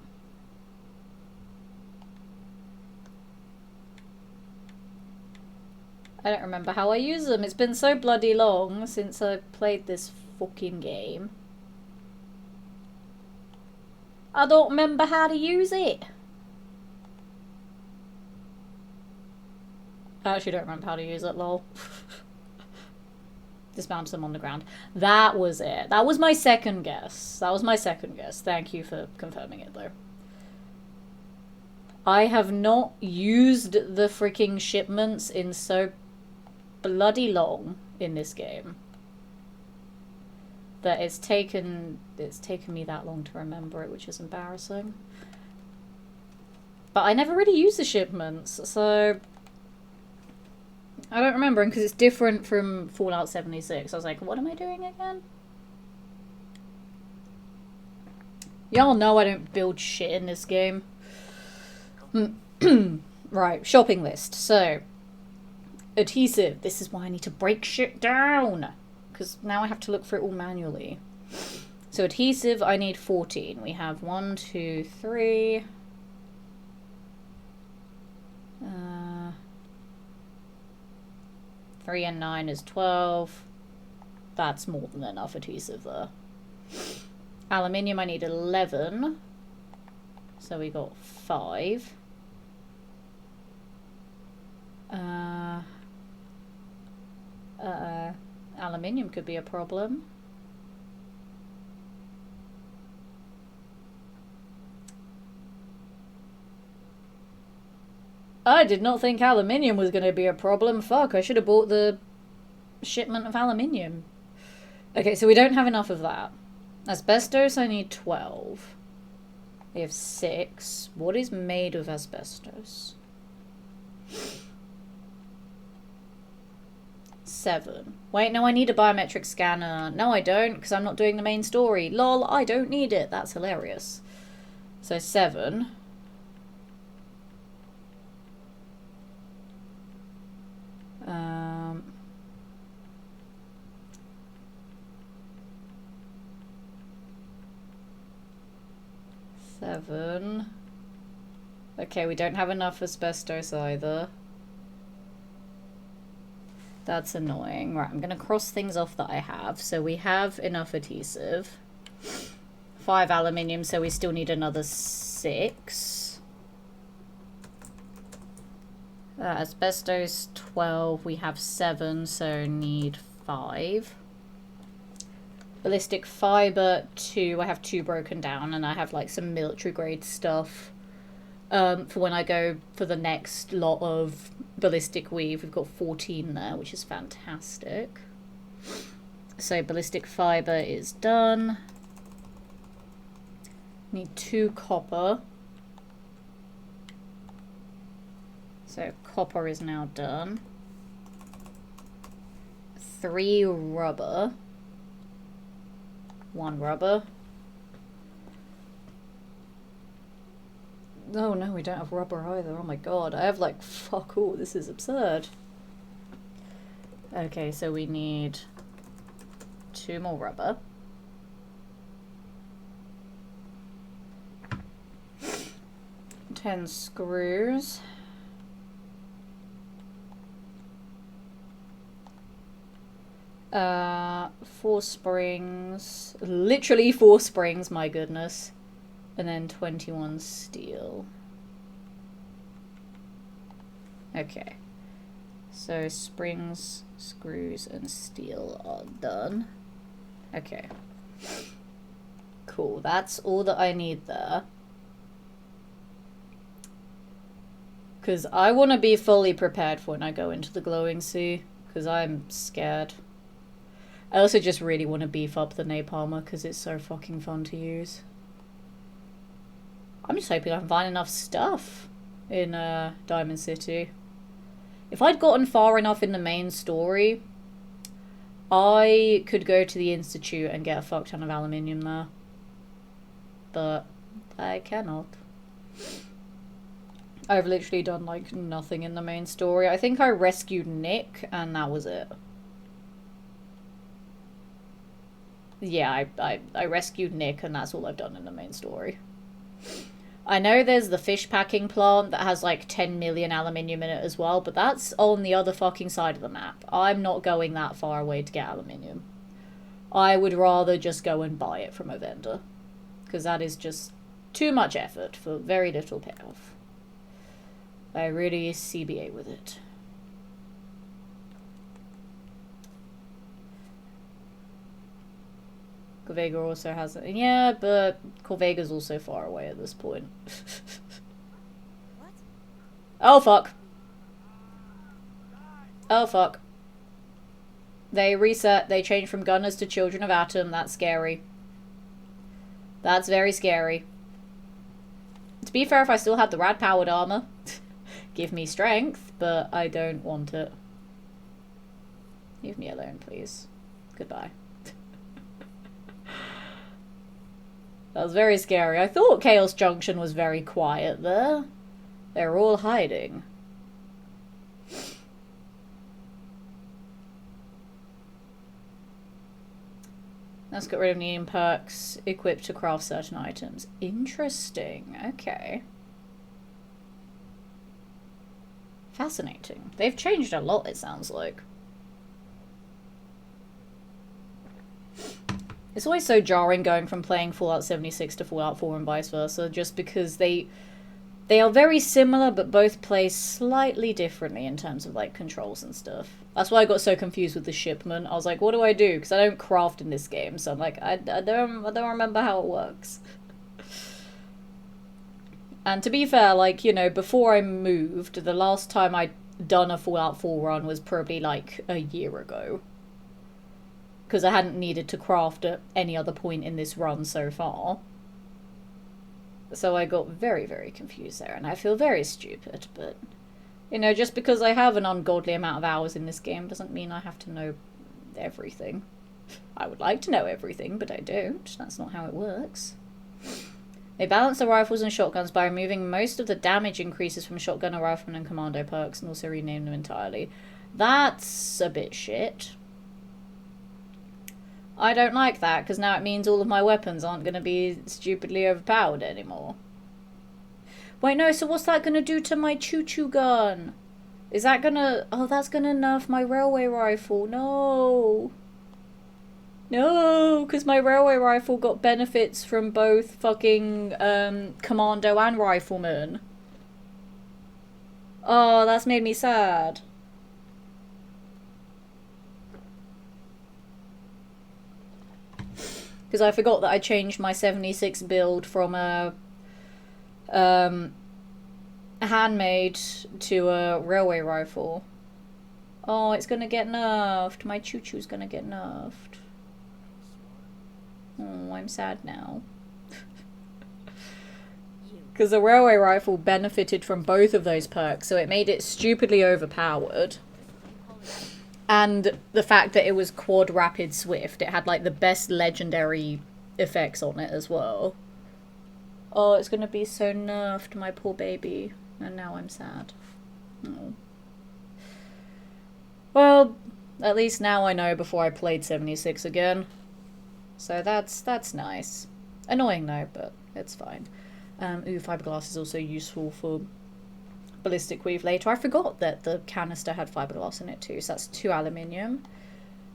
don't remember how I use them. It's been so bloody long since I played this fucking game. I don't remember how to use it. I actually don't remember how to use it, lol. Dismount them on the ground. That was it. That was my second guess. Thank you for confirming it, though. I have not used the freaking shipments in so bloody long in this game that it's taken me that long to remember it, which is embarrassing. But I never really used the shipments, so I don't remember, because it's different from Fallout 76. I was like, what am I doing again? Y'all know I don't build shit in this game. Right, shopping list. So, adhesive. This is why I need to break shit down, because now I have to look for it all manually. So adhesive, I need 14. We have 1, 2, 3... 3 and 9 is 12. That's more than enough adhesive there. Aluminium, I need 11. So we got 5. Aluminium could be a problem. I did not think aluminium was going to be a problem. Fuck, I should have bought the shipment of aluminium. Okay, so we don't have enough of that. Asbestos, I need 12. We have 6. What is made of asbestos? 7. Wait, no, I need a biometric scanner. No, I don't, because I'm not doing the main story. Lol, I don't need it. That's hilarious. So 7. Seven. Okay, we don't have enough asbestos either. That's annoying. Right, I'm going to cross things off that I have. So we have enough adhesive. 5 aluminium, so we still need another 6. Asbestos 12, we have 7, so need 5. Ballistic fiber 2, I have 2 broken down, and I have like some military grade stuff for when I go for the next lot of ballistic weave. We've got 14 there, which is fantastic. So ballistic fiber is done. Need 2 copper. So copper is now done. 3 rubber. 1 rubber. Oh no, we don't have rubber either. Oh my god, I have like fuck all. This is absurd. Okay, so we need 2 more rubber. 10 screws. Uh, 4 springs. Literally 4 springs, my goodness. And then 21 steel. Okay. So springs, screws, and steel are done. Okay. Cool. That's all that I need there. Because I want to be fully prepared for when I go into the glowing sea. Because I'm scared. I also just really want to beef up the napalmer because it's so fucking fun to use. I'm just hoping I can find enough stuff in Diamond City. If I'd gotten far enough in the main story, I could go to the Institute and get a fuck ton of aluminium there. But I cannot. I've literally done like nothing in the main story. I think I rescued Nick and that was it. Yeah, I rescued Nick and that's all I've done in the main story. I know there's the fish packing plant that has like 10 million aluminium in it as well, but that's on the other fucking side of the map. I'm not going that far away to get aluminium. I would rather just go and buy it from a vendor. Because that is just too much effort for very little payoff. I really CBA with it. Corvega also has it. Yeah, but Corvega's also far away at this point. What? Oh, fuck. Oh, fuck. They reset. They changed from gunners to children of Atom. That's scary. That's very scary. To be fair, if I still had the rad-powered armor, give me strength, but I don't want it. Leave me alone, please. Goodbye. That was very scary. I thought Chaos Junction was very quiet there. They're all hiding. Let's get rid of needing perks equipped to craft certain items. Interesting. Okay. Fascinating. They've changed a lot, it sounds like. It's always so jarring going from playing Fallout 76 to Fallout 4 and vice versa, just because they are very similar, but both play slightly differently in terms of, like, controls and stuff. That's why I got so confused with the shipment. I was like, what do I do? Because I don't craft in this game, so I'm like, I don't remember how it works. And to be fair, like, you know, before I moved, the last time I'd done a Fallout 4 run was probably, like, a year ago. Because I hadn't needed to craft at any other point in this run so far. So I got very, very confused there, and I feel very stupid, but You know, just because I have an ungodly amount of hours in this game doesn't mean I have to know everything. I would like to know everything, but I don't. That's not how it works. They balance the rifles and shotguns by removing most of the damage increases from shotgun and rifleman and commando perks and also rename them entirely. That's a bit shit. I don't like that, because now it means all of my weapons aren't going to be stupidly overpowered anymore. Wait, no, so what's that going to do to my choo-choo gun? Is that going to... Oh, that's going to nerf my railway rifle. No. No, because my railway rifle got benefits from both fucking commando and rifleman. Oh, that's made me sad. Because I forgot that I changed my 76 build from a handmade to a railway rifle. Oh, it's gonna get nerfed. My choo-choo's gonna get nerfed. Oh, I'm sad now. Because the railway rifle benefited from both of those perks, so it made it stupidly overpowered. And the fact that it was quad rapid swift, it had like the best legendary effects on it as well. Oh, it's gonna be so nerfed, my poor baby. And now I'm sad. Oh. Well, at least now I know before I played 76 again. So that's nice. Annoying though, but it's fine. Ooh, fiberglass is also useful for ballistic weave later. I forgot that the canister had fiberglass in it too, so that's 2 aluminium.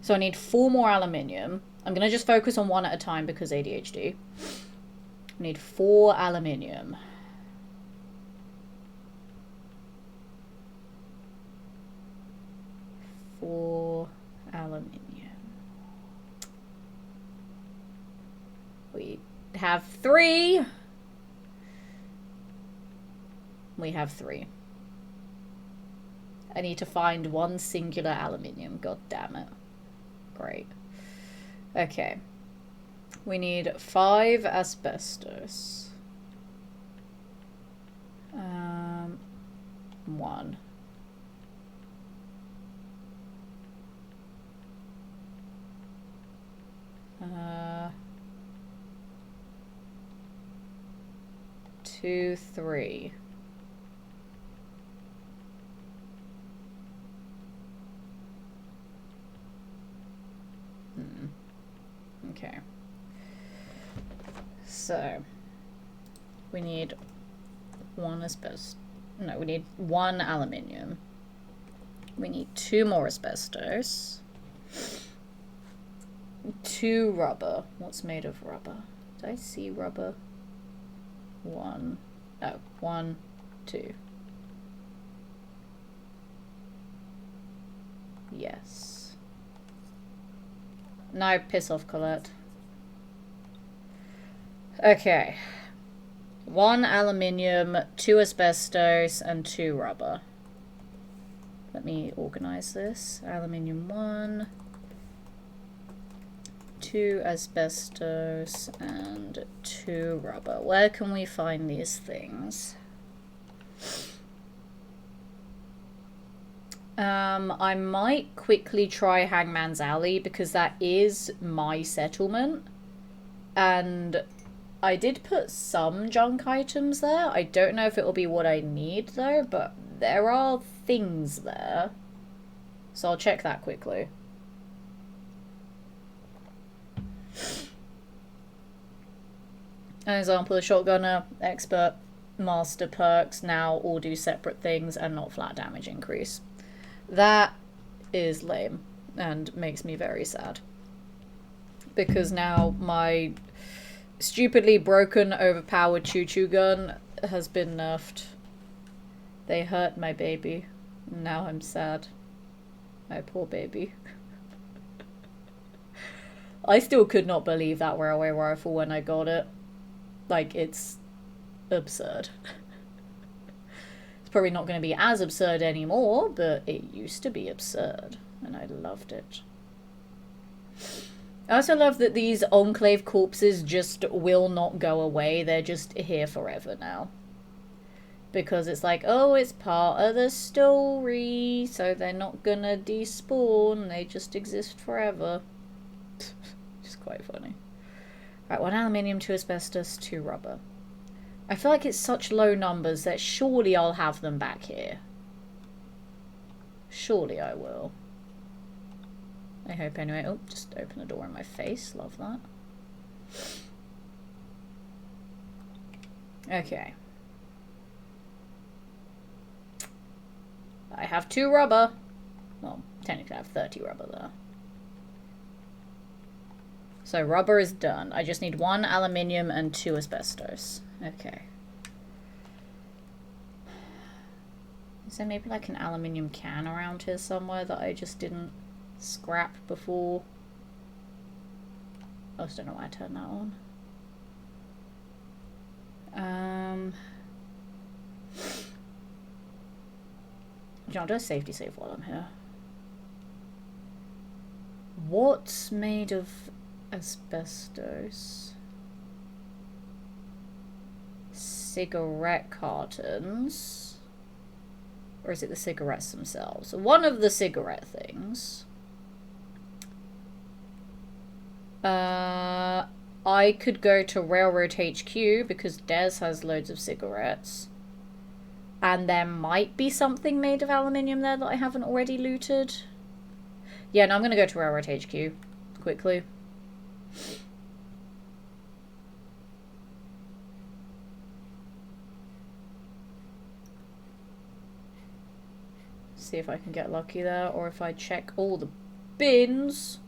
So I need 4 more aluminium. I'm going to just focus on one at a time because ADHD. I need 4 aluminium. We have 3. We have 3. I need to find 1 singular aluminium. God damn it. Great. Okay. We need 5 asbestos. 1. 2, 3. Okay. So we need 1 asbestos. No, we need 1 aluminium. We need 2 more asbestos. 2 rubber. What's made of rubber? Did I see rubber? 1. Oh, 1, 2. Yes. No, piss off, Colette. Okay. 1 aluminium, 2 asbestos, and 2 rubber. Let me organize this. Aluminium 1, 2 asbestos, and 2 rubber. Where can we find these things? I might quickly try Hangman's Alley because that is my settlement. And I did put some junk items there. I don't know if it will be what I need though, but there are things there. So I'll check that quickly. An example, the shotgunner, expert, master perks now all do separate things and not flat damage increase. That is lame and makes me very sad. Because now my stupidly broken, overpowered choo-choo gun has been nerfed. They hurt my baby. Now I'm sad. My poor baby. I still could not believe that railway rifle when I got it. Like, it's absurd. It's probably not going to be as absurd anymore, but it used to be absurd, and I loved it. I also love that these Enclave corpses just will not go away. They're just here forever now. Because it's like, oh, it's part of the story, so they're not gonna despawn, they just exist forever. Just quite funny. Right, 1 aluminium, 2 asbestos, 2 rubber. I feel like it's such low numbers that surely I'll have them back here. Surely I will. I hope anyway. Oh, just open the door in my face. Love that. Okay. I have 2 rubber. Well, technically I have 30 rubber there. So rubber is done. I just need 1 aluminium and 2 asbestos. Okay. Is there maybe like an aluminium can around here somewhere that I just didn't scrap before? I just don't know why I turned that on. I'll do a safety save while I'm here. What's made of asbestos? Cigarette cartons. Or is it the cigarettes themselves? One of the cigarette things. I could go to Railroad HQ because Des has loads of cigarettes. And there might be something made of aluminium there that I haven't already looted. Yeah, no, I'm going to go to Railroad HQ quickly. See if I can get lucky there, or if I check all the bins.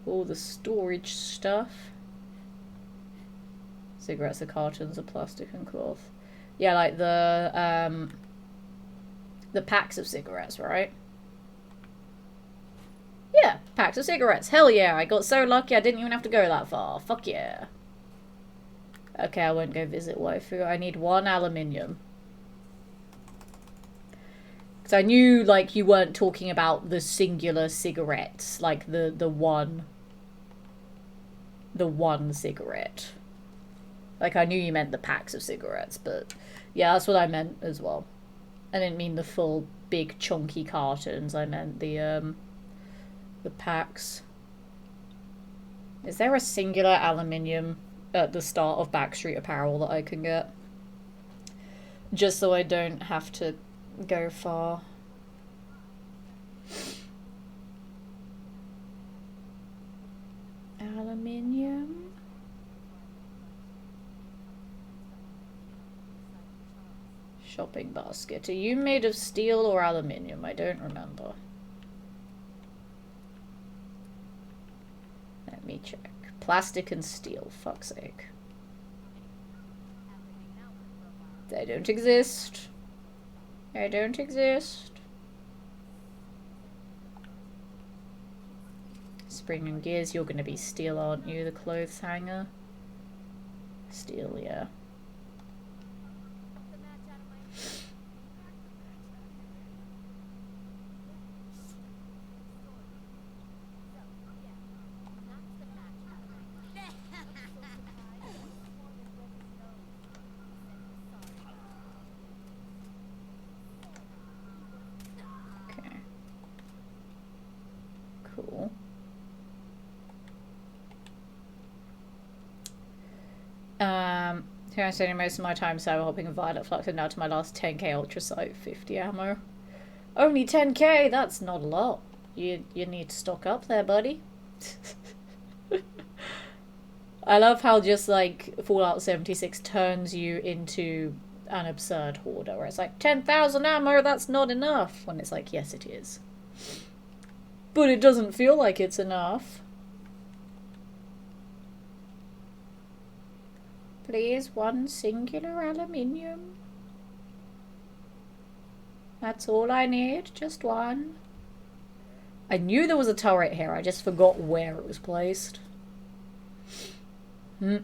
All the storage stuff. Cigarettes are cartons of plastic and cloth. Yeah, like the packs of cigarettes, right? Yeah, packs of cigarettes. Hell yeah, I got so lucky I didn't even have to go that far. Fuck yeah. Okay, I won't go visit waifu. I need 1 aluminium. Because I knew, like, you weren't talking about the singular cigarettes. Like, the one cigarette. Like, I knew you meant the packs of cigarettes, but yeah, that's what I meant as well. I didn't mean the full big chunky cartons. I meant the packs. Is there a singular aluminium at the start of Backstreet Apparel that I can get? Just so I don't have to go far. Aluminium. Shopping basket. Are you made of steel or aluminium? I don't remember. Let me check. Plastic and steel. Fuck's sake. They don't exist. They don't exist. Spring and gears. You're going to be steel, aren't you? The clothes hanger. Steel, yeah. Here I'm spending most of my time cyber hopping and Violet Flux, and now to my last 10k Ultra Sight 50 ammo. Only 10k? That's not a lot. You need to stock up there, buddy. I love how just like Fallout 76 turns you into an absurd hoarder, where it's like 10,000 ammo, that's not enough. When it's like, yes it is. But it doesn't feel like it's enough. Please, 1 singular aluminium. That's all I need, just 1. I knew there was a turret here, I just forgot where it was placed. I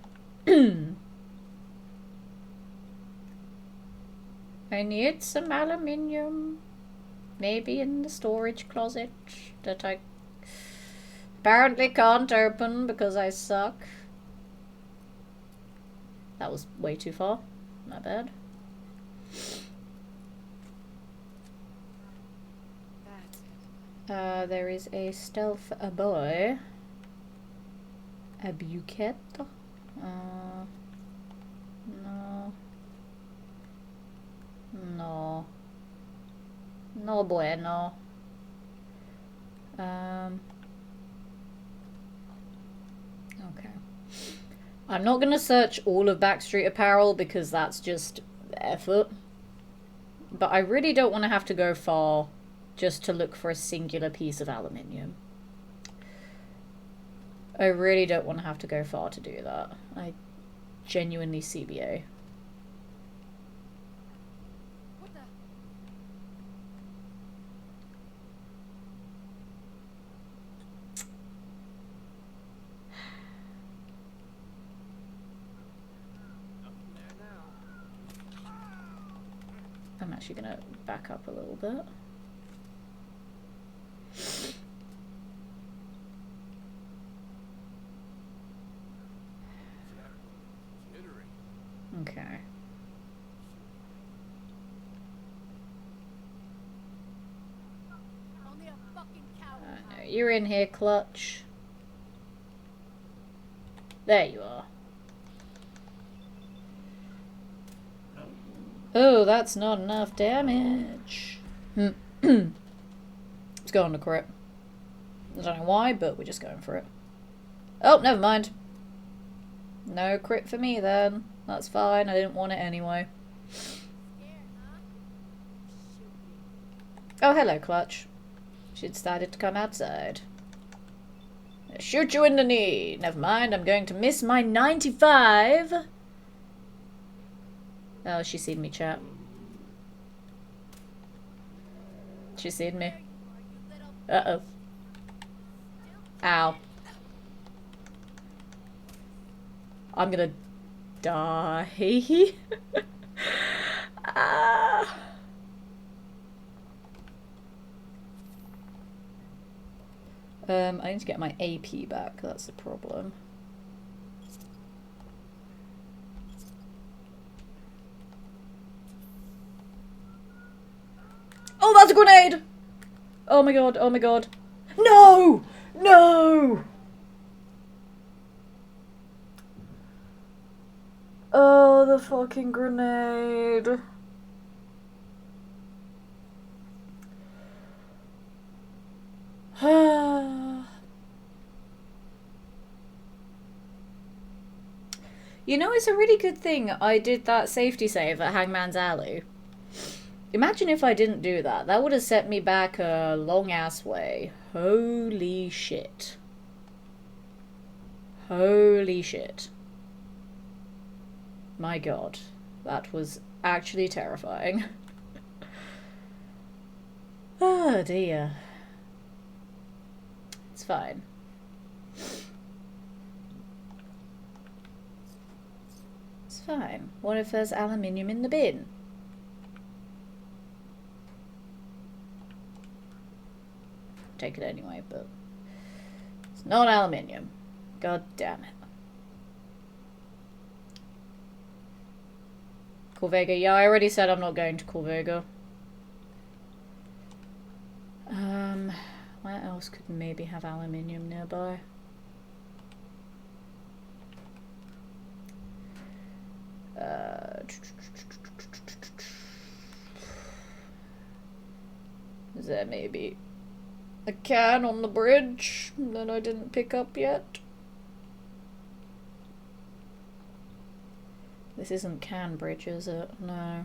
need some aluminium. Maybe in the storage closet that I apparently can't open because I suck. That was way too far. My bad. There is a stealth boy. A bouquet. No. No. No bueno. Okay. I'm not gonna search all of Backstreet Apparel because that's just effort. But I really don't want to have to go far just to look for a singular piece of aluminium. I really don't want to have to go far to do that. I genuinely CBA. What the? I'm actually gonna back up a little bit. Okay. Only a fucking cow. No, you're in here, Clutch. There you are. Oh, that's not enough damage. Let's go on to crit. I don't know why, but we're just going for it. Oh, never mind. No crit for me then. That's fine, I didn't want it anyway. Oh, hello, Clutch. She decided to come outside. Shoot you in the knee. Never mind, I'm going to miss my 95. Oh, she's seen me, chat. She's seen me. Uh-oh. Ow. I'm gonna die. Ah. I need to get my AP back, that's the problem. Oh, that's a grenade! Oh my god, oh my god. No! No! Oh, the fucking grenade. You know, it's a really good thing I did that safety save at Hangman's Alley. Imagine if I didn't do that. That would have set me back a long-ass way. Holy shit. Holy shit. My god. That was actually terrifying. Oh dear. It's fine. It's fine. What if there's aluminium in the bin? Take it anyway, but it's not aluminium. God damn it. Corvega. Yeah, I already said I'm not going to Corvega. Where else could maybe have aluminium nearby? Is there maybe a can on the bridge that I didn't pick up yet? This isn't Canbridge, is it? No. I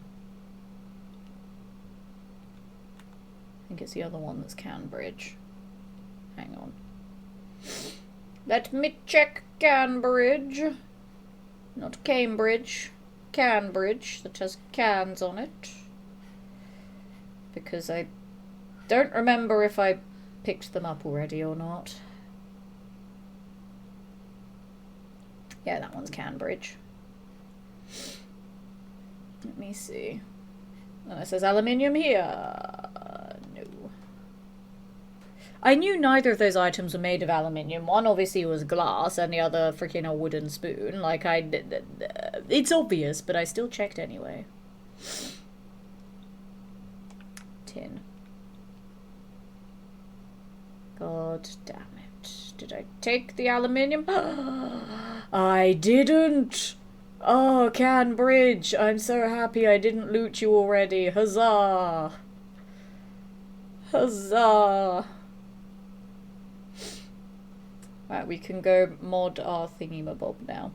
think it's the other one that's Canbridge. Hang on. Let me check Canbridge. Not Cambridge. Canbridge, that has cans on it. Because I don't remember if I picked them up already or not. Yeah, that one's Canbridge. Let me see. Oh, it says aluminium here. No. I knew neither of those items were made of aluminium. One obviously was glass, and the other freaking a wooden spoon. Like, it's obvious, but I still checked anyway. Tin. God damn it. Did I take the aluminium? I didn't! Oh, Can Bridge, I'm so happy I didn't loot you already. Huzzah! Huzzah! Right, we can go mod our thingy-mabob now.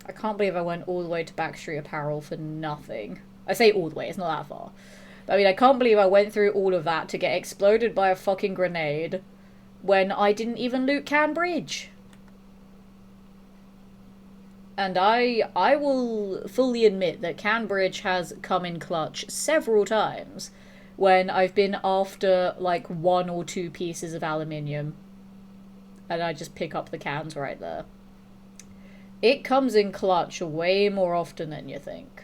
I can't believe I went all the way to Backstreet Apparel for nothing. I say all the way, it's not that far. But I mean, I can't believe I went through all of that to get exploded by a fucking grenade when I didn't even loot Can Bridge. And I will fully admit that Can Bridge has come in clutch several times when I've been after like 1 or 2 pieces of aluminium. And I just pick up the cans right there. It comes in clutch way more often than you think.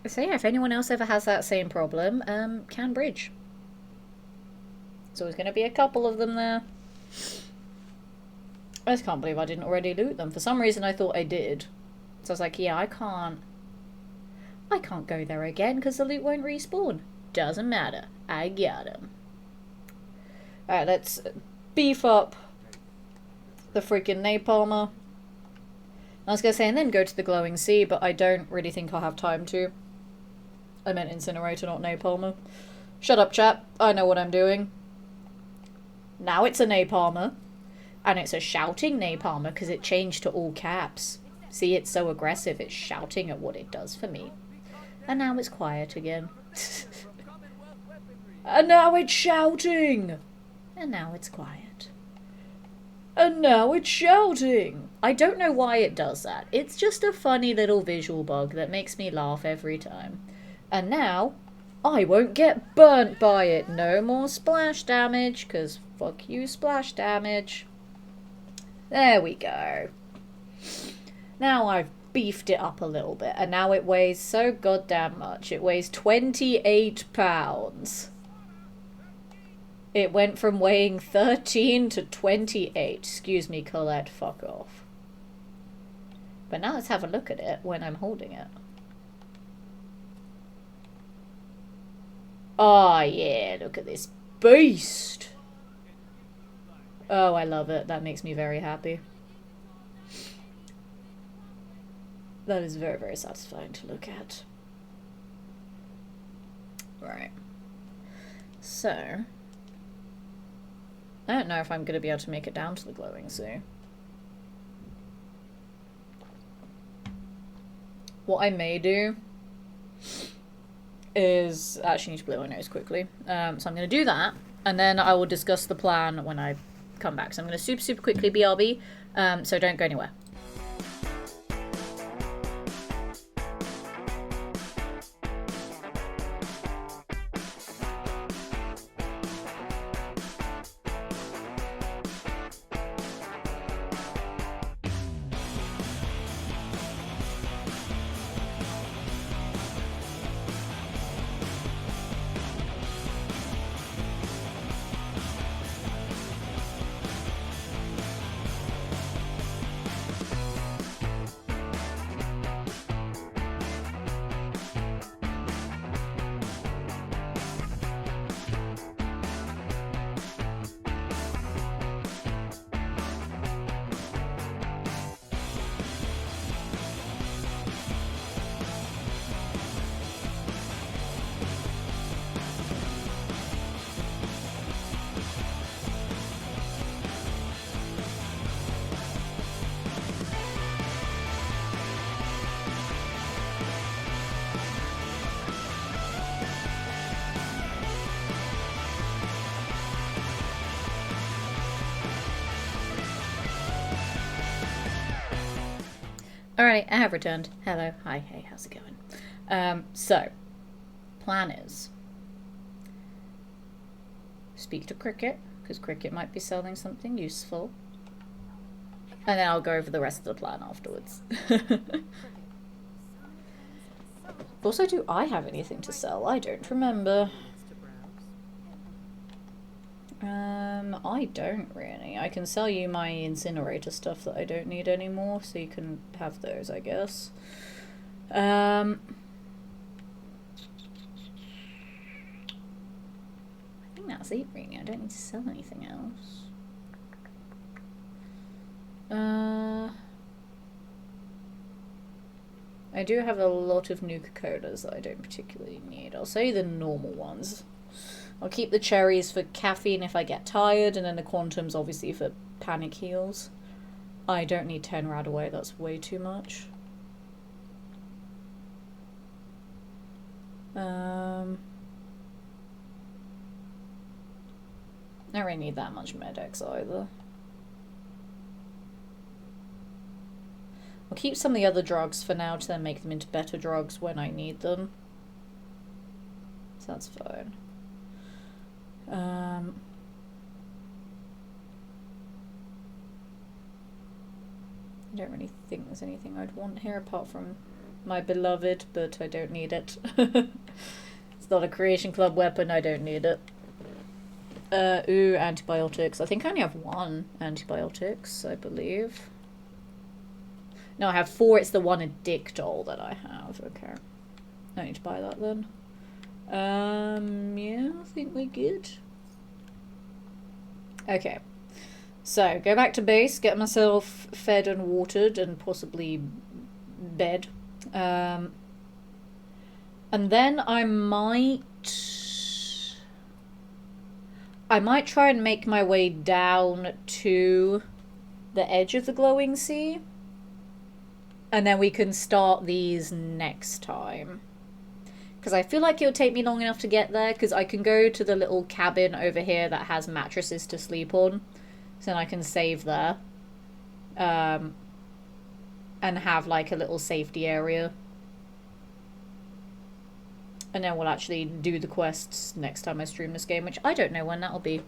So yeah, if anyone else ever has that same problem, Can Bridge. There's always going to be a couple of them there. I just can't believe I didn't already loot them. For some reason I thought I did. So I was like, yeah, I can't go there again because the loot won't respawn. Doesn't matter. I got him. Alright, let's beef up the freaking napalmer. I was going to say, and then go to the glowing sea, but I don't really think I'll have time to. I meant incinerator, not napalmer. Shut up, chap. I know what I'm doing. Now it's a napalmer. And it's a shouting napalmer because it changed to all caps. See, it's so aggressive, it's shouting at what it does for me. And now it's quiet again. And now it's shouting! And now it's quiet. And now it's shouting! I don't know why it does that. It's just a funny little visual bug that makes me laugh every time. And now, I won't get burnt by it. No more splash damage, because fuck you, splash damage. There we go. Now I've beefed it up a little bit, and now it weighs so goddamn much. It weighs 28 pounds. It went from weighing 13 to 28. Excuse me, Colette, fuck off. But now let's have a look at it when I'm holding it. Oh yeah, look at this beast. Oh, I love it. That makes me very happy. That is very, very satisfying to look at. Right. So, I don't know if I'm going to be able to make it down to the glowing sea. What I may do is actually need to blow my nose quickly. So I'm going to do that, and then I will discuss the plan when I come back. So I'm going to super quickly BRB, so don't go anywhere. Alright, I have returned. Hello. Hi, hey, how's it going? So, plan is speak to Cricket, because Cricket might be selling something useful. And then I'll go over the rest of the plan afterwards. Also, do I have anything to sell? I don't remember. I don't really. I can sell you my incinerator stuff that I don't need anymore, so you can have those, I guess. I think that's it, really. I don't need to sell anything else. I do have a lot of Nuka-Colas that I don't particularly need. I'll sell you the normal ones. I'll keep the cherries for caffeine if I get tired, and then the quantums obviously for panic heals. I don't need 10 Radaway, that's way too much. I don't really need that much Med-X either. I'll keep some of the other drugs for now to then make them into better drugs when I need them. So that's fine. I don't really think there's anything I'd want here apart from my beloved, but I don't need it. It's not a Creation Club weapon, I don't need it. Ooh, antibiotics. I think I only have 1 antibiotics, I believe. No, I have 4. It's the one Addictol that I have. Okay. I need to buy that then. Yeah, I think we're good. Okay. So, go back to base, get myself fed and watered, and possibly bed. And then I might try and make my way down to the edge of the glowing sea. And then we can start these next time. Because I feel like it'll take me long enough to get there, because I can go to the little cabin over here that has mattresses to sleep on. So then I can save there. And have like a little safety area. And then we'll actually do the quests next time I stream this game, which I don't know when that'll be.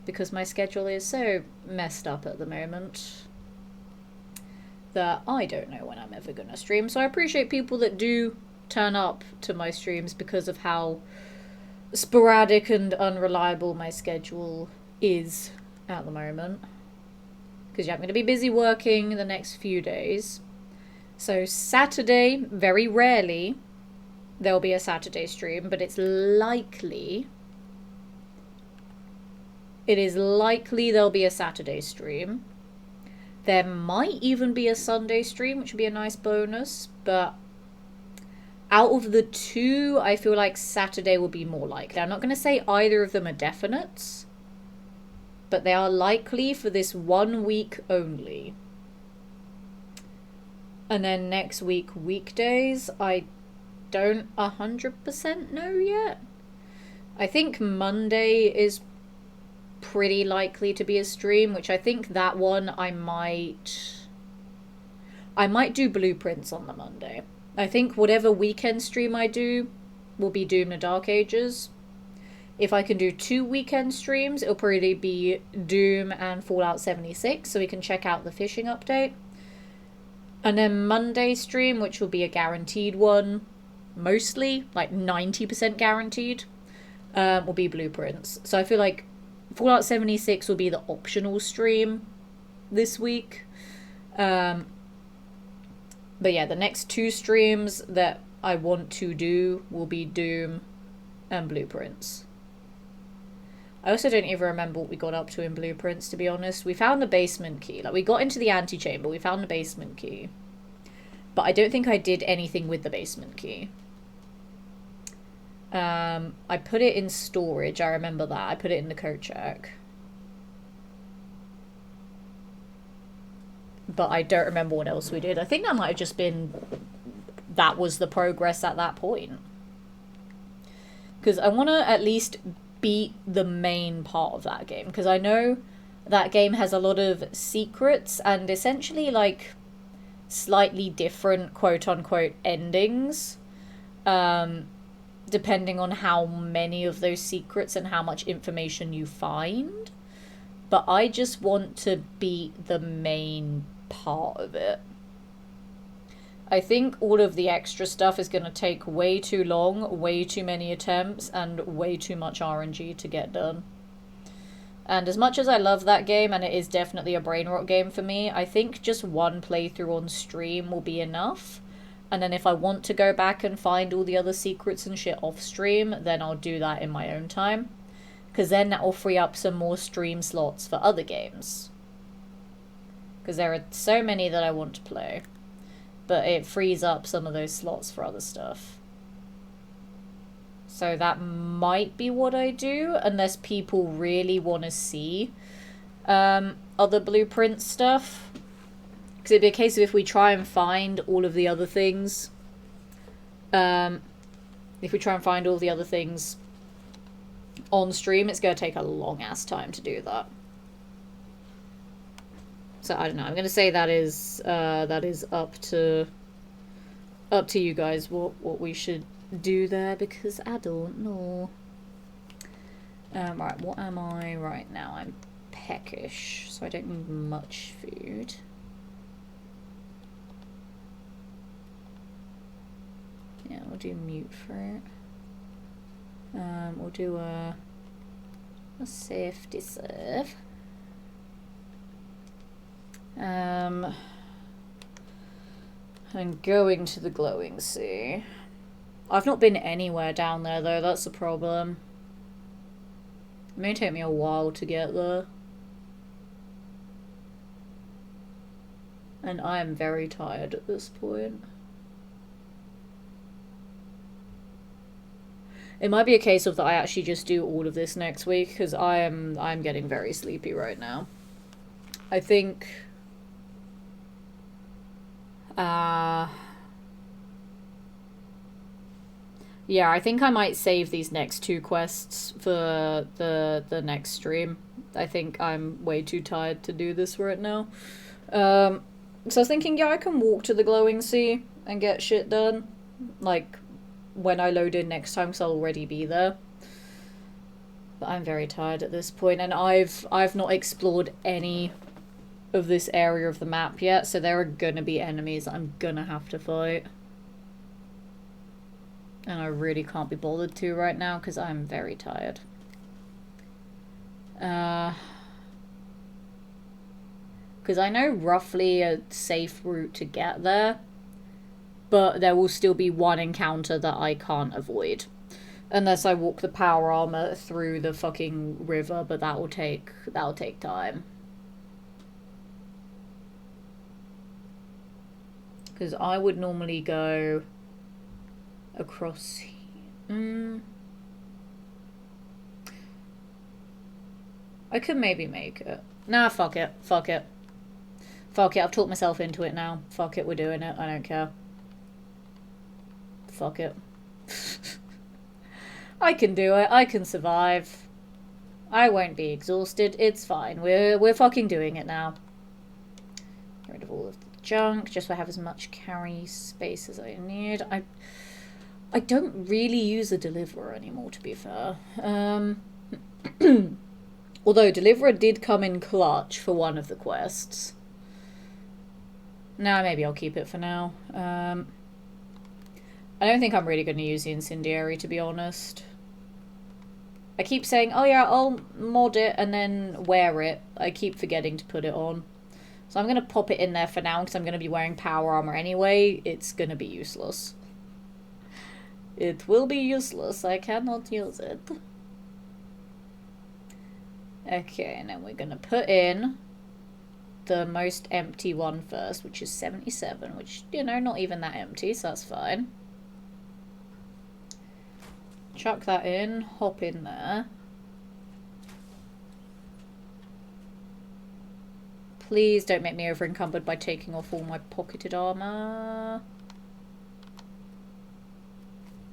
Because my schedule is so messed up at the moment that I don't know when I'm ever going to stream. So I appreciate people that do turn up to my streams because of how sporadic and unreliable my schedule is at the moment. Because yeah, I'm going to be busy working the next few days. So Saturday, very rarely, there'll be a Saturday stream, but it's likely... It is likely there'll be a Saturday stream. There might even be a Sunday stream, which would be a nice bonus, but out of the two, I feel like Saturday will be more likely. I'm not going to say either of them are definites, but they are likely for this 1 week only. And then next week, weekdays, I don't 100% know yet. I think Monday is pretty likely to be a stream, which I think that one I might do blueprints on the Monday. I think whatever weekend stream I do will be Doom the Dark Ages. If I can do 2 weekend streams, it'll probably be Doom and Fallout 76, so we can check out the fishing update. And then Monday stream, which will be a guaranteed one, mostly, like 90% guaranteed, will be blueprints. So I feel like Fallout 76 will be the optional stream this week. But yeah, the next 2 streams that I want to do will be Doom and Blueprints. I also don't even remember what we got up to in Blueprints, to be honest. We found the basement key. Like, we got into the antechamber, we found the basement key. But I don't think I did anything with the basement key. I put it in storage, I remember that. I put it in the code check. But I don't remember what else we did. I think that might have just been... that was the progress at that point. Because I want to at least beat the main part of that game. Because I know that game has a lot of secrets and essentially, like, slightly different quote-unquote endings. Depending on how many of those secrets and how much information you find. But I just want to beat the main part of it. I think all of the extra stuff is going to take way too long, way too many attempts, and way too much RNG to get done. And as much as I love that game, and it is definitely a brain rot game for me, I think just one playthrough on stream will be enough. And then if I want to go back and find all the other secrets and shit off stream, then I'll do that in my own time. Because then that will free up some more stream slots for other games. Because there are so many that I want to play. But it frees up some of those slots for other stuff. So that might be what I do, unless people really want to see other Blueprint stuff. Because it'd be a case of if we try and find all of the other things, on stream, it's going to take a long ass time to do that. So I don't know. I'm going to say that is up to you guys what we should do there, because I don't know. Right, what am I right now? I'm peckish, so I don't need much food. Yeah, we'll do mute fruit. We'll do a safety serve. And going to the glowing sea. I've not been anywhere down there though, that's the problem. It may take me a while to get there. And I am very tired at this point. It might be a case of that I actually just do all of this next week, because I'm getting very sleepy right now. I think yeah, I think I might save these next two quests for the next stream. I think I'm way too tired to do this right now. So I was thinking, yeah, I can walk to the glowing sea and get shit done. Like, when I load in next time, because I'll already be there. But I'm very tired at this point, and I've not explored any of this area of the map yet, so there are gonna be enemies that I'm gonna have to fight. And I really can't be bothered to right now, because I'm very tired. Because I know roughly a safe route to get there, but there will still be one encounter that I can't avoid. Unless I walk the power armor through the fucking river, but that'll take time. Because I would normally go across here. I could maybe make it. Nah, fuck it. Fuck it. Fuck it, I've talked myself into it now. Fuck it, we're doing it. I don't care. Fuck it. I can do it. I can survive. I won't be exhausted. It's fine. We're fucking doing it now. Get rid of all of the junk, just so I have as much carry space as I need. I don't really use a deliverer anymore, to be fair. Although deliverer did come in clutch for one of the quests. Nah, maybe I'll keep it for now. I don't think I'm really going to use the incendiary, to be honest. I keep saying, oh yeah, I'll mod it and then wear it. I keep forgetting to put it on. So I'm going to pop it in there for now, because I'm going to be wearing power armor anyway. It's going to be useless. It will be useless. I cannot use it. Okay, and then we're going to put in the most empty one first, which is 77, which, you know, not even that empty, so that's fine. Chuck that in, hop in there. Please don't make me over encumbered by taking off all my pocketed armor.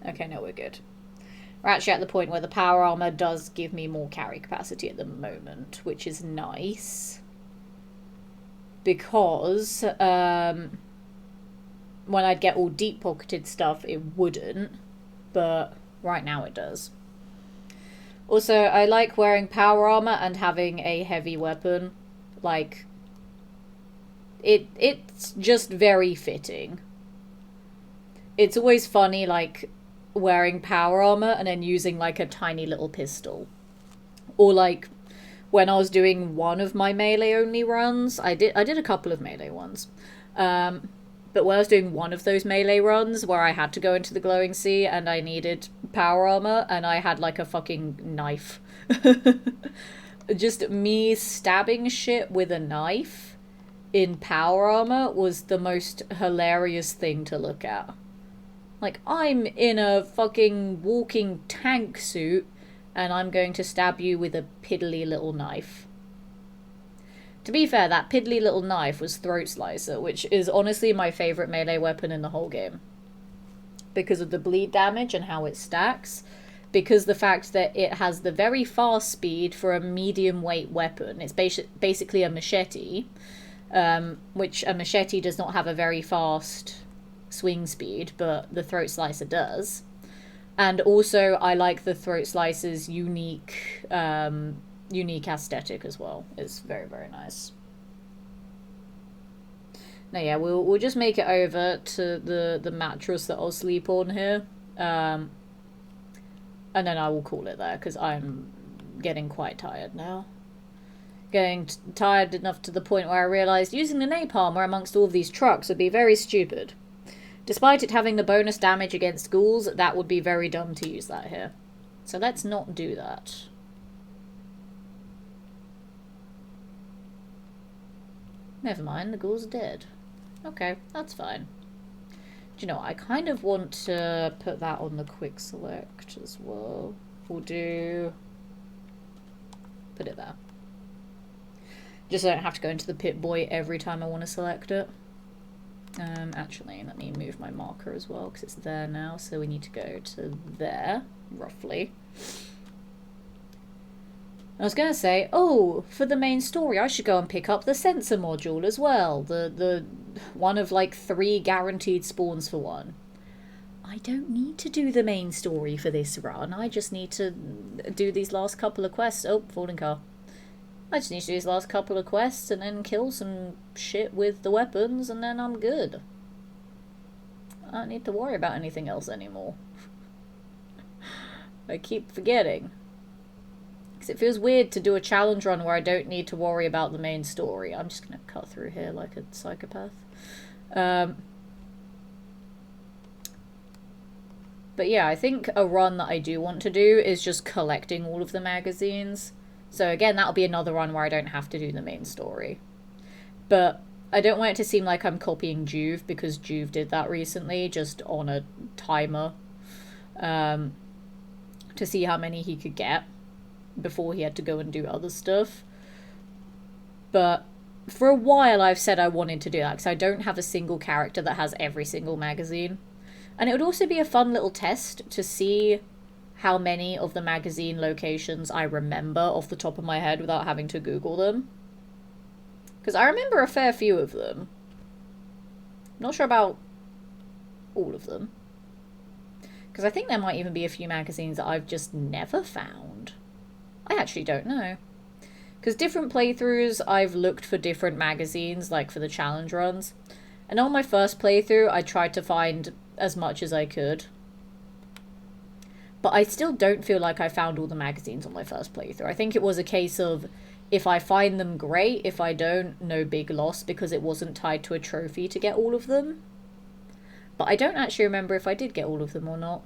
Okay, no, we're good. We're actually at the point where the power armor does give me more carry capacity at the moment, which is nice. Because when I'd get all deep pocketed stuff, it wouldn't. But right now it does. Also, I like wearing power armor and having a heavy weapon. Like, it's just very fitting. It's always funny, like, wearing power armor and then using, like, a tiny little pistol. Or, like, when I was doing one of my melee only runs. I did a couple of melee ones. But when I was doing one of those melee runs where I had to go into the glowing sea and I needed power armor and I had like a fucking knife. Just me stabbing shit with a knife in power armor was the most hilarious thing to look at. Like, I'm in a fucking walking tank suit and I'm going to stab you with a piddly little knife. To be fair, that piddly little knife was Throat Slicer, which is honestly my favourite melee weapon in the whole game. Because of the bleed damage and how it stacks. Because the fact that it has the very fast speed for a medium weight weapon. It's basically a machete, which a machete does not have a very fast swing speed, but the Throat Slicer does. And also, I like the Throat Slicer's unique aesthetic as well. It's very, very nice. Now, yeah, we'll just make it over to the mattress that I'll sleep on here. And then I will call it there, because I'm getting quite tired now. Getting tired enough to the point where I realised using the napalm amongst all of these trucks would be very stupid. Despite it having the bonus damage against ghouls, that would be very dumb to use that here. So let's not do that. Never mind, the ghouls are dead. Okay, that's fine. Do you know, I kind of want to put that on the quick select as well. We'll do... put it there. Just so I don't have to go into the Pip-Boy every time I want to select it. Actually, let me move my marker as well, because it's there now, so we need to go to there, roughly. I was going to say, oh, for the main story, I should go and pick up the sensor module as well. The one of, like, 3 guaranteed spawns for one. I don't need to do the main story for this run. I just need to do these last couple of quests. Oh, falling car. I just need to do these last couple of quests and then kill some shit with the weapons, and then I'm good. I don't need to worry about anything else anymore. I keep forgetting. Because it feels weird to do a challenge run where I don't need to worry about the main story. I'm just going to cut through here like a psychopath. But yeah, I think a run that I do want to do is just collecting all of the magazines. So again, that'll be another run where I don't have to do the main story. But I don't want it to seem like I'm copying Juve, because Juve did that recently, just on a timer. To see how many he could get before he had to go and do other stuff. But for a while I've said I wanted to do that, because I don't have a single character that has every single magazine. And it would also be a fun little test to see how many of the magazine locations I remember off the top of my head without having to Google them. Because I remember a fair few of them. Not sure about all of them. Because I think there might even be a few magazines that I've just never found. I actually don't know. Because different playthroughs, I've looked for different magazines, like for the challenge runs. And on my first playthrough, I tried to find as much as I could. But I still don't feel like I found all the magazines on my first playthrough. I think it was a case of, if I find them, great. If I don't, no big loss, because it wasn't tied to a trophy to get all of them. But I don't actually remember if I did get all of them or not.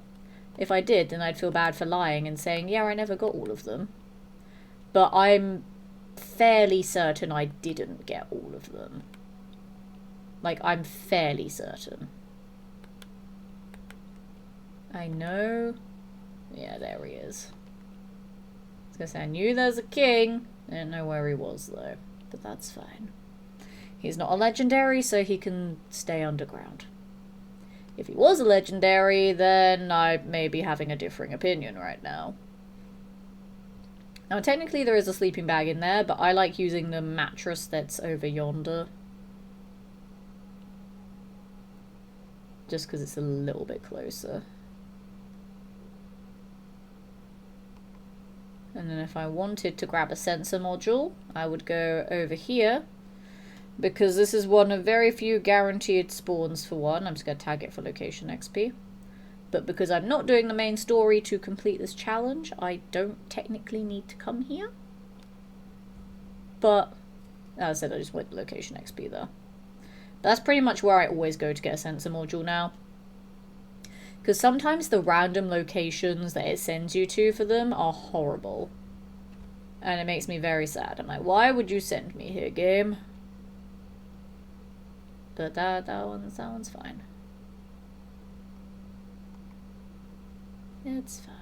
If I did, then I'd feel bad for lying and saying, yeah, I never got all of them. But I'm fairly certain I didn't get all of them. Like, I'm fairly certain. I know... yeah, there he is. I was gonna say, I knew there's a king. I didn't know where he was, though. But that's fine. He's not a legendary, so he can stay underground. If he was a legendary, then I may be having a differing opinion right now. Now, technically there is a sleeping bag in there, but I like using the mattress that's over yonder. Just because it's a little bit closer. And then if I wanted to grab a sensor module, I would go over here. Because this is one of very few guaranteed spawns for one. I'm just going to tag it for location XP. But because I'm not doing the main story to complete this challenge, I don't technically need to come here. But, as I said, I just went to location XP there. That's pretty much where I always go to get a sensor module now. Because sometimes the random locations that it sends you to for them are horrible. And it makes me very sad. I'm like, why would you send me here, game? But that one's fine. It's fine.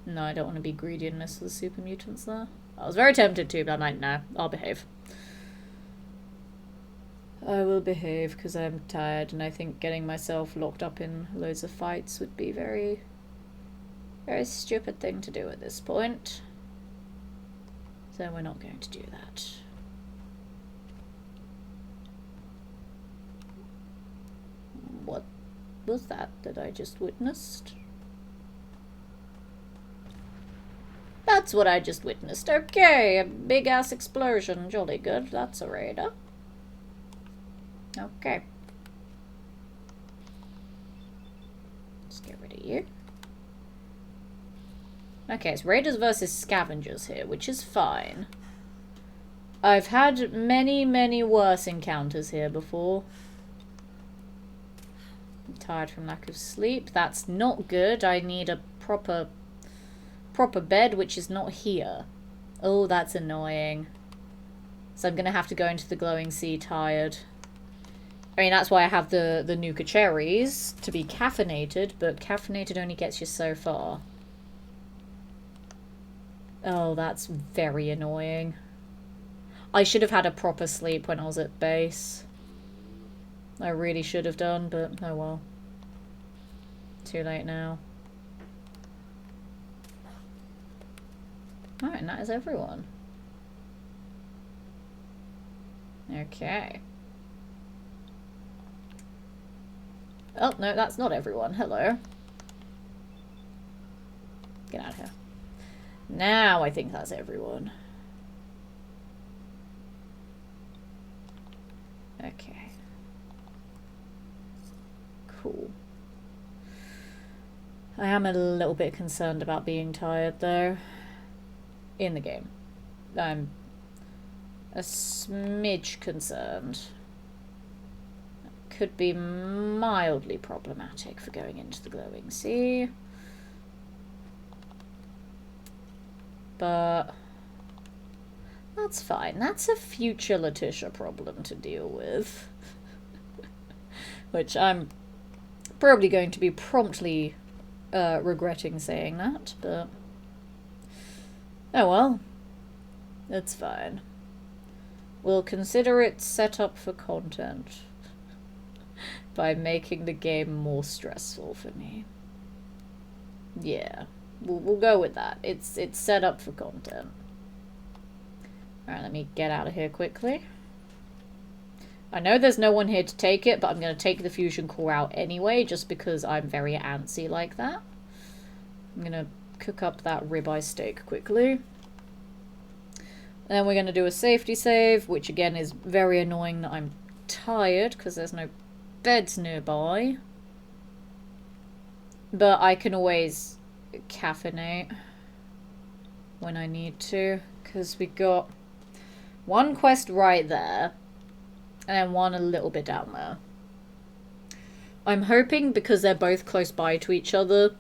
No, I don't want to be greedy and miss the super mutants there. I was very tempted to, but I'm like, no, I'll behave. I will behave because I'm tired, and I think getting myself locked up in loads of fights would be very, very stupid thing to do at this point. So we're not going to do that. What was that I just witnessed? That's what I just witnessed. Okay, a big ass explosion. Jolly good. That's a raider. Okay. Let's get rid of you. Okay, it's raiders versus scavengers here, which is fine. I've had many, many worse encounters here before. I'm tired from lack of sleep. That's not good. I need a proper bed, which is not here. Oh, that's annoying. So I'm gonna have to go into the glowing sea tired. I mean, that's why I have the Nuka cherries to be caffeinated, but caffeinated only gets you so far. Oh, that's very annoying. I should have had a proper sleep when I was at base. I really should have done, but oh well. Too late now. Alright, and that is everyone. Okay. Oh, no, that's not everyone. Hello. Get out of here. Now I think that's everyone. Okay. Cool. I am a little bit concerned about being tired, though. In the game. I'm a smidge concerned. Could be mildly problematic for going into the glowing sea. But that's fine. That's a future Letitia problem to deal with. Which I'm probably going to be promptly regretting saying that, but oh well. It's fine. We'll consider it set up for content by making the game more stressful for me. Yeah, we'll go with that. It's set up for content. Alright, let me get out of here quickly. I know there's no one here to take it, but I'm going to take the fusion core out anyway, just because I'm very antsy like that. I'm going to cook up that ribeye steak quickly. And then we're going to do a safety save, which again is very annoying that I'm tired, because there's no beds nearby. But I can always caffeinate when I need to, because we got one quest right there, and then one a little bit down there. I'm hoping, because they're both close by to each other,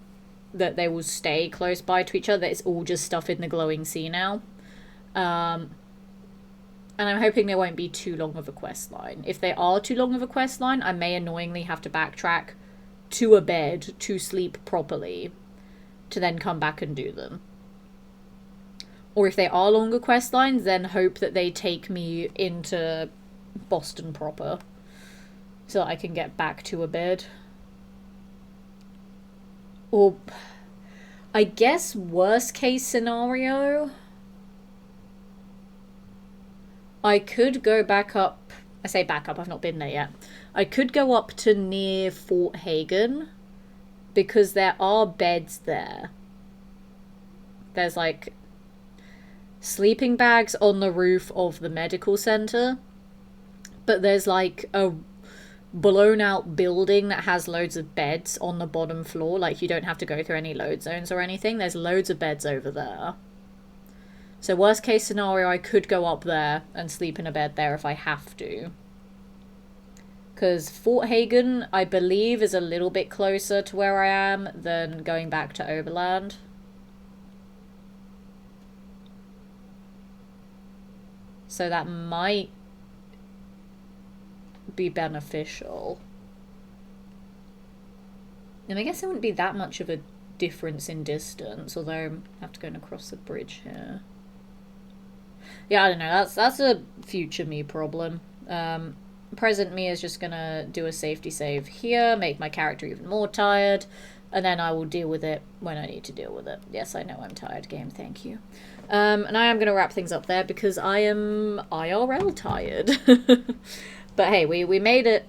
that they will stay close by to each other. It's all just stuff in the glowing sea now. And I'm hoping there won't be too long of a quest line. If they are too long of a quest line, I may annoyingly have to backtrack to a bed to sleep properly to then come back and do them. Or if they are longer quest lines, then hope that they take me into Boston proper so that I can get back to a bed. Or I guess worst case scenario, I could go back up. I say back up, I've not been there yet. I could go up to near Fort Hagen because there are beds there. There's like sleeping bags on the roof of the medical center, but there's like a blown out building that has loads of beds on the bottom floor. Like, you don't have to go through any load zones or anything. There's loads of beds over there. So worst case scenario, I could go up there and sleep in a bed there if I have to. Because Fort Hagen, I believe, is a little bit closer to where I am than going back to Oberland. So that might be beneficial. And I guess it wouldn't be that much of a difference in distance, although I have to go across the bridge here. Yeah, I don't know. That's a future me problem. Present me is just gonna do a safety save here, make my character even more tired, and then I will deal with it when I need to deal with it. Yes, I know I'm tired, game. Thank you. And I am gonna wrap things up there because I am IRL tired. But hey, we made it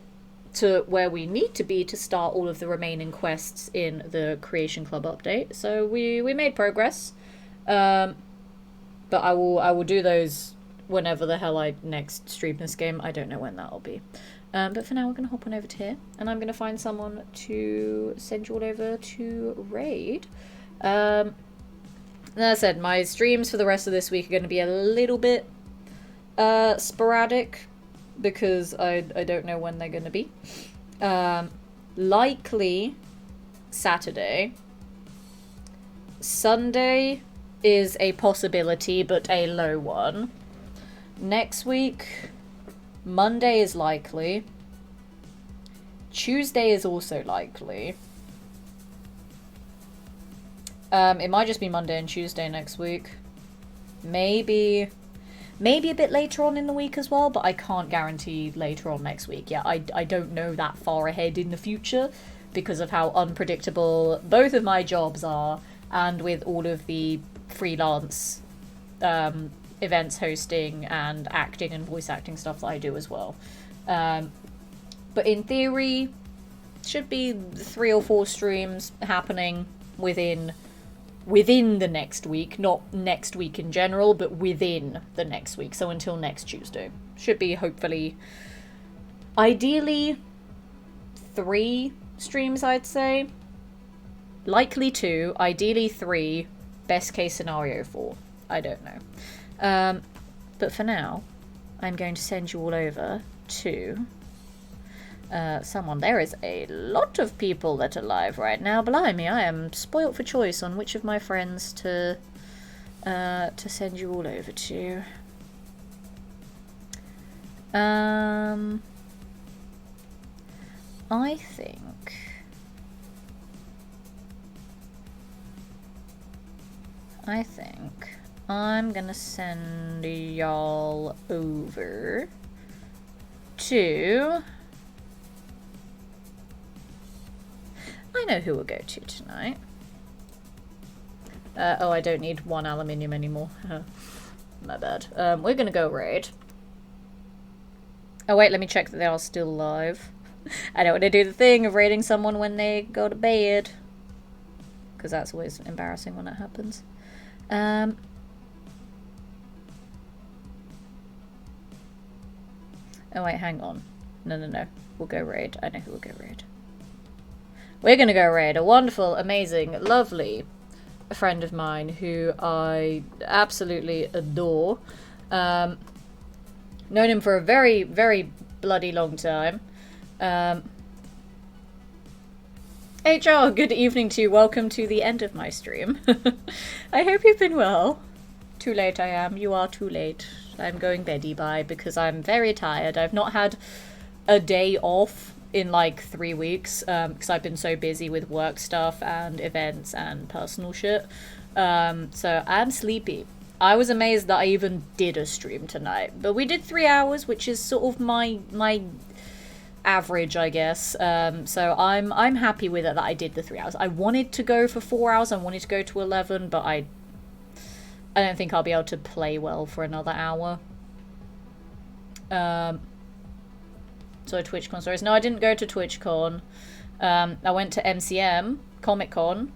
to where we need to be to start all of the remaining quests in the Creation Club update. So we made progress. But I will do those whenever the hell I next stream this game. I don't know when that'll be. But for now, we're going to hop on over to here. And I'm going to find someone to send you all over to raid. As I said, my streams for the rest of this week are going to be a little bit sporadic. Because I don't know when they're going to be. Likely Saturday. Sunday is a possibility, but a low one. Next week, Monday is likely. Tuesday is also likely. It might just be Monday and Tuesday next week. Maybe a bit later on in the week as well, but I can't guarantee later on next week. Yeah, I don't know that far ahead in the future because of how unpredictable both of my jobs are, and with all of the freelance events hosting and acting and voice acting stuff that I do as well. But in theory, should be 3 or 4 streams happening within the next week, not next week in general, but within the next week, so until next Tuesday. Should be, hopefully, ideally 3 streams, I'd say. Likely 2, ideally 3, best case scenario 4. I don't know. But for now, I'm going to send you all over to someone. There is a lot of people that are live right now. Blimey, I am spoilt for choice on which of my friends to send you all over to. I think I'm gonna send y'all over to... I know who we'll go to tonight. Oh, I don't need 1 aluminium anymore. My bad. We're gonna go raid. Oh wait, let me check that they are still live. I don't want to do the thing of raiding someone when they go to bed. Because that's always embarrassing when that happens. Oh wait, hang on. No. We'll go raid. I know who will go raid. We're gonna go raid a wonderful, amazing, lovely friend of mine who I absolutely adore. Known him for a very, very bloody long time. HR, good evening to you. Welcome to the end of my stream. I hope you've been well. Too late I am. You are too late. I'm going beddy bye because I'm very tired. I've not had a day off in like 3 weeks because I've been so busy with work stuff and events and personal shit. So I'm sleepy. I was amazed that I even did a stream tonight, but we did 3 hours, which is sort of my average, I guess. So I'm happy with it that I did the 3 hours. I wanted to go for 4 hours. I wanted to go to 11, but I don't think I'll be able to play well for another hour. So TwitchCon stories. No, I didn't go to TwitchCon. I went to MCM, Comic Con,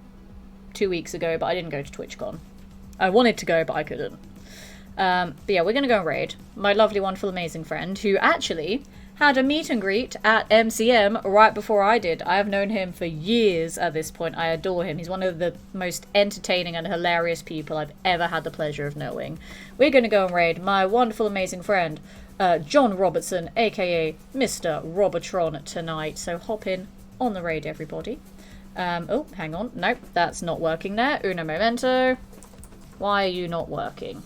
2 weeks ago, but I didn't go to TwitchCon. I wanted to go, but I couldn't. But yeah, we're going to go and raid my lovely, wonderful, amazing friend, who actually had a meet and greet at MCM right before I did. I have known him for years at this point. I adore him. He's one of the most entertaining and hilarious people I've ever had the pleasure of knowing. We're going to go and raid my wonderful, amazing friend, John Robertson, aka Mr. Robotron, tonight. So hop in on the raid, everybody. Oh, hang on. Nope, that's not working there. Uno momento. Why are you not working?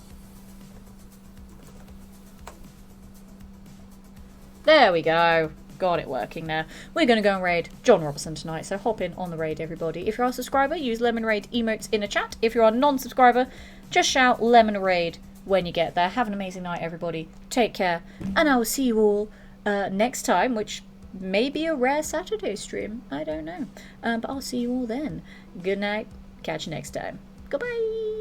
There we go. Got it working there. We're going to go and raid John Robertson tonight, so hop in on the raid, everybody. If you're a subscriber, use Lemon Raid emotes in a chat. If you're a non-subscriber, just shout Lemon Raid when you get there. Have an amazing night, everybody. Take care, and I will see you all next time, which may be a rare Saturday stream. I don't know. But I'll see you all then. Good night. Catch you next time. Goodbye.